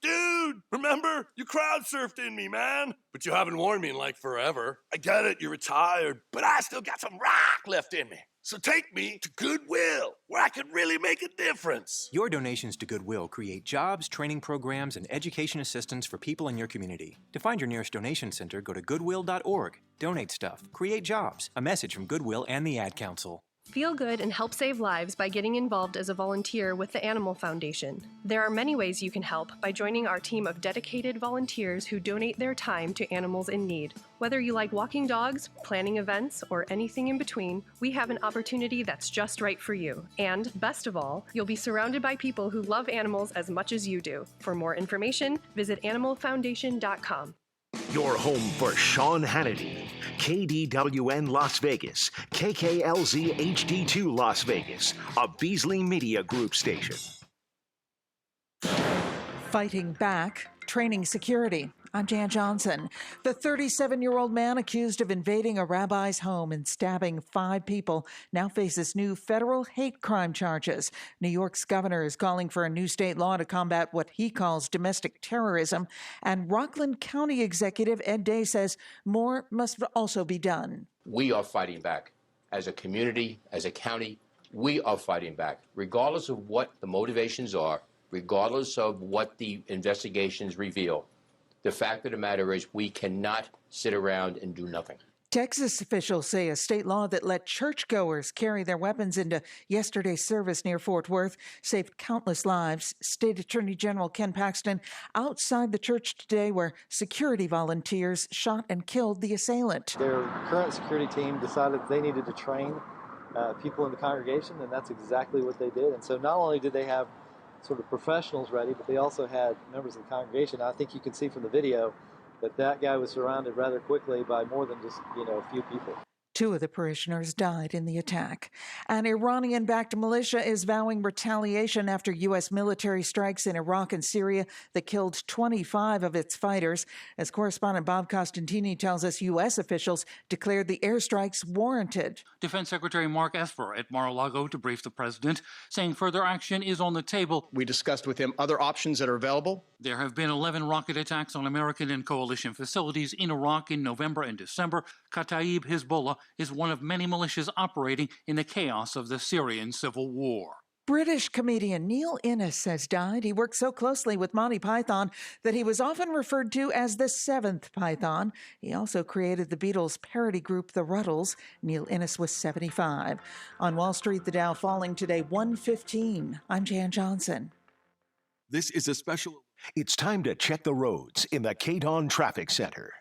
Dude, remember? You crowd surfed in me, man. But you haven't worn me in like forever. I get it, you're retired, but I still got some rock left in me. So take me to Goodwill, where I can really make a difference. Your donations to Goodwill create jobs, training programs, and education assistance for people in your community. To find your nearest donation center, go to goodwill.org. Donate stuff, create jobs. A message from Goodwill and the Ad Council. Feel good and help save lives by getting involved as a volunteer with the Animal Foundation. There are many ways you can help by joining our team of dedicated volunteers who donate their time to animals in need. Whether you like walking dogs, planning events, or anything in between, we have an opportunity that's just right for you. And, best of all, you'll be surrounded by people who love animals as much as you do. For more information, visit animalfoundation.com. Your home for Sean Hannity, KDWN Las Vegas, KKLZ HD2 Las Vegas, a Beasley Media Group station. Fighting back, training security. I'm Jan Johnson. The 37-year-old man accused of invading a rabbi's home and stabbing 5 people now faces new federal hate crime charges. New York's governor is calling for a new state law to combat what he calls domestic terrorism. And Rockland County Executive Ed Day says more must also be done. We are fighting back. As a community, as a county, we are fighting back, regardless of what the motivations are, regardless of what the investigations reveal. The fact of the matter is we cannot sit around and do nothing. Texas officials say a state law that let churchgoers carry their weapons into yesterday's service near Fort Worth saved countless lives. State Attorney General Ken Paxton outside the church today where security volunteers shot and killed the assailant. Their current security team decided they needed to train people in the congregation, and that's exactly what they did. And so not only did they have sort of professionals ready, but they also had members of the congregation. I think you can see from the video that guy was surrounded rather quickly by more than just, a few people. 2 of the parishioners died in the attack. An Iranian-backed militia is vowing retaliation after U.S. military strikes in Iraq and Syria that killed 25 of its fighters. As correspondent Bob Costantini tells us, U.S. officials declared the airstrikes warranted. Defense Secretary Mark Esper at Mar-a-Lago to brief the president, saying further action is on the table. We discussed with him other options that are available. There have been 11 rocket attacks on American and coalition facilities in Iraq in November and December. Kataib Hezbollah is one of many militias operating in the chaos of the Syrian civil war. British comedian Neil Innes has died. He worked so closely with Monty Python that he was often referred to as the 7th Python. He also created the Beatles parody group The Ruddles. Neil Innes was 75. On Wall Street, the Dow falling today 115. I'm Jan Johnson. This is a special. It's time to check the roads in the Keynote Traffic Center.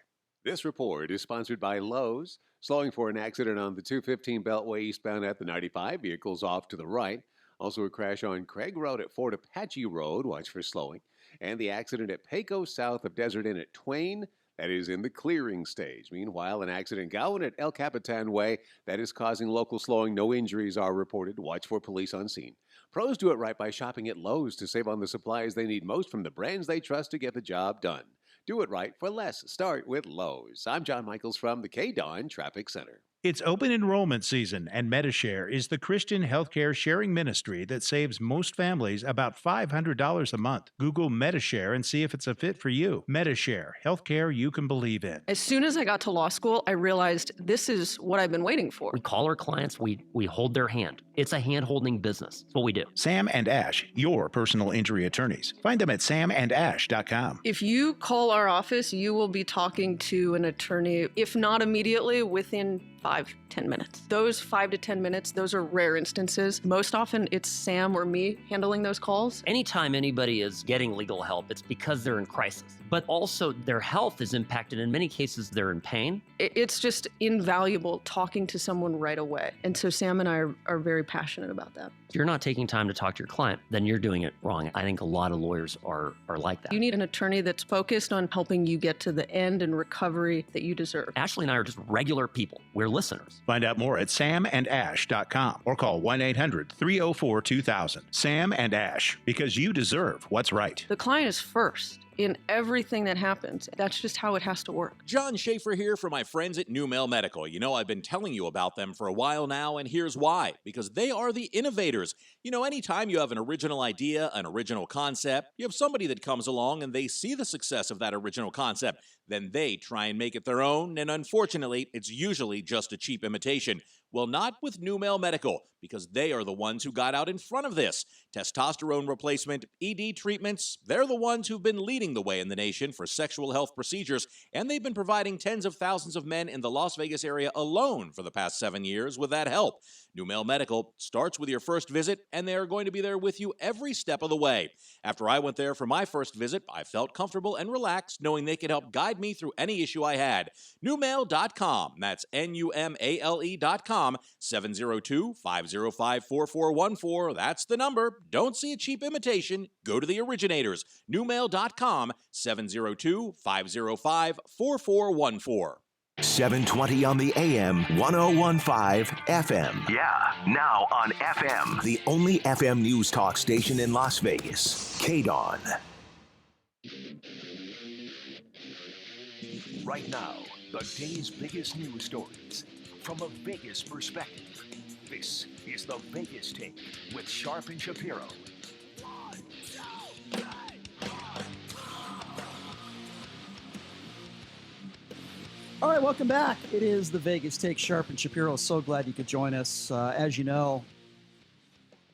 This report is sponsored by Lowe's. Slowing for an accident on the 215 Beltway eastbound at the 95. Vehicles off to the right. Also a crash on Craig Road at Fort Apache Road. Watch for slowing. And the accident at Pecos south of Desert Inn at Twain. That is in the clearing stage. Meanwhile, an accident going at El Capitan Way. That is causing local slowing. No injuries are reported. Watch for police on scene. Pros do it right by shopping at Lowe's to save on the supplies they need most from the brands they trust to get the job done. Do it right for less. Start with Lowe's. I'm John Michaels from the Keynote Traffic Center. It's open enrollment season, and Medishare is the Christian healthcare sharing ministry that saves most families about $500 a month. Google Medishare and see if it's a fit for you. Medishare, healthcare you can believe in. As soon as I got to law school, I realized this is what I've been waiting for. We call our clients, we hold their hand. It's a hand-holding business. It's what we do. Sam and Ash, your personal injury attorneys. Find them at samandash.com. If you call our office, you will be talking to an attorney, if not immediately, within 5-10 minutes. Those 5 to 10 minutes, those are rare instances. Most often it's Sam or me handling those calls. Anytime anybody is getting legal help, it's because they're in crisis. But also their health is impacted. In many cases, they're in pain. It's just invaluable talking to someone right away. And so Sam and I are very passionate about that. If you're not taking time to talk to your client, then you're doing it wrong. I think a lot of lawyers are like that. You need an attorney that's focused on helping you get to the end and recovery that you deserve. Ashley and I are just regular people. We're listeners. Find out more at samandash.com or call 1-800-304-2000. Sam and Ash, because you deserve what's right. The client is first in everything that happens. That's just how it has to work. John Schaefer here for my friends at Numel Medical. You know, I've been telling you about them for a while now, and here's why. Because they are the innovators. You know, anytime you have an original idea, an original concept, you have somebody that comes along and they see the success of that original concept, then they try and make it their own, and unfortunately, it's usually just a cheap imitation. Well, not with Numel Medical, because they are the ones who got out in front of this. Testosterone replacement, ED treatments, they're the ones who've been leading the way in the nation for sexual health procedures, and they've been providing tens of thousands of men in the Las Vegas area alone for the past 7 years with that help. Numel Medical starts with your first visit, and they are going to be there with you every step of the way. After I went there for my first visit, I felt comfortable and relaxed knowing they could help guide me through any issue I had. Numel.com, that's Numale.com, 702-505-4414. That's the number. Don't see a cheap imitation. Go to the originators. Numel.com, 702-505-4414. 720 on the AM, 1015 FM. Yeah, now on FM. The only FM news talk station in Las Vegas. KDON. Right now, the day's biggest news stories from a Vegas perspective. This is the Vegas Take with Sharp and Shapiro. All right, welcome back. It is the Vegas Take, Sharp and Shapiro. So glad you could join us. As you know,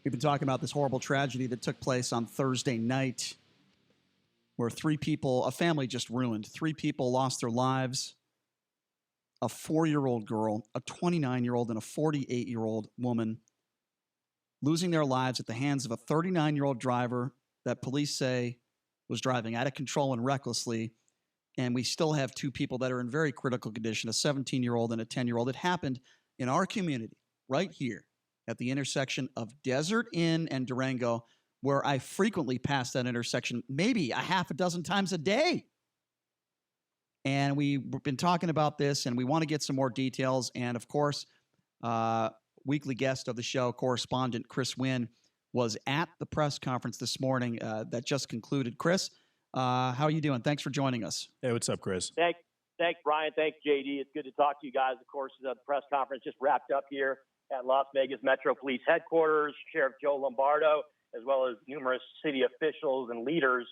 we've been talking about this horrible tragedy that took place on Thursday night where a family just ruined. 3 people lost their lives. A 4-year-old girl, a 29-year-old, and a 48-year-old woman losing their lives at the hands of a 39-year-old driver that police say was driving out of control and recklessly. And we still have 2 people that are in very critical condition, a 17-year-old and a 10-year-old. It happened in our community right here at the intersection of Desert Inn and Durango, where I frequently pass that intersection maybe a half a dozen times a day. And we've been talking about this, and we want to get some more details. And, of course, weekly guest of the show, correspondent Chris Wynn, was at the press conference this morning that just concluded. Chris, how are you doing? Thanks for joining us. Hey, what's up, Chris? Thanks, Brian. Thanks, JD. It's good to talk to you guys. Of course, the press conference just wrapped up here at Las Vegas Metro Police Headquarters. Sheriff Joe Lombardo, as well as numerous city officials and leaders,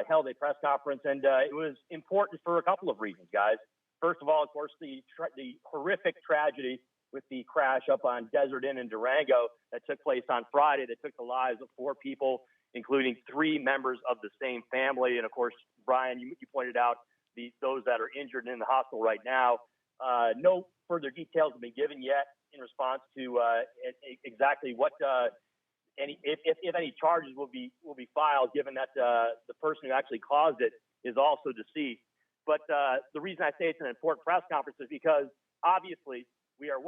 held a press conference, and it was important for a couple of reasons, guys. First of all, of course, the horrific tragedy with the crash up on Desert Inn in Durango that took place on Friday that took the lives of 4 people, including 3 members of the same family. And, of course, Brian, you pointed out those that are injured and in the hospital right now. No further details have been given yet in response to exactly what if any charges will be filed, given that the person who actually caused it is also deceased. But the reason I say it's an important press conference is because obviously we are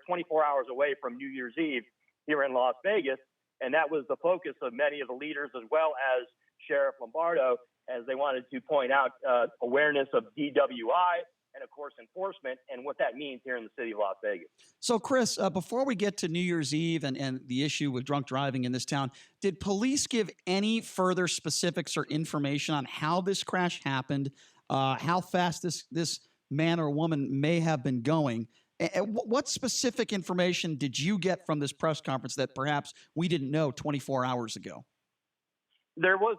24 hours away from New Year's Eve here in Las Vegas. And that was the focus of many of the leaders, as well as Sheriff Lombardo, as they wanted to point out awareness of DWI and, of course, enforcement and what that means here in the city of Las Vegas. So, Chris, before we get to New Year's Eve and the issue with drunk driving in this town, did police give any further specifics or information on how this crash happened, how fast this man or woman may have been going? What specific information did you get from this press conference that perhaps we didn't know 24 hours ago? There was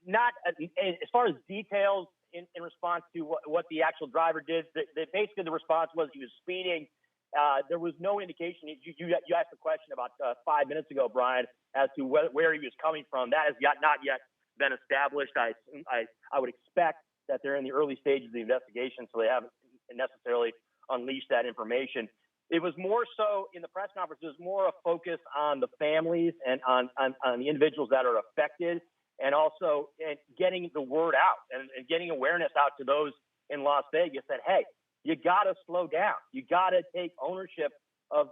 not, as far as details in response to what the actual driver did. Basically, the response was he was speeding. There was no indication. You asked a question about 5 minutes ago, Brian, as to where he was coming from. That has not yet been established. I would expect that they're in the early stages of the investigation, so they haven't necessarily unleashed that information. It was more so in the press conference. It was more a focus on the families and on the individuals that are affected, and also getting the word out and getting awareness out to those in Las Vegas that, hey, you got to slow down. You got to take ownership of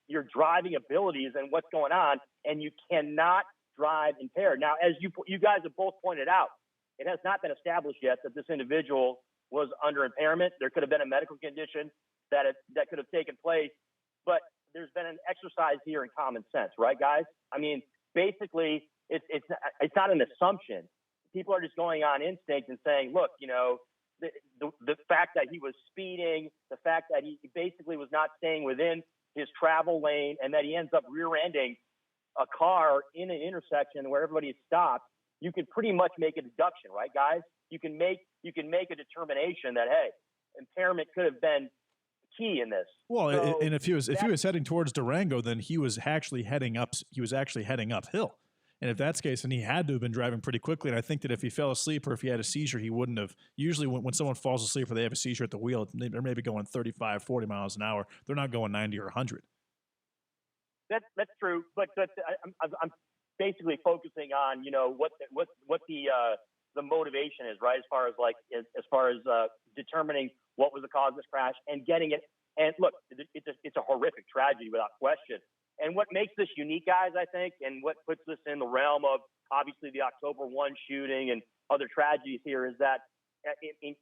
your driving abilities and what's going on, and you cannot drive impaired. Now, as you guys have both pointed out, it has not been established yet that this individual was under impairment. There could have been a medical condition that could have taken place, but there's been an exercise here in common sense, right, guys? I mean, basically, it's not an assumption. People are just going on instinct and saying, look, the fact that he was speeding, the fact that he basically was not staying within his travel lane, and that he ends up rear-ending a car in an intersection where everybody stopped, you can pretty much make a deduction, right, guys? You can make a determination that, hey, impairment could have been key in this. Well, and if he was heading towards Durango, then he was actually heading uphill. And if that's the case, then he had to have been driving pretty quickly. And I think that if he fell asleep or if he had a seizure, he wouldn't have. Usually when someone falls asleep or they have a seizure at the wheel, they're maybe going 35, 40 miles an hour. They're not going 90 or 100. That's true, but I'm basically focusing on what the motivation is, right? As far as determining what was the cause of this crash and getting it. And look, it's a horrific tragedy without question. And what makes this unique, guys, I think, and what puts this in the realm of obviously the October 1 shooting and other tragedies here is that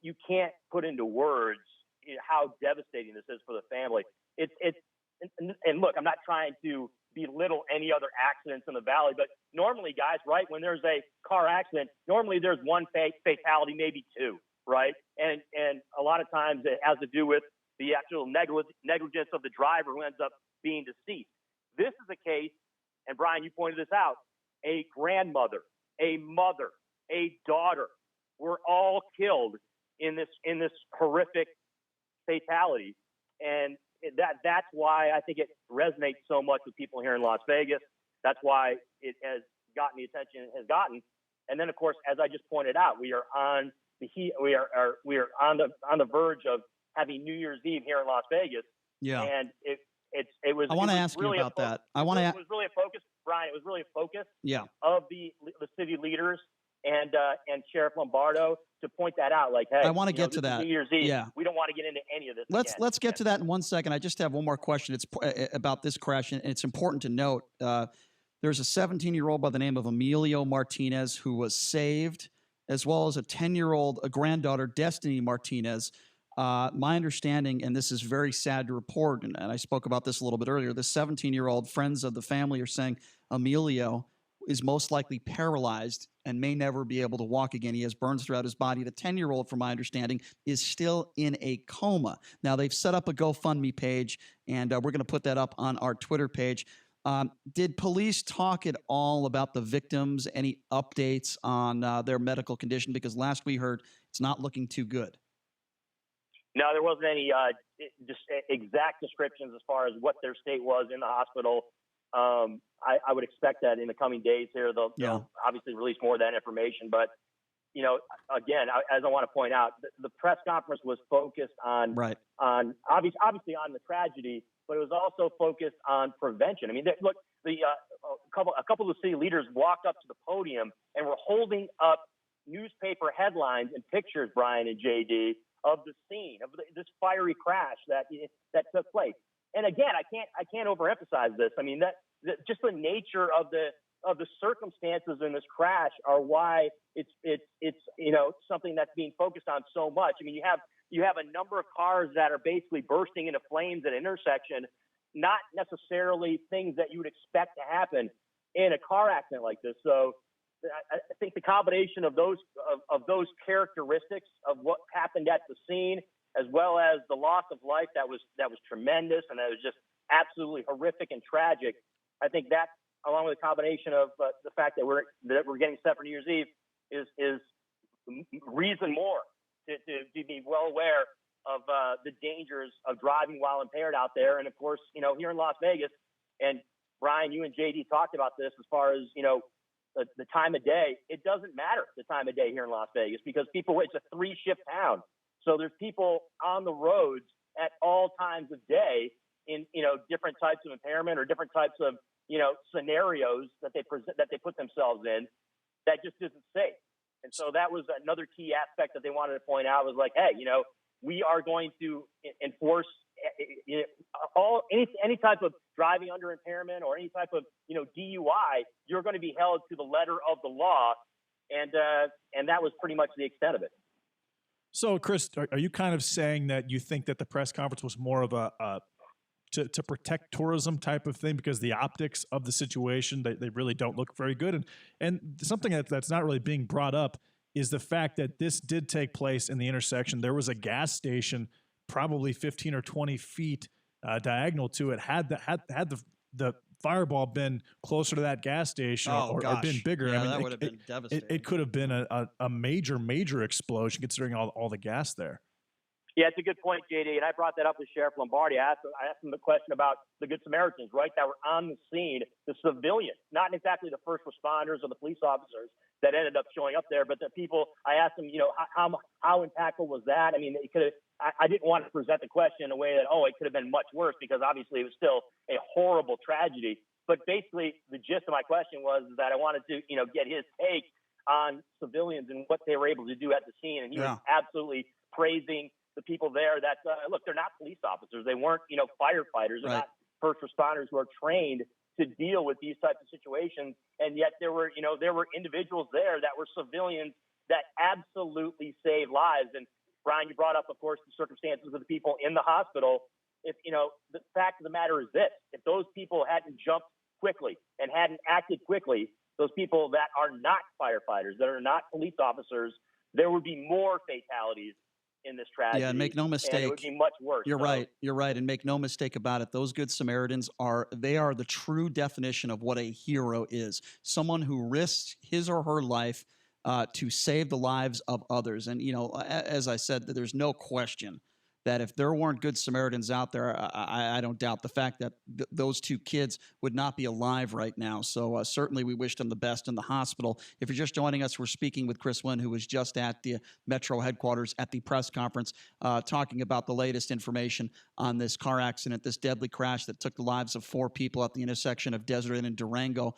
you can't put into words how devastating this is for the family. And look, I'm not trying to belittle any other accidents in the valley. But normally, guys, right, when there's a car accident, normally there's one fatality, maybe two, right? And a lot of times it has to do with the actual negligence of the driver who ends up being deceased. This is a case, and Brian, you pointed this out, a grandmother, a mother, a daughter were all killed in this horrific fatality. And that's why I think it resonates so much with people here in Las Vegas. That's why it has gotten the attention it has gotten. And then, of course, as I just pointed out, we are on the verge of having New Year's Eve here in Las Vegas. Yeah. And it was. I want to was ask really you about that. It was really a focus, Brian. It was really a focus. Yeah. Of the city leaders and Sheriff Lombardo to point that out. Like, hey, I want to get to this is that. New Year's Eve. Yeah. We don't want to get into any of this. Let's get to that in 1 second. I just have one more question. It's about this crash, and it's important to note. There's a 17-year-old by the name of Emilio Martinez who was saved, as well as a 10-year-old, a granddaughter, Destiny Martinez. My understanding, and this is very sad to report, and I spoke about this a little bit earlier, the 17-year-old, friends of the family are saying Emilio is most likely paralyzed and may never be able to walk again. He has burns throughout his body. The 10-year-old, from my understanding, is still in a coma. Now, they've set up a GoFundMe page, and we're going to put that up on our Twitter page. Did police talk at all about the victims? Any updates on their medical condition? Because last we heard, it's not looking too good. No, there wasn't any just exact descriptions as far as what their state was in the hospital. I would expect that in the coming days here, they'll obviously release more of that information. But, you know, again, as I want to point out, the press conference was focused on obviously on the tragedy, but it was also focused on prevention. I mean, look, a couple of the city leaders walked up to the podium and were holding up newspaper headlines and pictures, Brian and JD, of the scene of this fiery crash that took place. And again, I can't overemphasize this. I mean, that just the nature of the circumstances in this crash are why it's you know, something that's being focused on so much. I mean, you have a number of cars that are basically bursting into flames at an intersection, not necessarily things that you would expect to happen in a car accident like this. So I think the combination of those characteristics of what happened at the scene, as well as the loss of life that was tremendous and that was just absolutely horrific and tragic. I think that, along with the combination of the fact that we're getting set for New Year's Eve, is reason more to be well aware of the dangers of driving while impaired out there. And of course, you know, here in Las Vegas, and Brian, you and JD talked about this as far as, you know, the time of day. It doesn't matter the time of day here in Las Vegas because it's a 3-shift town. So there's people on the roads at all times of day in, you know, different types of impairment or different types of, you know, scenarios that they put themselves in that just isn't safe. And so that was another key aspect that they wanted to point out was like, hey, you know, we are going to enforce any type of driving under impairment or any type of, you know, DUI. You're going to be held to the letter of the law, and that was pretty much the extent of it. So, Chris, are you kind of saying that you think that the press conference was more of a to protect tourism type of thing because the optics of the situation, they really don't look very good? And something that's not really being brought up is the fact that this did take place in the intersection. There was a gas station probably 15 or 20 feet diagonal to it. Had the fireball been closer to that gas station or been bigger, yeah, I mean, that would have been devastating. It could have been a major explosion considering all the gas there. Yeah, it's a good point, JD. And I brought that up with Sheriff Lombardi. I asked him the question about the Good Samaritans, right, that were on the scene, the civilians, not exactly the first responders or the police officers that ended up showing up there, but the people. I asked him, you know, how impactful was that? I mean, it could have. I didn't want to present the question in a way that, it could have been much worse because obviously it was still a horrible tragedy. But basically, the gist of my question was that I wanted to, you know, get his take on civilians and what they were able to do at the scene, and he was absolutely praising the people there that, look, they're not police officers. They weren't, you know, firefighters. They're not first responders who are trained to deal with these types of situations. And yet there were individuals there that were civilians that absolutely saved lives. And Brian, you brought up, of course, the circumstances of the people in the hospital. If, you know, the fact of the matter is this, if those people hadn't jumped quickly and hadn't acted quickly, those people that are not firefighters, that are not police officers, there would be more fatalities in this tragedy. Yeah, and make no mistake, and it would be much worse. You're right. You're right. And make no mistake about it. Those good Samaritans are the true definition of what a hero is. Someone who risks his or her life to save the lives of others. And, as I said, there's no question that if there weren't good Samaritans out there, I don't doubt the fact that those two kids would not be alive right now. So certainly we wish them the best in the hospital. If you're just joining us, we're speaking with Chris Wynn, who was just at the Metro headquarters at the press conference, talking about the latest information on this car accident, this deadly crash that took the lives of 4 people at the intersection of Desert Inn and Durango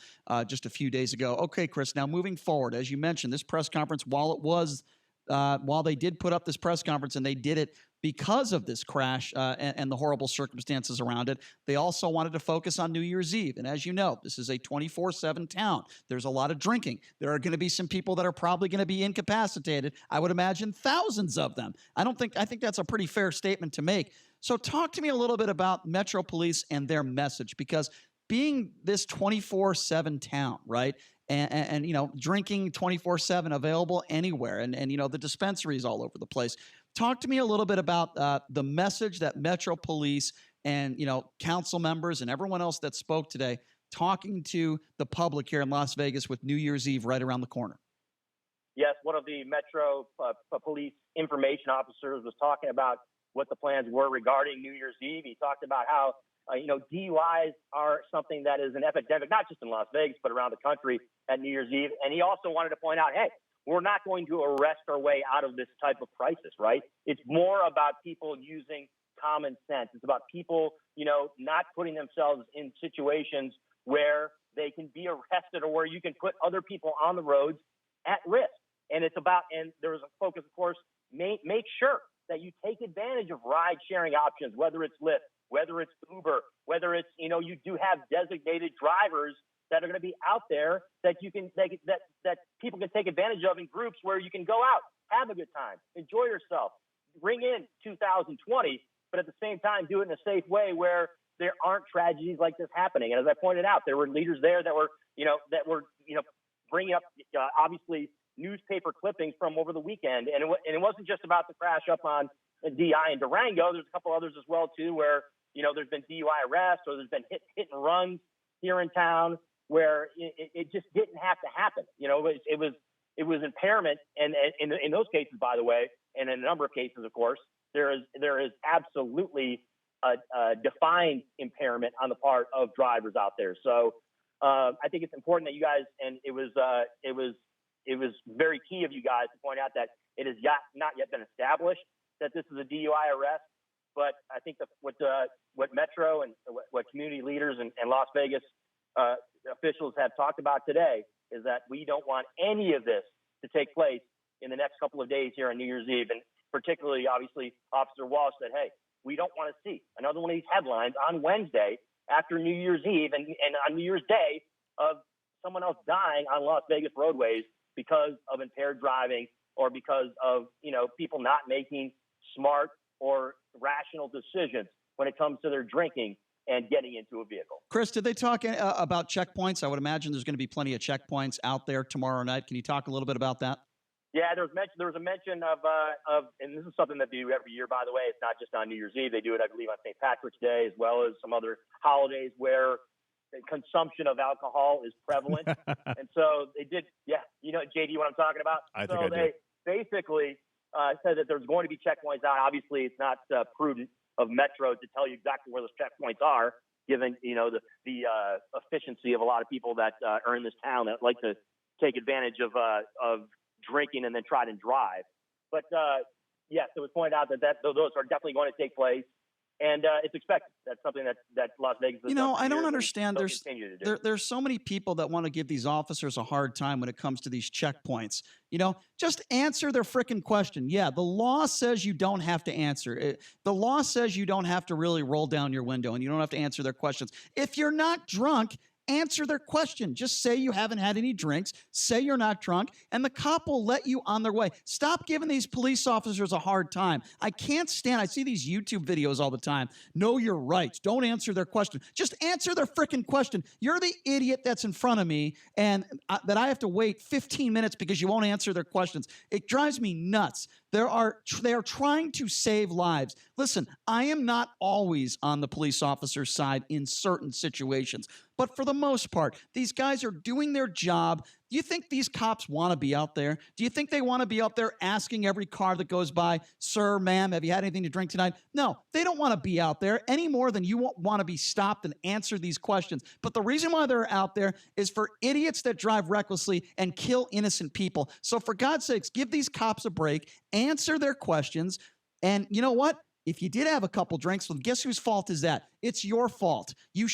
just a few days ago. Okay, Chris, now moving forward, as you mentioned, this press conference, while they did put up this press conference and they did it because of this crash and the horrible circumstances around it, they also wanted to focus on New Year's Eve. And as you know, this is a 24/7 town. There's a lot of drinking. There are going to be some people that are probably going to be incapacitated. I would imagine thousands of them. I think that's a pretty fair statement to make. So talk to me a little bit about Metro Police and their message, because being this 24/7 town, right? And drinking 24/7, available anywhere, and the dispensaries all over the place. Talk to me a little bit about the message that Metro Police and council members and everyone else that spoke today, talking to the public here in Las Vegas with New Year's Eve right around the corner. Yes, one of the Metro Police information officers was talking about what the plans were regarding New Year's Eve. He talked about how DUIs are something that is an epidemic, not just in Las Vegas, but around the country at New Year's Eve. And he also wanted to point out, hey, we're not going to arrest our way out of this type of crisis, right? It's more about people using common sense. It's about people, not putting themselves in situations where they can be arrested or where you can put other people on the roads at risk. And there was a focus, of course, make sure that you take advantage of ride-sharing options, whether it's Lyft, whether it's Uber, whether it's, you do have designated drivers that are going to be out there that that people can take advantage of in groups where you can go out, have a good time, enjoy yourself, bring in 2020, but at the same time do it in a safe way where there aren't tragedies like this happening. And as I pointed out, there were leaders there that were bringing up obviously newspaper clippings from over the weekend, and it wasn't just about the crash up on DI in Durango. There's a couple others as well too, where there's been DUI arrests or there's been hit and runs here in town where it just didn't have to happen. It was impairment, and in those cases, by the way, and in a number of cases, of course, there is absolutely a defined impairment on the part of drivers out there. So I think it's important that you guys, and it was very key of you guys to point out that it has not yet been established that this is a DUI arrest. But I think what Metro and what community leaders and Las Vegas officials have talked about today is that we don't want any of this to take place in the next couple of days here on New Year's Eve. And particularly, obviously, Officer Walsh said, hey, we don't want to see another one of these headlines on Wednesday after New Year's Eve and on New Year's Day of someone else dying on Las Vegas roadways because of impaired driving or because of, people not making smart or rational decisions when it comes to their drinking and getting into a vehicle. Chris, did they talk about checkpoints? I would imagine there's going to be plenty of checkpoints out there tomorrow night. Can you talk a little bit about that? Yeah, there was a mention of, and this is something that they do every year, by the way. It's not just on New Year's Eve. They do it, I believe, on St. Patrick's Day, as well as some other holidays where the consumption of alcohol is prevalent. And so they did, JD, what I'm talking about? They basically said that there's going to be checkpoints out. Obviously, it's not prudent of Metro to tell you exactly where those checkpoints are, given, the efficiency of a lot of people that are in this town that like to take advantage of drinking and then try to drive. But yes, it was pointed out that those are definitely going to take place, and it's expected. That's something that Las Vegas. I don't understand. There's so many people that want to give these officers a hard time when it comes to these checkpoints. Just answer their frickin' question. Yeah, the law says you don't have to answer. The law says you don't have to really roll down your window and you don't have to answer their questions. If you're not drunk, answer their question. Just say you haven't had any drinks, say you're not drunk, and the cop will let you on their way. Stop giving these police officers a hard time. I can't stand, I see these YouTube videos all the time. Know your rights. Don't answer their question. Just answer their freaking question. You're the idiot that's in front of me and that I have to wait 15 minutes because you won't answer their questions. It drives me nuts. They are trying to save lives. Listen, I am not always on the police officer's side in certain situations, but for the most part, these guys are doing their job. Do you think these cops want to be out there? Do you think they want to be out there asking every car that goes by, sir, ma'am, have you had anything to drink tonight? No, they don't want to be out there any more than you want to be stopped and answer these questions. But the reason why they're out there is for idiots that drive recklessly and kill innocent people. So for God's sakes, give these cops a break, answer their questions, and you know what? If you did have a couple drinks, well, guess whose fault is that? It's your fault. You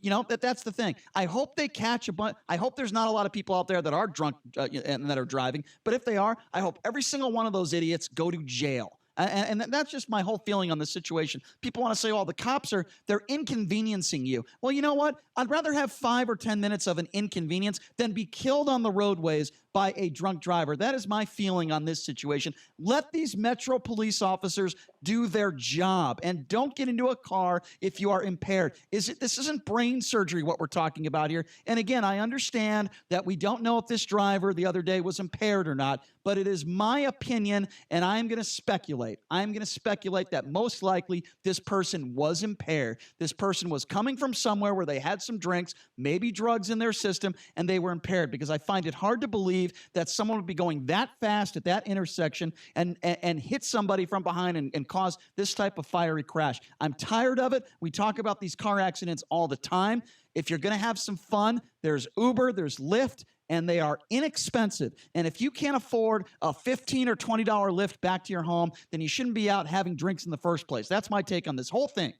know, that's the thing. I hope they catch a bunch. I hope there's not a lot of people out there that are drunk and that are driving. But if they are, I hope every single one of those idiots go to jail. And that's just my whole feeling on this situation. People want to say, oh, the cops they're inconveniencing you. Well, you know what? I'd rather have 5 or 10 minutes of an inconvenience than be killed on the roadways by a drunk driver. That is my feeling on this situation. Let these Metro police officers do their job and don't get into a car if you are impaired. This isn't brain surgery what we're talking about here. And again, I understand that we don't know if this driver the other day was impaired or not, but it is my opinion, and I am going to speculate. I'm going to speculate that most likely this person was impaired. This person was coming from somewhere where they had some drinks, maybe drugs in their system, and they were impaired, because I find it hard to believe that someone would be going that fast at that intersection and hit somebody from behind and cause this type of fiery crash. I'm tired of it. We talk about these car accidents all the time. If you're going to have some fun, there's Uber, there's Lyft, and they are inexpensive. And if you can't afford a $15 or $20 Lyft back to your home, then you shouldn't be out having drinks in the first place. That's my take on this whole thing.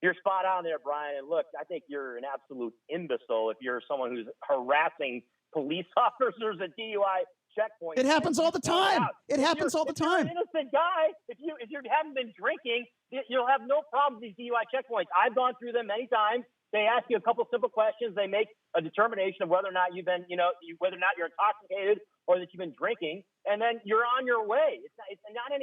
You're spot on there, Brian. And look, I think you're an absolute imbecile if you're someone who's harassing police officers at DUI checkpoints. It happens all the time. It happens all the time. If you're an innocent guy, if you haven't been drinking, you'll have no problem with these DUI checkpoints. I've gone through them many times. They ask you a couple simple questions. They make a determination of whether or not you've been, whether or not you're intoxicated or that you've been drinking, and then you're on your way. It's not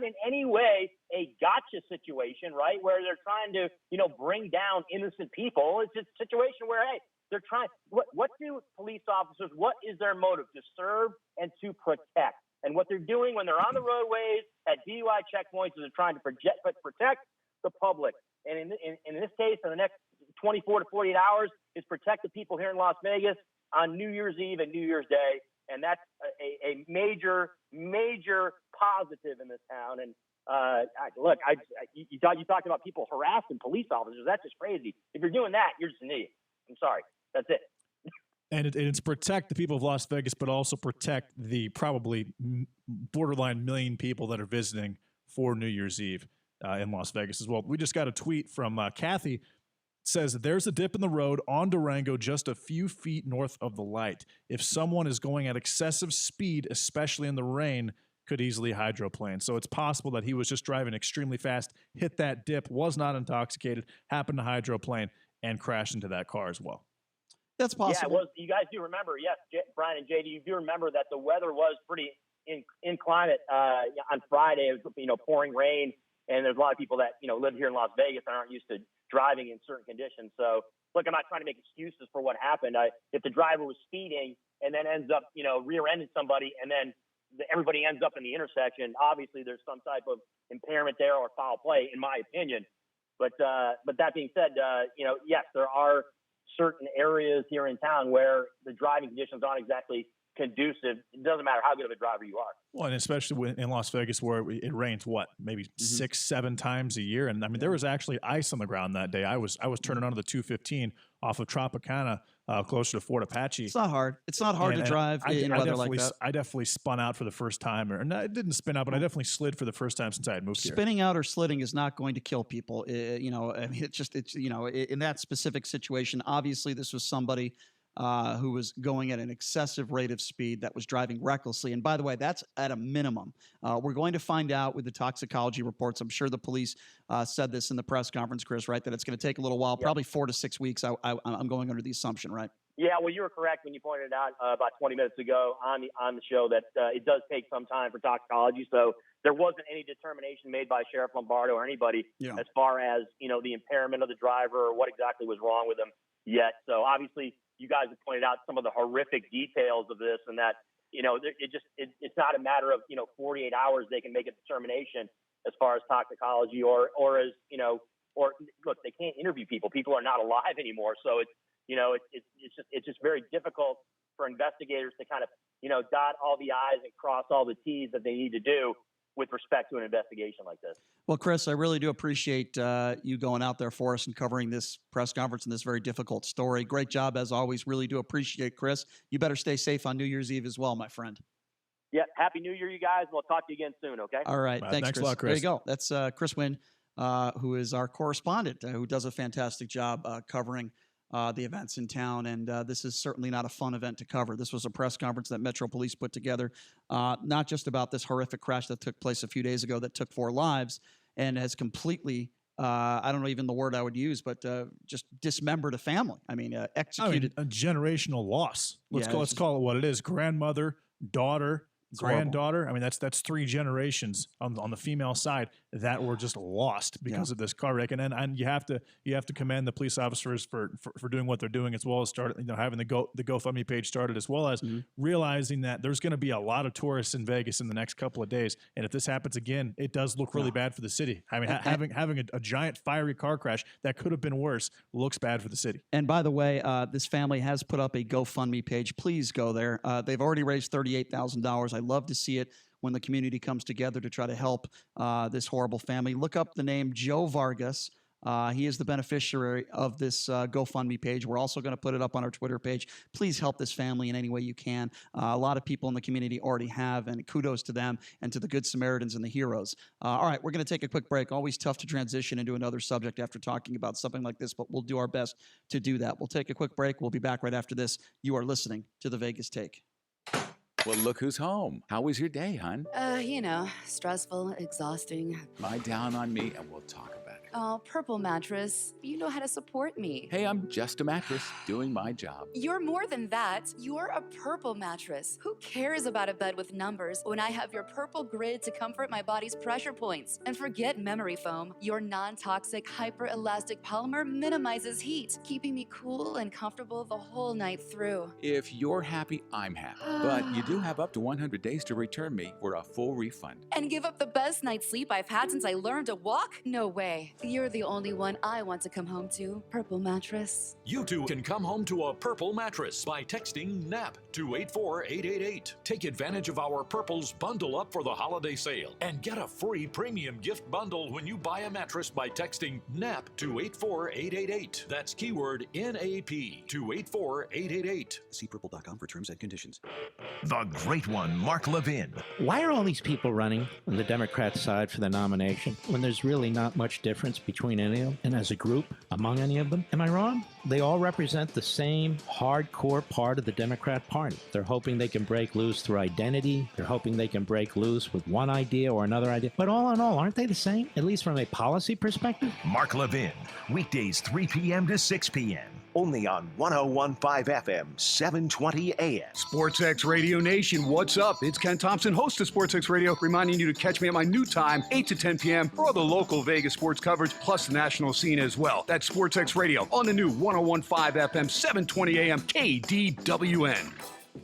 in any way a gotcha situation, right? Where they're trying to, bring down innocent people. It's just a situation where, hey, they're trying. What do police officers? What is their motive? To serve and to protect. And what they're doing when they're on the roadways at DUI checkpoints is they're trying to protect the public. And in this case, in the next 24 to 48 hours, is protect the people here in Las Vegas on New Year's Eve and New Year's Day. And that's a major, major positive in this town. And you talked about people harassing police officers. That's just crazy. If you're doing that, you're just an idiot. I'm sorry. That's it. And it's protect the people of Las Vegas, but also protect the probably borderline million people that are visiting for New Year's Eve in Las Vegas as well. We just got a tweet from Kathy. Says that there's a dip in the road on Durango just a few feet north of the light. If someone is going at excessive speed, especially in the rain, could easily hydroplane. So it's possible that he was just driving extremely fast, hit that dip, was not intoxicated, happened to hydroplane, and crashed into that car as well. That's possible. Yeah, you guys do remember, yes, Brian and JD, you do remember that the weather was pretty inclement on Friday. It was, pouring rain, and there's a lot of people that, live here in Las Vegas and aren't used to driving in certain conditions. So, look, I'm not trying to make excuses for what happened. If the driver was speeding and then ends up, rear-ending somebody, and then everybody ends up in the intersection, obviously there's some type of impairment there or foul play, in my opinion. But that being said, yes, there are certain areas here in town where the driving conditions aren't exactly conducive. It doesn't matter how good of a driver you are. Well, and especially in Las Vegas, where it rains maybe 6-7 times a year, and I mean there was actually ice on the ground that day. I was turning onto the 215 off of Tropicana, closer to Fort Apache. It's not hard. It's not hard to drive in weather like that. I definitely spun out for the first time, I didn't spin out, but I definitely slid for the first time since I had moved here. Spinning out or slitting is not going to kill people. I mean, it's in that specific situation. Obviously, this was somebody who was going at an excessive rate of speed, that was driving recklessly. And by the way, that's at a minimum. We're going to find out with the toxicology reports. I'm sure the police said this in the press conference, Chris, right, that it's going to take a little while, probably 4 to 6 weeks. I'm going under the assumption, right? Yeah, well, you were correct when you pointed out about 20 minutes ago on the show that it does take some time for toxicology. So there wasn't any determination made by Sheriff Lombardo or anybody as far as, the impairment of the driver or what exactly was wrong with him yet. So obviously you guys have pointed out some of the horrific details of this, and that, it's not a matter of, 48 hours they can make a determination as far as toxicology or as, or look, they can't interview people. People are not alive anymore. So it's just very difficult for investigators to kind of, dot all the I's and cross all the T's that they need to do with respect to an investigation like this. Well, Chris, I really do appreciate you going out there for us and covering this press conference and this very difficult story. Great job, as always. Really do appreciate, Chris. You better stay safe on New Year's Eve as well, my friend. Yeah, Happy New Year, you guys. We'll talk to you again soon, okay? All right. Thanks, Thanks Chris. a lot, Chris. There you go. That's Chris Wynn, who is our correspondent, who does a fantastic job covering the events in town. And this is certainly not a fun event to cover. This was a press conference that Metro Police put together, not just about this horrific crash that took place a few days ago that took 4 lives and has completely, I don't know even the word I would use, but just dismembered a family. I mean, executed. A generational loss. Let's call it what it is. Grandmother, daughter, granddaughter. I mean, that's 3 generations on the female side that were just lost because of this car wreck. And you have to commend the police officers for doing what they're doing, as well as having the GoFundMe page started, as well as realizing that there's going to be a lot of tourists in Vegas in the next couple of days. And if this happens again, it does look really bad for the city. I mean, having a giant fiery car crash that could have been worse looks bad for the city. And by the way, this family has put up a GoFundMe page. Please go there. They've already raised $38,000. I love to see it when the community comes together to try to help this horrible family. Look up the name Joe Vargas. He is the beneficiary of this GoFundMe page. We're also going to put it up on our Twitter page. Please help this family in any way you can. A lot of people in the community already have, and kudos to them and to the Good Samaritans and the heroes. All right, we're going to take a quick break. Always tough to transition into another subject after talking about something like this, but we'll do our best to do that. We'll take a quick break. We'll be back right after this. You are listening to The Vegas Take. Well, look who's home. How was your day, hon? Stressful, exhausting. Lie down on me and we'll talk about it. Oh, Purple Mattress. You know how to support me. Hey, I'm just a mattress doing my job. You're more than that. You're a Purple Mattress. Who cares about a bed with numbers when I have your Purple Grid to comfort my body's pressure points? And forget memory foam. Your non-toxic, hyper-elastic polymer minimizes heat, keeping me cool and comfortable the whole night through. If you're happy, I'm happy. But you do have up to 100 days to return me for a full refund. And give up the best night's sleep I've had since I learned to walk? No way. You're the only one I want to come home to. Purple Mattress. You too can come home to a Purple Mattress by texting NAP to 84888. Take advantage of our Purple's Bundle Up for the holiday sale and get a free premium gift bundle when you buy a mattress by texting NAP to 84888. That's keyword NAP to 84888. See purple.com for terms and conditions. The great one, Mark Levin. Why are all these people running on the Democrat side for the nomination when there's really not much difference between any of them and as a group among any of them? Am I wrong? They all represent the same hardcore part of the Democrat Party. They're hoping they can break loose through identity. They're hoping they can break loose with one idea or another idea. But all in all, aren't they the same, at least from a policy perspective? Mark Levin, weekdays 3 p.m. to 6 p.m. Only on 101.5 FM, 720 AM. SportsX Radio Nation, what's up? It's Ken Thompson, host of SportsX Radio, reminding you to catch me at my new time, 8 to 10 p.m. for all the local Vegas sports coverage, plus the national scene as well. That's SportsX Radio on the new 101.5 FM, 720 AM, KDWN.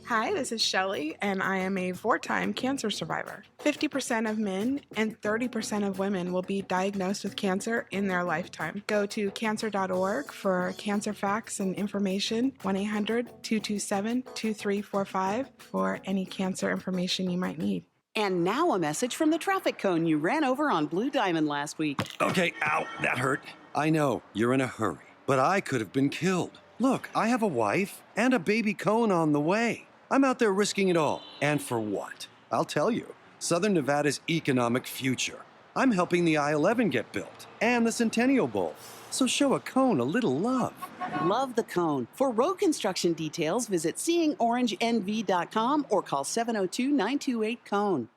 Hi, this is Shelly, and I am a 4-time cancer survivor. 50% of men and 30% of women will be diagnosed with cancer in their lifetime. Go to cancer.org for cancer facts and information, 1-800-227-2345 for any cancer information you might need. And now a message from the traffic cone you ran over on Blue Diamond last week. Okay, ow, that hurt. I know, you're in a hurry, but I could have been killed. Look, I have a wife and a baby cone on the way. I'm out there risking it all. And for what? I'll tell you. Southern Nevada's economic future. I'm helping the I-11 get built and the Centennial Bowl. So show a cone a little love. Love the cone. For road construction details, visit seeingorangenv.com or call 702-928-CONE.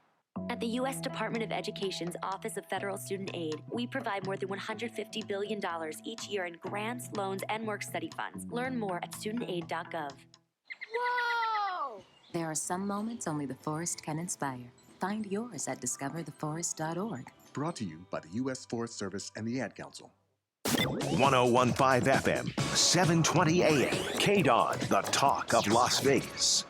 At the U.S. Department of Education's Office of Federal Student Aid, we provide more than $150 billion each year in grants, loans, and work-study funds. Learn more at studentaid.gov. Whoa! There are some moments only the forest can inspire. Find yours at discovertheforest.org. Brought to you by the U.S. Forest Service and the Ad Council. 1015 FM, 720 AM. KDON, the talk of Las Vegas.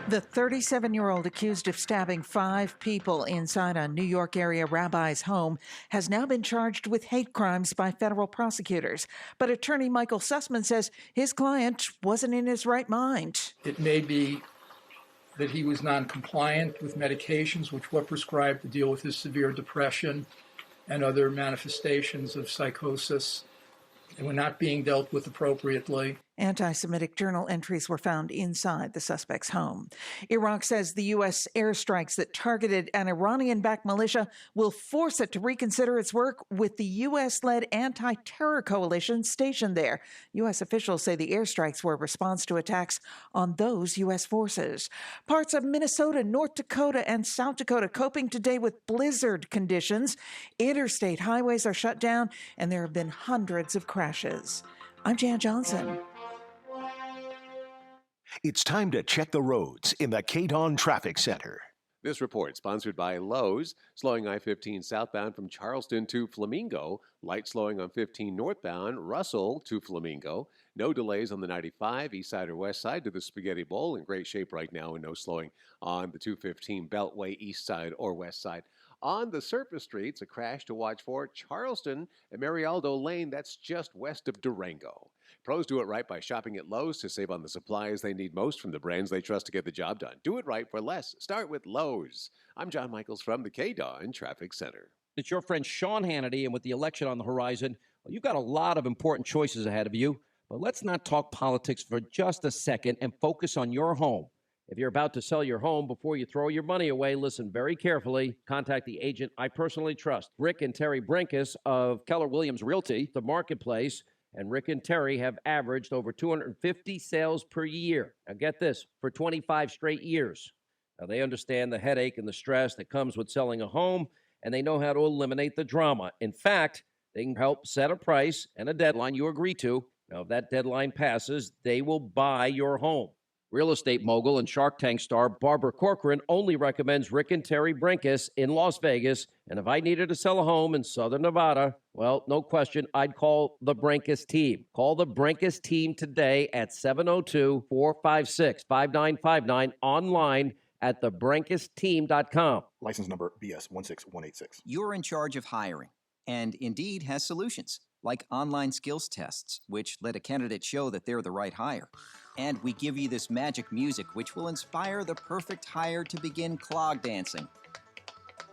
The 37-year-old accused of stabbing 5 people inside a New York area rabbi's home has now been charged with hate crimes by federal prosecutors. But attorney Michael Sussman says his client wasn't in his right mind. It may be that he was non-compliant with medications which were prescribed to deal with his severe depression and other manifestations of psychosis. They were not being dealt with appropriately. Anti-Semitic journal entries were found inside the suspect's home. Iraq says the U.S. airstrikes that targeted an Iranian-backed militia will force it to reconsider its work with the U.S.-led anti-terror coalition stationed there. U.S. officials say the airstrikes were a response to attacks on those U.S. forces. Parts of Minnesota, North Dakota, and South Dakota coping today with blizzard conditions. Interstate highways are shut down, and there have been hundreds of crashes. I'm Jan Johnson. It's time to check the roads in the KDON Traffic Center. This report sponsored by Lowe's, slowing I-15 southbound from Charleston to Flamingo, light slowing on 15 northbound, Russell to Flamingo, no delays on the 95 east side or west side to the Spaghetti Bowl, in great shape right now, and no slowing on the 215 Beltway east side or west side. On the surface streets, a crash to watch for Charleston and Marialdo Lane, that's just west of Durango. Pros do it right by shopping at Lowe's to save on the supplies they need most from the brands they trust to get the job done. Do it right for less. Start with Lowe's. I'm John Michaels from the KDON Traffic Center. It's your friend Sean Hannity, and with the election on the horizon, well, you've got a lot of important choices ahead of you. But let's not talk politics for just a second and focus on your home. If you're about to sell your home before you throw your money away, listen very carefully. Contact the agent I personally trust, Rick and Terry Brinkus of Keller Williams Realty, the marketplace. And Rick and Terry have averaged over 250 sales per year. Now get this, for 25 straight years. Now they understand the headache and the stress that comes with selling a home, and they know how to eliminate the drama. In fact, they can help set a price and a deadline you agree to. Now, if that deadline passes, they will buy your home. Real estate mogul and Shark Tank star Barbara Corcoran only recommends Rick and Terry Brinkus in Las Vegas. And if I needed to sell a home in Southern Nevada, well, no question, I'd call the Brinkus team. Call the Brinkus team today at 702-456-5959, online at thebrinkesteam.com. License number BS16186. You're in charge of hiring, and Indeed has solutions, like online skills tests, which let a candidate show that they're the right hire. And we give you this magic music, which will inspire the perfect hire to begin clog dancing.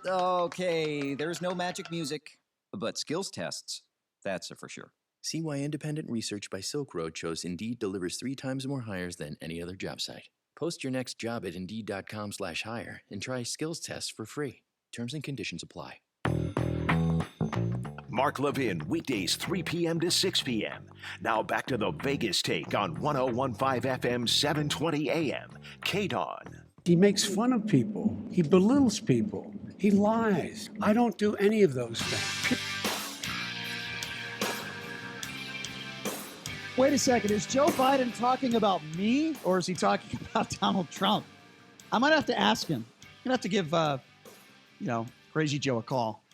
Okay, there's no magic music, but skills tests, that's for sure. See why independent research by Silk Road shows Indeed delivers 3 times more hires than any other job site. Post your next job at Indeed.com/hire and try skills tests for free. Terms and conditions apply. Mark Levin, weekdays 3 p.m. to 6 p.m. Now back to the Vegas Take on 1015 FM, 720 AM. KDON. He makes fun of people. He belittles people. He lies. I don't do any of those things. Wait a second. Is Joe Biden talking about me, or is he talking about Donald Trump? I might have to ask him. I'm going to have to give, Crazy Joe a call.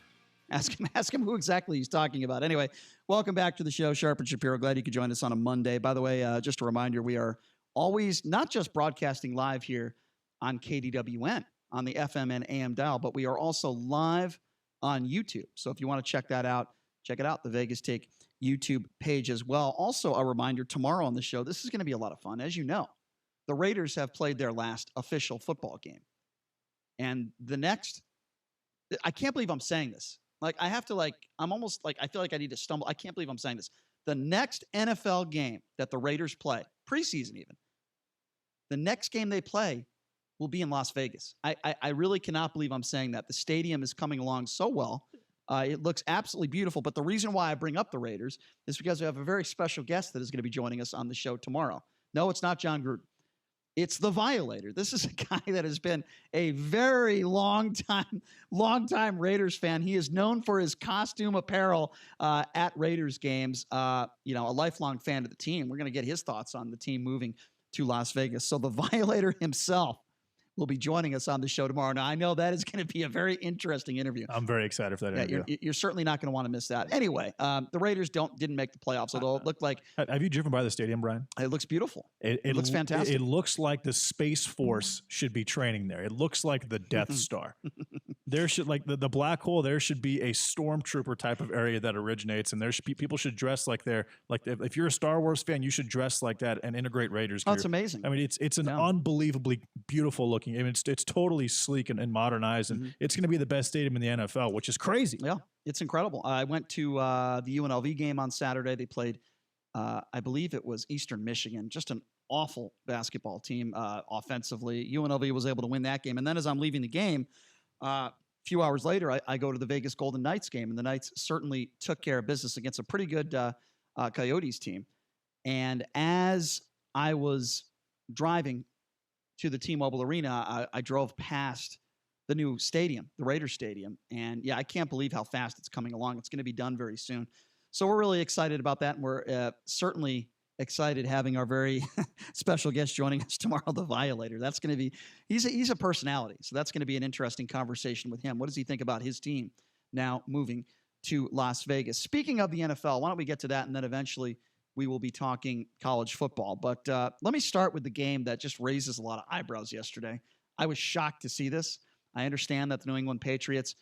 Ask him who exactly he's talking about. Anyway, welcome back to the show, Sharp and Shapiro. Glad you could join us on a Monday. By the way, just a reminder, we are always not just broadcasting live here on KDWN on the FM and AM dial, but we are also live on YouTube. So if you want to check that out, check it out, the Vegas Take YouTube page as well. Also, a reminder, tomorrow on the show, this is going to be a lot of fun. As you know, the Raiders have played their last official football game. And the next, I can't believe I'm saying this. I feel like I need to stumble. I can't believe I'm saying this. The next NFL game that the Raiders play, preseason even, the next game they play will be in Las Vegas. I really cannot believe I'm saying that. The stadium is coming along so well. It looks absolutely beautiful. But the reason why I bring up the Raiders is because we have a very special guest that is going to be joining us on the show tomorrow. No, it's not John Gruden. It's the Violator. This is a guy that has been a very long time Raiders fan. He is known for his costume apparel at Raiders games. A lifelong fan of the team. We're going to get his thoughts on the team moving to Las Vegas. So the Violator himself will be joining us on the show tomorrow. Now, I know that is going to be a very interesting interview. I'm very excited for that interview. You're certainly not going to want to miss that. Anyway, the Raiders didn't make the playoffs, although it looked like... Have you driven by the stadium, Brian? It looks beautiful. It looks fantastic. It looks like the Space Force should be training there. It looks like the Death Star. There should, like the black hole, there should be a stormtrooper type of area that originates, and people should dress like they're... Like if you're a Star Wars fan, you should dress like that and integrate Raiders gear. Oh, it's amazing. I mean, it's an unbelievably beautiful looking... I mean, it's totally sleek and modernized, and it's going to be the best stadium in the NFL, which is crazy. Yeah, it's incredible. I went to the UNLV game on Saturday. They played, I believe it was Eastern Michigan, just an awful basketball team offensively. UNLV was able to win that game. And then as I'm leaving the game, a few hours later, I go to the Vegas Golden Knights game, and the Knights certainly took care of business against a pretty good Coyotes team. And as I was driving to the T-Mobile Arena, I drove past the new stadium, the Raiders Stadium. And yeah, I can't believe how fast it's coming along. It's going to be done very soon. So we're really excited about that. And we're certainly excited having our very special guest joining us tomorrow, the Violator. That's going to be, he's a personality. So that's going to be an interesting conversation with him. What does he think about his team now moving to Las Vegas? Speaking of the NFL, why don't we get to that, and then eventually we will be talking college football. But let me start with the game that just raises a lot of eyebrows yesterday. I was shocked to see this. I understand that the New England Patriots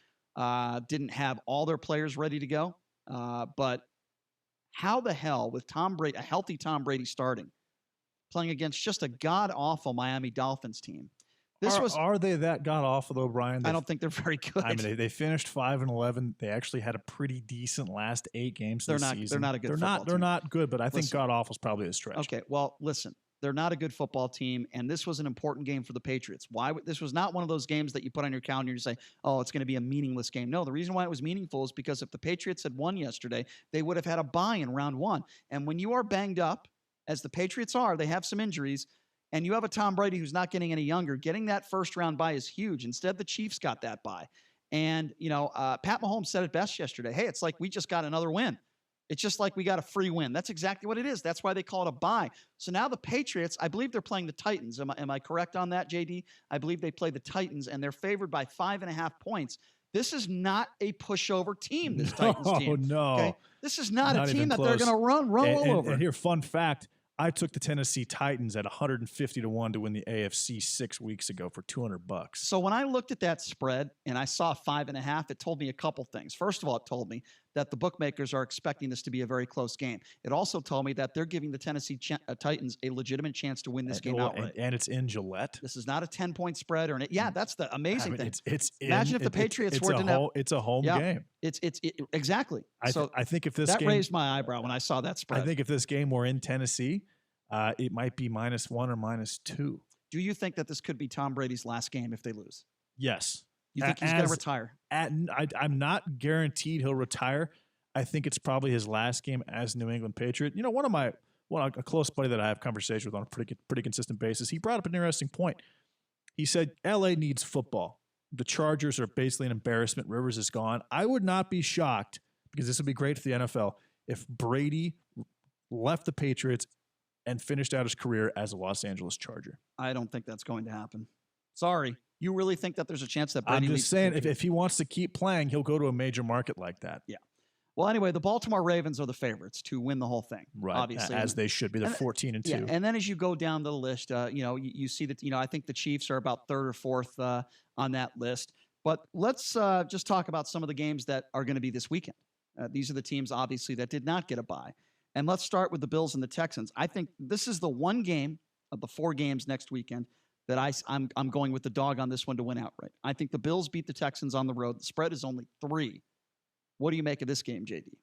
didn't have all their players ready to go. But how the hell, with Tom Brady, a healthy Tom Brady starting, playing against just a god-awful Miami Dolphins team? Are they that god-awful, though, Brian? I don't think they're very good. I mean, they finished 5-11. They actually had a pretty decent last 8 games this season. They're not a good football team. They're not good, but I think god-awful is probably a stretch. Okay, well, listen. They're not a good football team, and this was an important game for the Patriots. This was not one of those games that you put on your calendar and you say, oh, it's going to be a meaningless game. No, the reason why it was meaningful is because if the Patriots had won yesterday, they would have had a bye in round 1. And when you are banged up, as the Patriots are, they have some injuries, and you have a Tom Brady who's not getting any younger, getting that first round bye is huge. Instead, the Chiefs got that bye. And, Pat Mahomes said it best yesterday. Hey, it's like we just got another win. It's just like we got a free win. That's exactly what it is. That's why they call it a bye. So now the Patriots, I believe they're playing the Titans. Am I correct on that, JD? I believe they play the Titans, and they're favored by 5.5 points. This is not a pushover team, this Titans team. No. Okay? This is not a team that they're going to roll over. And here, fun fact, I took the Tennessee Titans at 150-1 to win the AFC 6 weeks ago for $200. So when I looked at that spread and I saw 5.5, it told me a couple things. First of all, it told me that the bookmakers are expecting this to be a very close game. It also told me that they're giving the Tennessee Titans a legitimate chance to win this game outright. And it's in Gillette. This is not a 10-point spread or yeah, that's the amazing thing. Imagine if the Patriots were to it's a home game. It's exactly. I think if this that game raised my eyebrow when I saw that spread. I think if this game were in Tennessee, it might be -1 or -2. Do you think that this could be Tom Brady's last game if they lose? Yes. You think he's going to retire? I'm not guaranteed he'll retire. I think it's probably his last game as New England Patriot. A close buddy that I have conversations with on a pretty consistent basis, he brought up an interesting point. He said, LA needs football. The Chargers are basically an embarrassment. Rivers is gone. I would not be shocked, because this would be great for the NFL, if Brady left the Patriots and finished out his career as a Los Angeles Charger. I don't think that's going to happen. Sorry. You really think that there's a chance that Brady... I'm just saying, if he wants to keep playing, he'll go to a major market like that. Yeah. Well, anyway, the Baltimore Ravens are the favorites to win the whole thing. Right. Obviously. As they should be. They're 14-2. Yeah. And then as you go down the list, you see that, I think the Chiefs are about 3rd or 4th on that list. But let's just talk about some of the games that are going to be this weekend. These are the teams, obviously, that did not get a bye. And let's start with the Bills and the Texans. I think this is the one game of the 4 games next weekend that I'm going with the dog on this one to win outright. I think the Bills beat the Texans on the road. The spread is only 3. What do you make of this game, JD?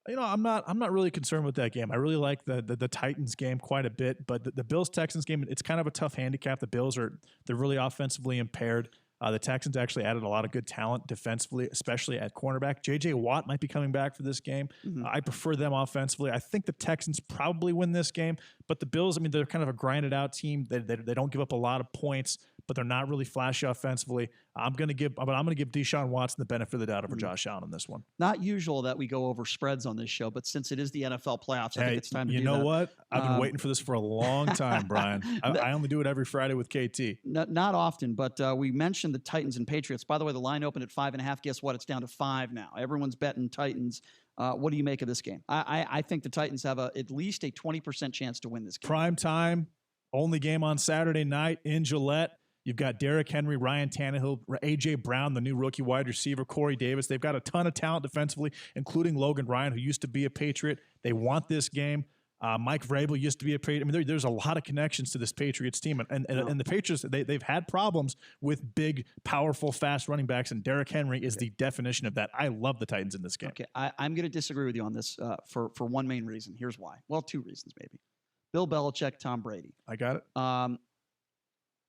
I'm not really concerned with that game. I really like the Titans game quite a bit, but the Bills Texans game, it's kind of a tough handicap. The Bills they're really offensively impaired. The Texans actually added a lot of good talent defensively, especially at cornerback. J.J. Watt might be coming back for this game. I prefer them offensively. I think the Texans probably win this game, but the Bills, they're kind of a grinded out team. They don't give up a lot of points, but they're not really flashy offensively. I'm going to give Deshaun Watson the benefit of the doubt over Josh Allen on this one. Not usual that we go over spreads on this show, but since it is the NFL playoffs, I think it's time to do that. You know what? I've been waiting for this for a long time, Brian. I only do it every Friday with KT. Not often, but we mentioned the Titans and Patriots. By the way, the line opened at 5.5. Guess what? It's down to 5 now. Everyone's betting Titans. What do you make of this game? I think the Titans have at least a 20% chance to win this game. Prime time, only game on Saturday night in Gillette. You've got Derrick Henry, Ryan Tannehill, A.J. Brown, the new rookie wide receiver, Corey Davis. They've got a ton of talent defensively, including Logan Ryan, who used to be a Patriot. They want this game. Mike Vrabel used to be a Patriot. There's a lot of connections to this Patriots team. And the Patriots, they've had problems with big, powerful, fast running backs, and Derrick Henry is the definition of that. I love the Titans in this game. Okay, I'm going to disagree with you on this for one main reason. Here's why. Well, 2 reasons maybe. Bill Belichick, Tom Brady. I got it.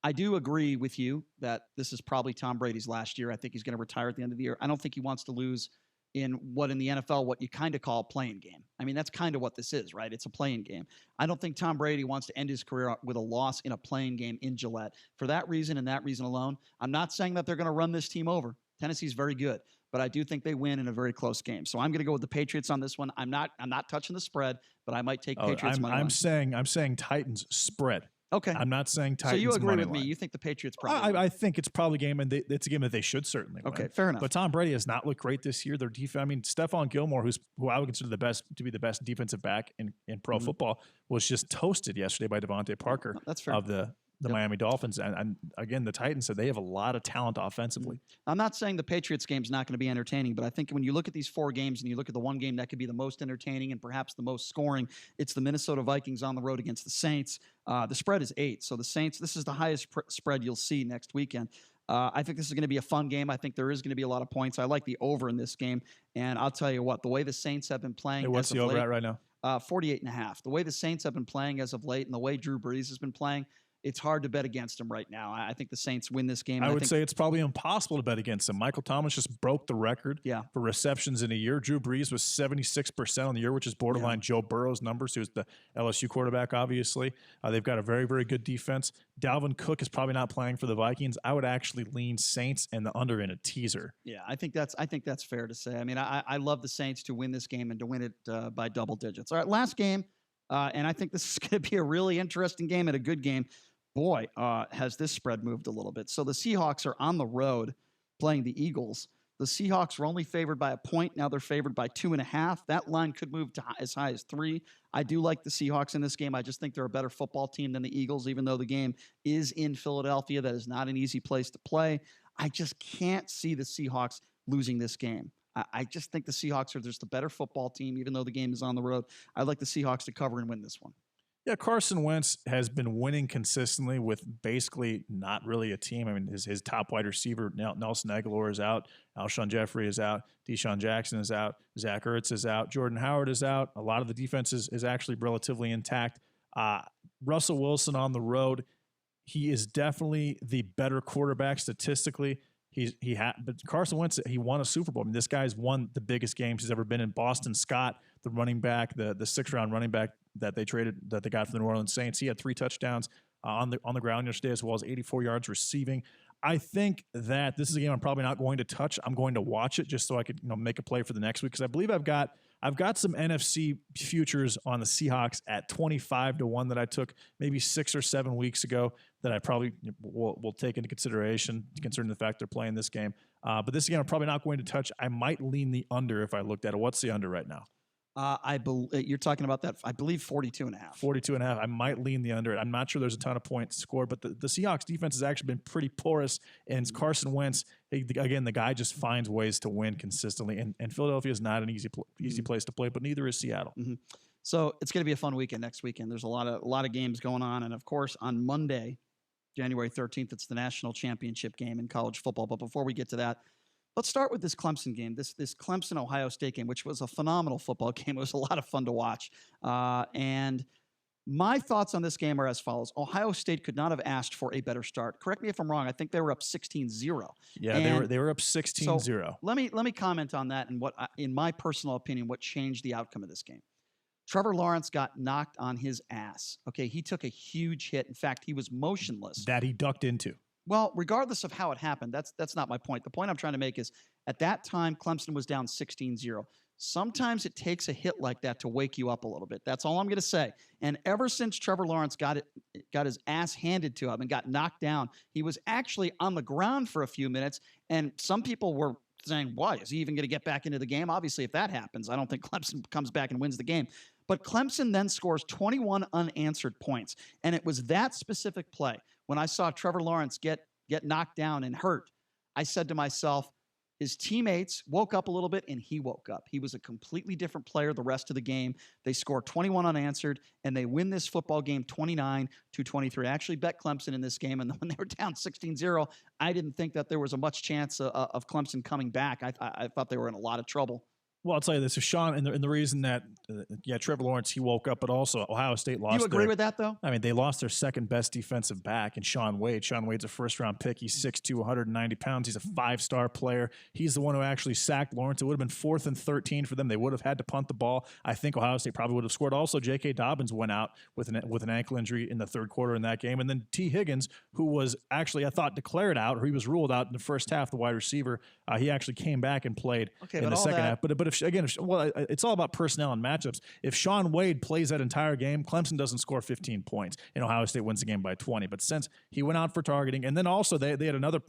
I do agree with you that this is probably Tom Brady's last year. I think he's going to retire at the end of the year. I don't think he wants to lose in the NFL, what you kind of call a playing game. That's kind of what this is, right? It's a playing game. I don't think Tom Brady wants to end his career with a loss in a playing game in Gillette. For that reason and that reason alone, I'm not saying that they're going to run this team over. Tennessee's very good, but I do think they win in a very close game. So I'm going to go with the Patriots on this one. I'm not touching the spread, but I might take Patriots money line. I'm saying Titans spread. Okay. I'm not saying Titans. So you agree with money me? line. You think the Patriots probably? I think it's probably a game, and it's a game that they should certainly win. Okay, fair enough. But Tom Brady has not looked great this year. Their defense. Stephon Gilmore, who I would consider to be the best defensive back in pro football, was just toasted yesterday by Devontae Parker. That's fair. Of the Miami Dolphins. And again, the Titans said they have a lot of talent offensively. I'm not saying the Patriots game's not going to be entertaining, but I think when you look at these 4 games and you look at the one game that could be the most entertaining and perhaps the most scoring, it's the Minnesota Vikings on the road against the Saints. The spread is 8. So the Saints, this is the highest spread you'll see next weekend. I think this is going to be a fun game. I think there is going to be a lot of points. I like the over in this game. And I'll tell you what, the way the Saints have been playing. Hey, what's the over at right now? 48.5. The way the Saints have been playing as of late and the way Drew Brees has been playing, it's hard to bet against them right now. I think the Saints win this game. I would say it's probably impossible to bet against them. Michael Thomas just broke the record for receptions in a year. Drew Brees was 76% on the year, which is borderline Joe Burrow's numbers, who's the LSU quarterback, obviously. They've got a very, very good defense. Dalvin Cook is probably not playing for the Vikings. I would actually lean Saints and the under in a teaser. Yeah, I think that's fair to say. I love the Saints to win this game and to win it by double digits. All right, last game, and I think this is going to be a really interesting game and a good game. Boy, has this spread moved a little bit. So the Seahawks are on the road playing the Eagles. The Seahawks were only favored by a point. Now they're favored by 2.5. That line could move to as high as 3. I do like the Seahawks in this game. I just think they're a better football team than the Eagles, even though the game is in Philadelphia. That is not an easy place to play. I just can't see the Seahawks losing this game. I just think the Seahawks are just a better football team, even though the game is on the road. I'd like the Seahawks to cover and win this one. Yeah, Carson Wentz has been winning consistently with basically not really a team. His top wide receiver, Nelson Aguilar, is out. Alshon Jeffrey is out. Deshaun Jackson is out. Zach Ertz is out. Jordan Howard is out. A lot of the defense is actually relatively intact. Russell Wilson on the road, he is definitely the better quarterback statistically. But Carson Wentz, he won a Super Bowl. This guy's won the biggest games he's ever been in. Boston Scott, the running back, the 6th-round running back that they got from the New Orleans Saints, he had 3 touchdowns on the ground yesterday, as well as 84 yards receiving. I think that this is a game I'm probably not going to touch. I'm going to watch it just so I could make a play for the next week, because I believe I've got some NFC futures on the Seahawks at 25-1 that I took maybe 6 or 7 weeks ago that I probably will take into consideration, considering the fact they're playing this game. But this game I'm probably not going to touch. I might lean the under if I looked at it. What's the under right now? You're talking about that. I believe 42.5. 42.5. I might lean the under. I'm not sure there's a ton of points scored, but the Seahawks defense has actually been pretty porous. And Carson Wentz, again, the guy just finds ways to win consistently. And Philadelphia is not an easy place to play, but neither is Seattle. Mm-hmm. So it's going to be a fun weekend next weekend. There's a lot of games going on, and of course on Monday, January 13th, it's the national championship game in college football. But before we get to that, Let's start with this Clemson game, this Clemson-Ohio State game, which was a phenomenal football game. It was a lot of fun to watch. And my thoughts on this game are as follows. Ohio State could not have asked for a better start. Correct me if I'm wrong. I think they were up 16-0. Yeah, they were up 16-0. So let me comment on that and what, in my personal opinion, what changed the outcome of this game. Trevor Lawrence got knocked on his ass. Okay, he took a huge hit. In fact, he was motionless. That he ducked into. Well, regardless of how it happened, that's not my point. The point I'm trying to make is at that time, Clemson was down 16-0. Sometimes it takes a hit like that to wake you up a little bit. That's all I'm going to say. And ever since Trevor Lawrence got his ass handed to him and got knocked down, he was actually on the ground for a few minutes. And some people were saying, why? Is he even going to get back into the game? Obviously, if that happens, I don't think Clemson comes back and wins the game. But Clemson then scores 21 unanswered points. And it was that specific play. When I saw Trevor Lawrence get knocked down and hurt, I said to myself, his teammates woke up a little bit and he woke up. He was a completely different player the rest of the game. They scored 21 unanswered and they win this football game 29-23. I actually bet Clemson in this game, and when they were down 16-0, I didn't think that there was a much chance of Clemson coming back. I thought they were in a lot of trouble. Well, I'll tell you this, Sean, and the reason that, Trevor Lawrence, he woke up, but also Ohio State lost. You agree with that, though? I mean, they lost their second best defensive back in Shaun Wade. Shaun Wade's a first-round pick. He's 6'2", 190 pounds. He's a five-star player. He's the one who actually sacked Lawrence. It would have been 4th and 13 for them. They would have had to punt the ball. I think Ohio State probably would have scored. Also, J.K. Dobbins went out with an ankle injury in the third quarter in that game. And then T. Higgins, who was actually, I thought, declared out, or he was ruled out in the first half, the wide receiver, he actually came back and played in the second half. But it's all about personnel and matchups. If Shaun Wade plays that entire game, Clemson doesn't score 15 points, and Ohio State wins the game by 20. But since he went out for targeting, and then also they had another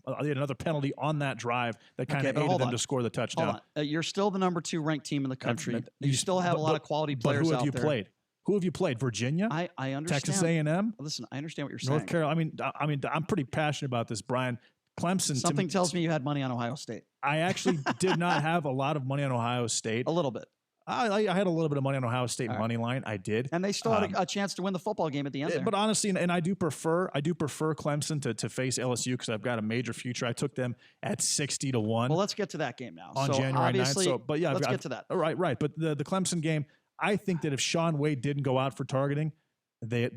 penalty on that drive that kind of aided them to score the touchdown. Hold on. You're still the number 2 ranked team in the country. You still have a lot of quality players out there. But who have you played? Who have you played? Virginia? I understand. Texas A&M? Listen, I understand what you're saying. North Carolina. I mean, I'm pretty passionate about this, Brian. Clemson. Something tells me you had money on Ohio State. I actually did not have a lot of money on Ohio State. A little bit. I had a little bit of money on Ohio State money line. I did, and they still had a chance to win the football game at the end. But honestly, and I do prefer Clemson to face LSU because I've got a major future. I took them at 60-1. Well, let's get to that game now. On January 9th. So, but yeah, let's get to that. Right. But the Clemson game, I think that if Shaun Wade didn't go out for targeting, they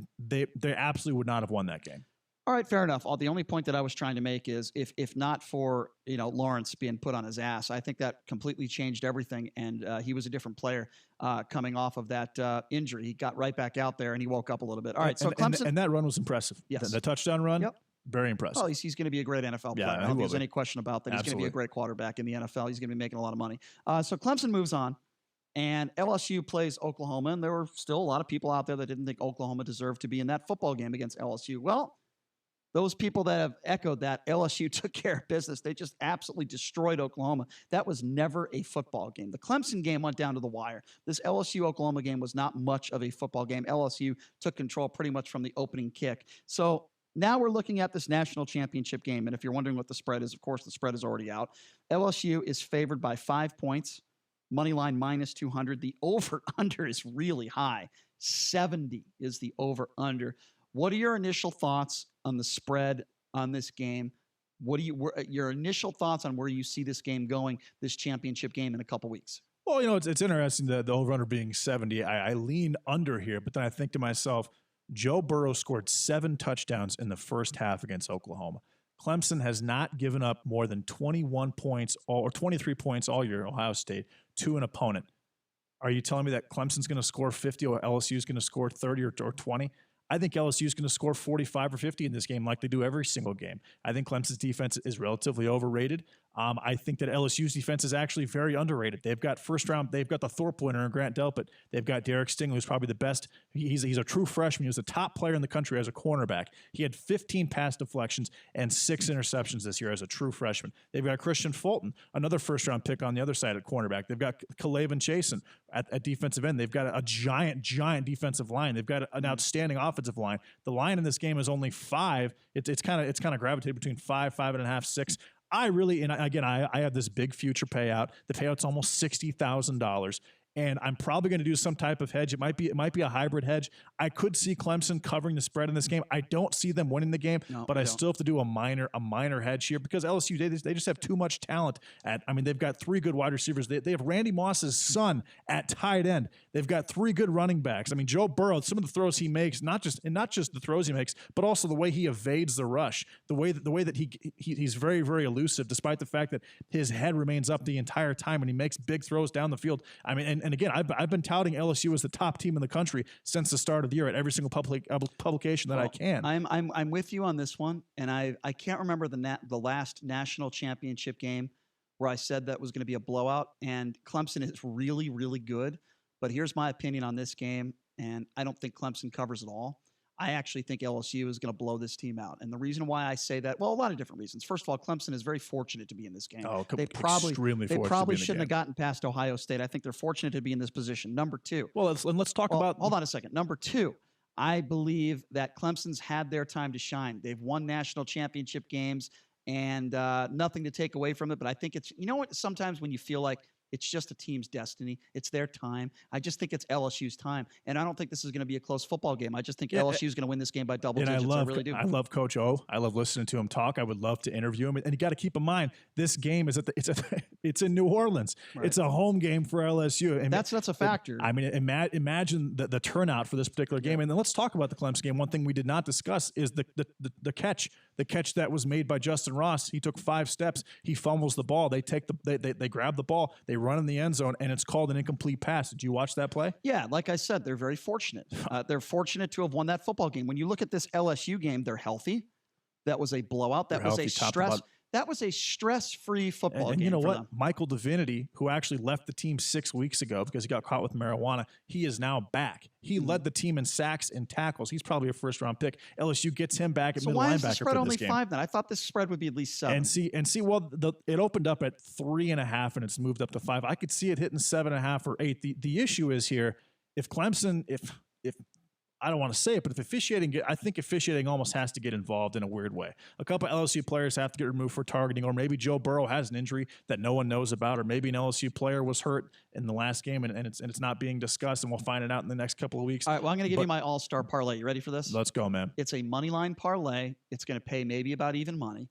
absolutely would not have won that game. All right, fair enough. The only point that I was trying to make is if not for Lawrence being put on his ass, I think that completely changed everything, and he was a different player coming off of that injury. He got right back out there and he woke up a little bit. All right, so Clemson, and that run was impressive. Yes, the touchdown run. Yep. Very impressive. Oh, he's going to be a great NFL player. I don't think there's any question about that. He's going to be a great quarterback in the NFL. He's going to be making a lot of money. So Clemson moves on. And LSU plays Oklahoma, and there were still a lot of people out there that didn't think Oklahoma deserved to be in that football game against LSU. Well, those people that have echoed that, LSU took care of business. They just absolutely destroyed Oklahoma. That was never a football game. The Clemson game went down to the wire. This LSU-Oklahoma game was not much of a football game. LSU took control pretty much from the opening kick. So now we're looking at this national championship game, and if you're wondering what the spread is, of course, the spread is already out. LSU is favored by 5 points. Money line minus 200. The over-under is really high. 70 is the over-under. What are your initial thoughts on the spread on this game? What are your initial thoughts on where you see this game going, this championship game in a couple weeks? Well, it's interesting the over-under being 70. I lean under here, but then I think to myself, Joe Burrow scored 7 touchdowns in the first half against Oklahoma. Clemson has not given up more than 21 points or 23 points all year, Ohio State, to an opponent. Are you telling me that Clemson's going to score 50 or LSU is going to score 30 or 20? I think LSU is going to score 45 or 50 in this game like they do every single game. I think Clemson's defense is relatively overrated. I think that LSU's defense is actually very underrated. They've got they've got the Thorpe winner and Grant Delpit. They've got Derek Stingley, who's probably the best. He's a true freshman. He was the top player in the country as a cornerback. He had 15 pass deflections and 6 interceptions this year as a true freshman. They've got Christian Fulton, another first-round pick on the other side at cornerback. They've got Kalavan Chasen at defensive end. They've got a giant defensive line. They've got an outstanding offensive line. The line in this game is only 5. It's kind of gravitated between 5, 5.5, 6. I have this big future payout. The payout's almost $60,000. and I'm probably going to do some type of hedge. It might be a hybrid hedge. I could see Clemson covering the spread in this game. I don't see them winning the game, but I still have to do a minor hedge here because LSU they just have too much talent. They've got 3 good wide receivers. They have Randy Moss's son at tight end. They've got 3 good running backs. I mean, Joe Burrow, some of the throws he makes, not just the throws he makes, but also the way he evades the rush, the way that he's very, very elusive, despite the fact that his head remains up the entire time and he makes big throws down the field. I mean, and again, I've been touting LSU as the top team in the country since the start of the year at every single publication that I can. I'm with you on this one, and I can't remember the last national championship game where I said that was going to be a blowout, and Clemson is really, really good. But here's my opinion on this game, and I don't think Clemson covers at all. I actually think LSU is going to blow this team out. And the reason why I say that, well, a lot of different reasons. First of all, Clemson is very fortunate to be in this game. They probably shouldn't have gotten past Ohio State. I think they're fortunate to be in this position. Number 2. Well, let's talk about. Hold on a second. Number 2, I believe that Clemson's had their time to shine. They've won national championship games, and nothing to take away from it. But I think it's, you know what, sometimes when you feel like it's just a team's destiny, it's their time. I just think it's LSU's time. And I don't think this is going to be a close football game. I just think LSU is going to win this game by double digits. I really do. I love Coach O. I love listening to him talk. I would love to interview him. And you got to keep in mind, this game is it's in New Orleans. Right. It's a home game for LSU. And that's a factor. I mean, imagine the turnout for this particular game. And then let's talk about the Clemson game. One thing we did not discuss is the catch that was made by Justin Ross. He took 5 steps. He fumbles the ball. They grab the ball. They run in the end zone, and it's called an incomplete pass. Did you watch that play? Yeah, like I said, they're very fortunate. They're fortunate to have won that football game. When you look at this LSU game, they're healthy. That was a blowout. That was a stress. That was a stress-free football game. And you know what? Them. Michael Divinity, who actually left the team 6 weeks ago because he got caught with marijuana, he is now back. He led the team in sacks and tackles. He's probably a first-round pick. LSU gets him back at middle linebacker for this game. So why is the spread only 5 then? I thought this spread would be at least 7. And see. Well, it opened up at 3.5 and it's moved up to 5. I could see it hitting 7.5 or 8. The issue is here, if Clemson, if I don't want to say it, but if I think officiating almost has to get involved in a weird way. A couple of LSU players have to get removed for targeting, or maybe Joe Burrow has an injury that no one knows about, or maybe an LSU player was hurt in the last game and it's not being discussed, and we'll find it out in the next couple of weeks. All right, well, I'm going to give you my all-star parlay. You ready for this? Let's go, man. It's a money line parlay. It's going to pay maybe about even money.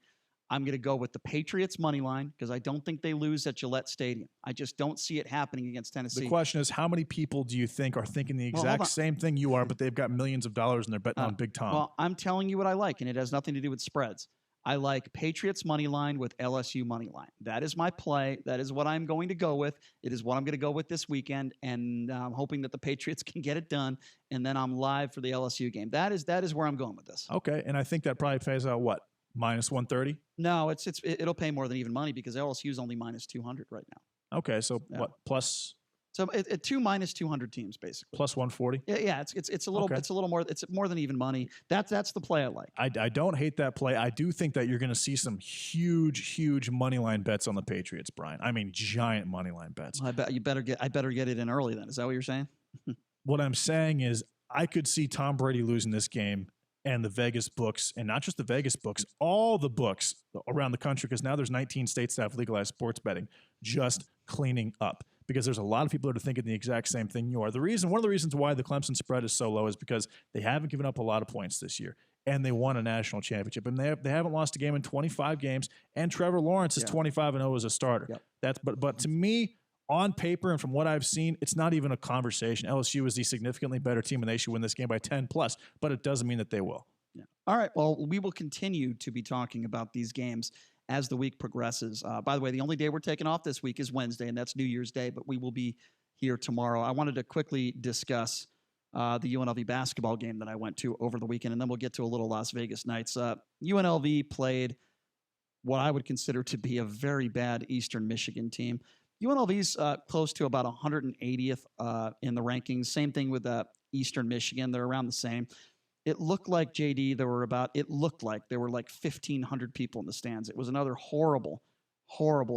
I'm going to go with the Patriots money line because I don't think they lose at Gillette Stadium. I just don't see it happening against Tennessee. The question is, how many people do you think are thinking the exact same thing you are, but they've got millions of dollars and they're betting on Big Tom? Well, I'm telling you what I like, and it has nothing to do with spreads. I like Patriots money line with LSU money line. That is my play. That is what I'm going to go with. It is what I'm going to go with this weekend, and I'm hoping that the Patriots can get it done, and then I'm live for the LSU game. That is where I'm going with this. Okay, and I think that probably pays out what? Minus 130? No, it'll pay more than even money because LSU is only minus 200 right now. Okay, so what plus? So it 2 minus 200 teams basically. Plus 140. Yeah. It's a little more. It's more than even money. That's the play I like. I don't hate that play. I do think that you're going to see some huge money line bets on the Patriots, Brian. I mean, giant money line bets. Well, I better get it in early then. Is that what you're saying? What I'm saying is I could see Tom Brady losing this game. And the Vegas books, and not just the Vegas books, all the books around the country, because now there's 19 states that have legalized sports betting, just cleaning up. Because there's a lot of people that are thinking the exact same thing you are. One of the reasons why the Clemson spread is so low is because they haven't given up a lot of points this year, and they won a national championship, and they haven't lost a game in 25 games. And Trevor Lawrence is 25-0 as a starter. Yep. But to me, on paper and from what I've seen, it's not even a conversation. LSU is the significantly better team, and they should win this game by 10+, but it doesn't mean that they will. Yeah. All right. Well, we will continue to be talking about these games as the week progresses. By the way, the only day we're taking off this week is Wednesday, and that's New Year's Day, but we will be here tomorrow. I wanted to quickly discuss the UNLV basketball game that I went to over the weekend, and then we'll get to a little Las Vegas Nights. UNLV played what I would consider to be a very bad Eastern Michigan team. UNLV's close to about 180th in the rankings. Same thing with Eastern Michigan. They're around the same. It looked like, JD, there were like 1,500 people in the stands. It was another horrible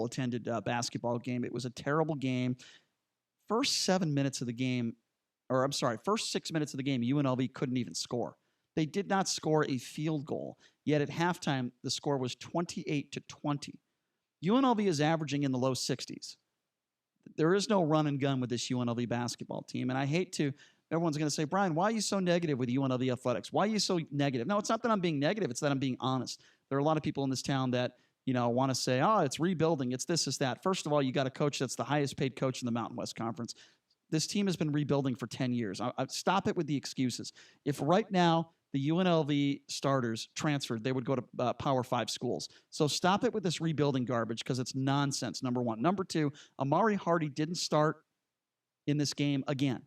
attended basketball game. It was a terrible game. First 6 minutes of the game, UNLV couldn't even score. They did not score a field goal. Yet at halftime, the score was 28-20. UNLV is averaging in the low 60s. There is no run and gun with this UNLV basketball team. And I hate to, everyone's going to say, Brian, why are you so negative with UNLV athletics? Why are you so negative? No, it's not that I'm being negative. It's that I'm being honest. There are a lot of people in this town that, want to say, oh, it's rebuilding. It's this, it's that. First of all, you got a coach that's the highest paid coach in the Mountain West Conference. This team has been rebuilding for 10 years. Stop it with the excuses. If right now the UNLV starters transferred, they would go to Power 5 schools. So stop it with this rebuilding garbage because it's nonsense, number one. Number two, Amari Hardy didn't start in this game again.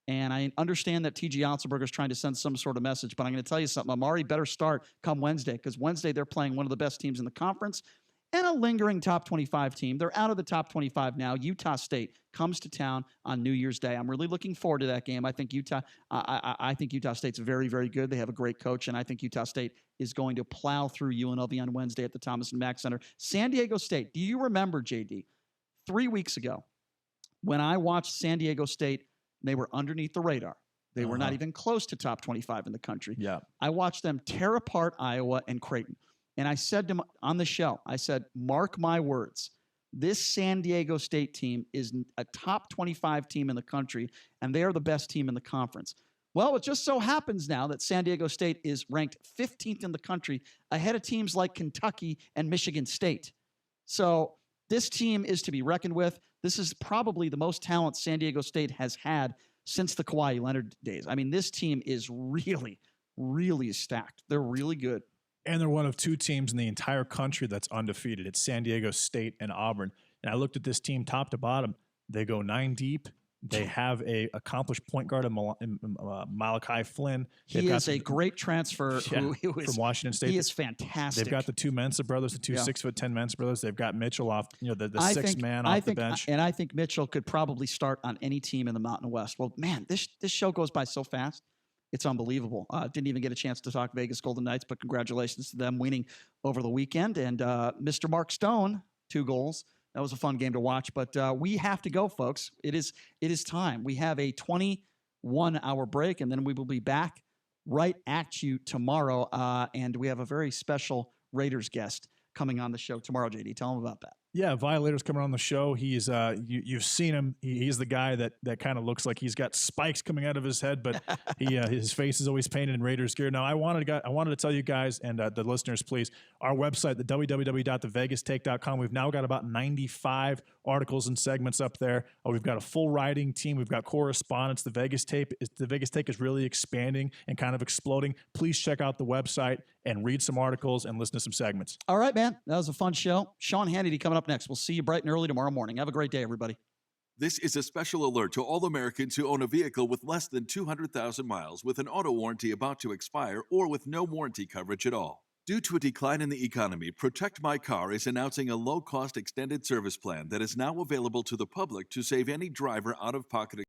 And I understand that T.J. Otzelberger is trying to send some sort of message, but I'm going to tell you something. Amari better start come Wednesday because Wednesday they're playing one of the best teams in the conference and a lingering top 25 team. They're out of the top 25 now. Utah State comes to town on New Year's Day. I'm really looking forward to that game. I think I think Utah State's very, very good. They have a great coach, and I think Utah State is going to plow through UNLV on Wednesday at the Thomas and Mack Center. San Diego State, do you remember, JD, 3 weeks ago when I watched San Diego State, they were underneath the radar. They were not even close to top 25 in the country. Yeah. I watched them tear apart Iowa and Creighton. And I said to them on the show, I said, mark my words, this San Diego State team is a top 25 team in the country, and they are the best team in the conference. Well, it just so happens now that San Diego State is ranked 15th in the country, ahead of teams like Kentucky and Michigan State. So this team is to be reckoned with. This is probably the most talent San Diego State has had since the Kawhi Leonard days. I mean, this team is really, really stacked. They're really good. And they're one of two teams in the entire country that's undefeated. It's San Diego State and Auburn. And I looked at this team top to bottom. They go 9 deep. They have a accomplished point guard in Malachi Flynn. He is a great transfer from Washington State. He is fantastic. They've got the two Mensa brothers, the two 6'10" Mensa brothers. They've got Mitchell off, the sixth man off the bench. And I think Mitchell could probably start on any team in the Mountain West. Well, man, this show goes by so fast. It's unbelievable. Didn't even get a chance to talk Vegas Golden Knights, but congratulations to them winning over the weekend. And Mr. Mark Stone, 2 goals. That was a fun game to watch. But we have to go, folks. It is time. We have a 21-hour break, and then we will be back right at you tomorrow. And we have a very special Raiders guest coming on the show tomorrow, JD. Tell them about that. Yeah, Violator's coming on the show. He's you've seen him. He's the guy that kind of looks like he's got spikes coming out of his head, but his face is always painted in Raiders gear. Now, I wanted to tell you guys and the listeners, please, our website, the www.thevegastake.com. We've now got about 95 articles and segments up there. We've got a full writing team. We've got correspondence. The Vegas Take is really expanding and kind of exploding. Please check out the website and read some articles and listen to some segments. All right, man. That was a fun show. Sean Hannity coming up next. We'll see you bright and early tomorrow morning. Have a great day, everybody. This is a special alert to all Americans who own a vehicle with less than 200,000 miles with an auto warranty about to expire or with no warranty coverage at all. Due to a decline in the economy, Protect My Car is announcing a low-cost extended service plan that is now available to the public to save any driver out-of-pocket